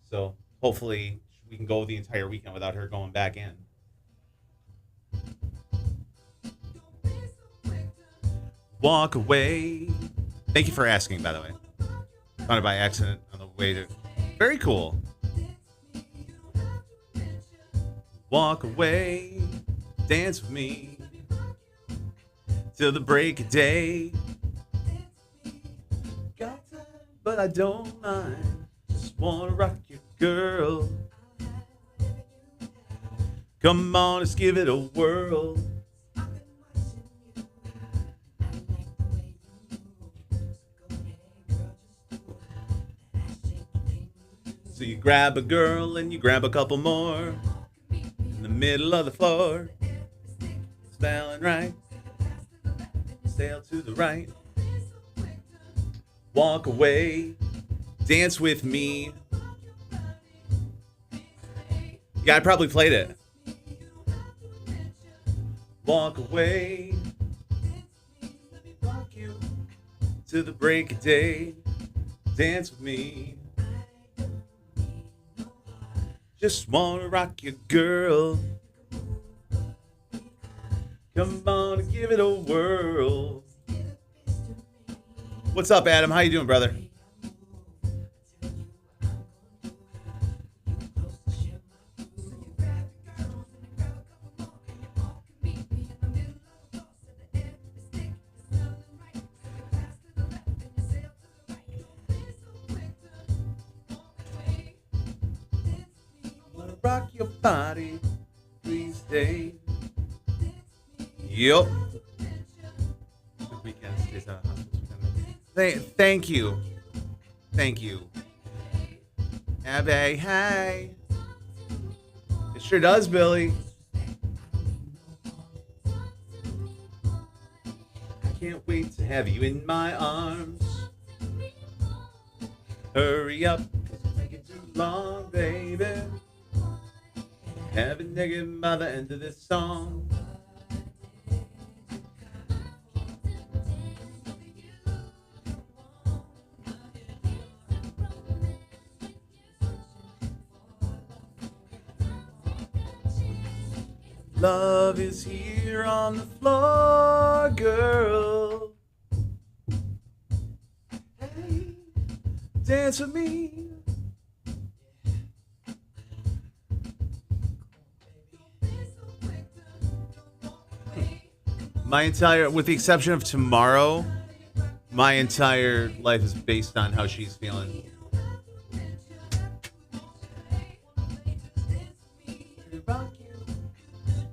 So hopefully we can go the entire weekend without her going back in. Walk away. Thank you for asking, by the way. Found it by accident on the way to. Very cool. Walk away. Dance with me. Till the break of day. Got time, but I don't mind. Just wanna rock you, girl. Come on, let's give it a whirl. So you grab a girl and you grab a couple more in the middle of the floor. Spelling right. Sail to the right. Walk away. Dance with me. Yeah, I probably played it. Walk away. to the break of day. Dance with me. Just wanna rock you, girl. Come on and give it a whirl. What's up, Adam? How you doing, brother? Rock your body, please stay. Yep. Good weekend. Stays out of hospital. Thank you. Thank you. Abby, hey. It sure does, Billy. I can't wait to have you in my arms. Hurry up, 'cause it's taking too long, baby. Haven't taken by the end of this song. Love is here on the floor, girl. Hey, dance with me. My entire, with the exception of tomorrow, my entire life is based on how she's feeling.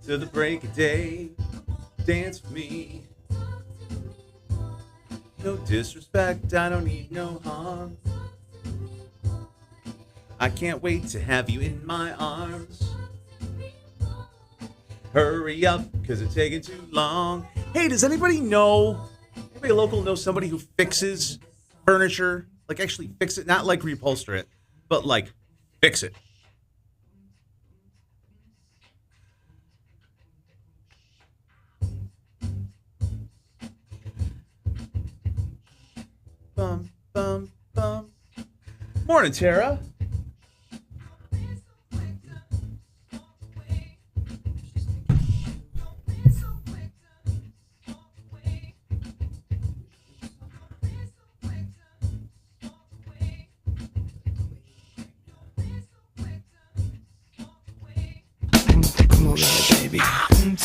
To the break of day, dance with me. No disrespect, I don't need no harm. I can't wait to have you in my arms. Hurry up, because it's taking too long. Hey, does anybody local know somebody who fixes furniture? Like actually fix it, not like reupholster it, but like fix it. Bum, bum, bum. Morning, Tara.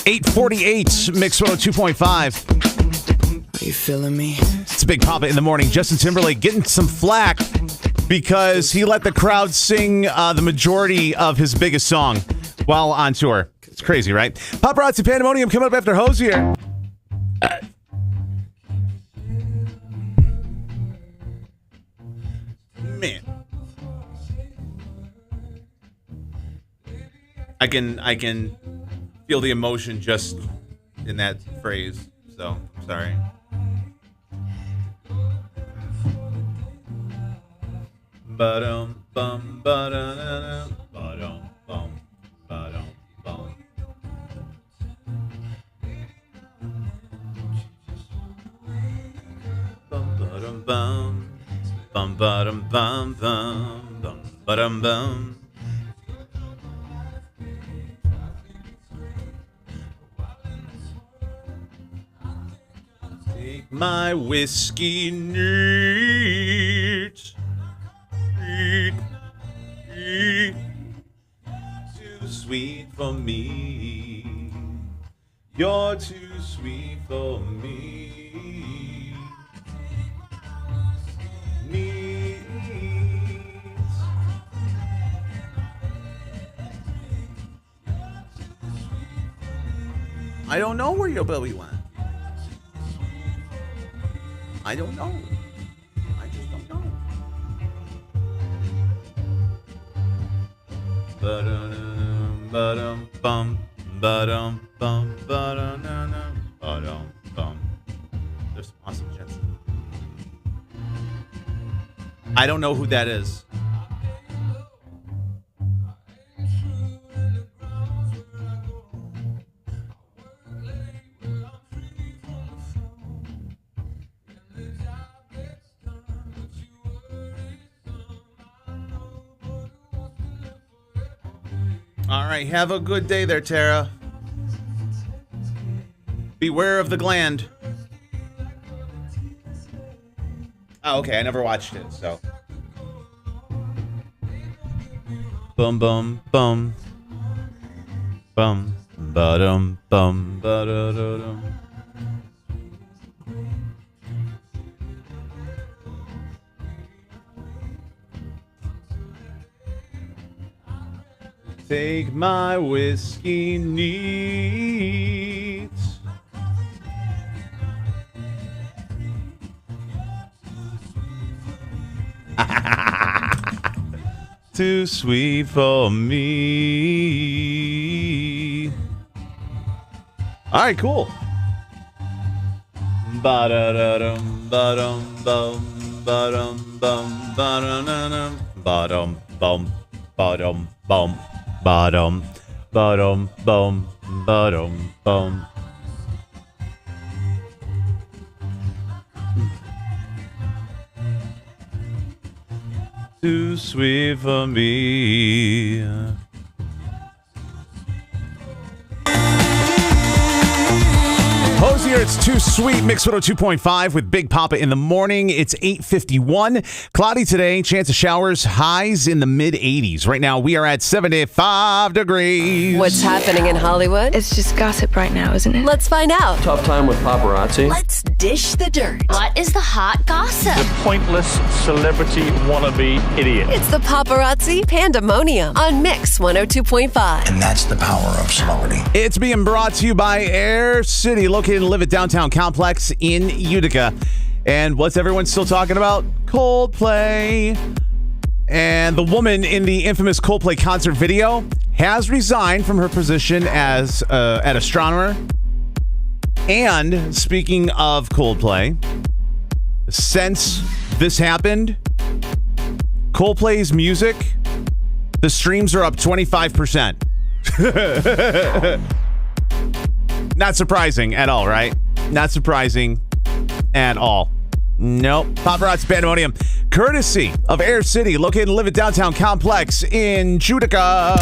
8:48, Mix 102.5. Are you feeling me? It's Big Poppa in the morning. Justin Timberlake getting some flack because he let the crowd sing the majority of his biggest song while on tour. It's crazy, right? Paparazzi Pandemonium coming up after Hosier. Man. I can feel the emotion just in that phrase. So, sorry. Ba-dum bum ba-da-da-da. Ba-dum bum ba-dum bum. Bum ba-dum bum. Bum ba-dum bum bum. Bum ba-dum bum. Take my whiskey neat. Too sweet for me. You're too sweet for me. Neat. I don't know where your belly went. I don't know. I just don't know. Ba-dum bum, ba-dum bum, ba-dum bum. There's some awesome Jensen. I don't know who that is. All right, have a good day there, Tara. Beware of the gland. Oh, okay, I never watched it, so. Bum bum bum. Bum ba-dum bum ba-da-da-dum. Take my whiskey neat. Too sweet for me. All right, cool. Ba-da-da-dum, ba-dum, bum, ba-dum, bum, ba-da-da-dum, ba-dum, bum, ba-dum, bum, ba-dum, ba-dum, bum, ba-dum, bum. Too sweet for me. Hosier, it's Too Sweet. Mix 102.5 with Big Poppa in the morning. It's 8:51. Cloudy today. Chance of showers. Highs in the mid-80s. Right now, we are at 75 degrees. What's happening in Hollywood? It's just gossip right now, isn't it? Let's find out. Tough time with paparazzi. Let's dish the dirt. What is the hot gossip? The pointless celebrity wannabe idiot. It's the paparazzi pandemonium on Mix 102.5. And that's the power of celebrity. It's being brought to you by Air City, located in the Live It Downtown Complex in Utica. And what's everyone still talking about? Coldplay. And the woman in the infamous Coldplay concert video has resigned from her position as an astronomer. And speaking of Coldplay, since this happened, Coldplay's music, the streams are up 25%. Not surprising at all, right? Not surprising at all. Nope. Paparazzi Pandemonium, courtesy of Air City, located in the Live It Downtown Complex in Utica.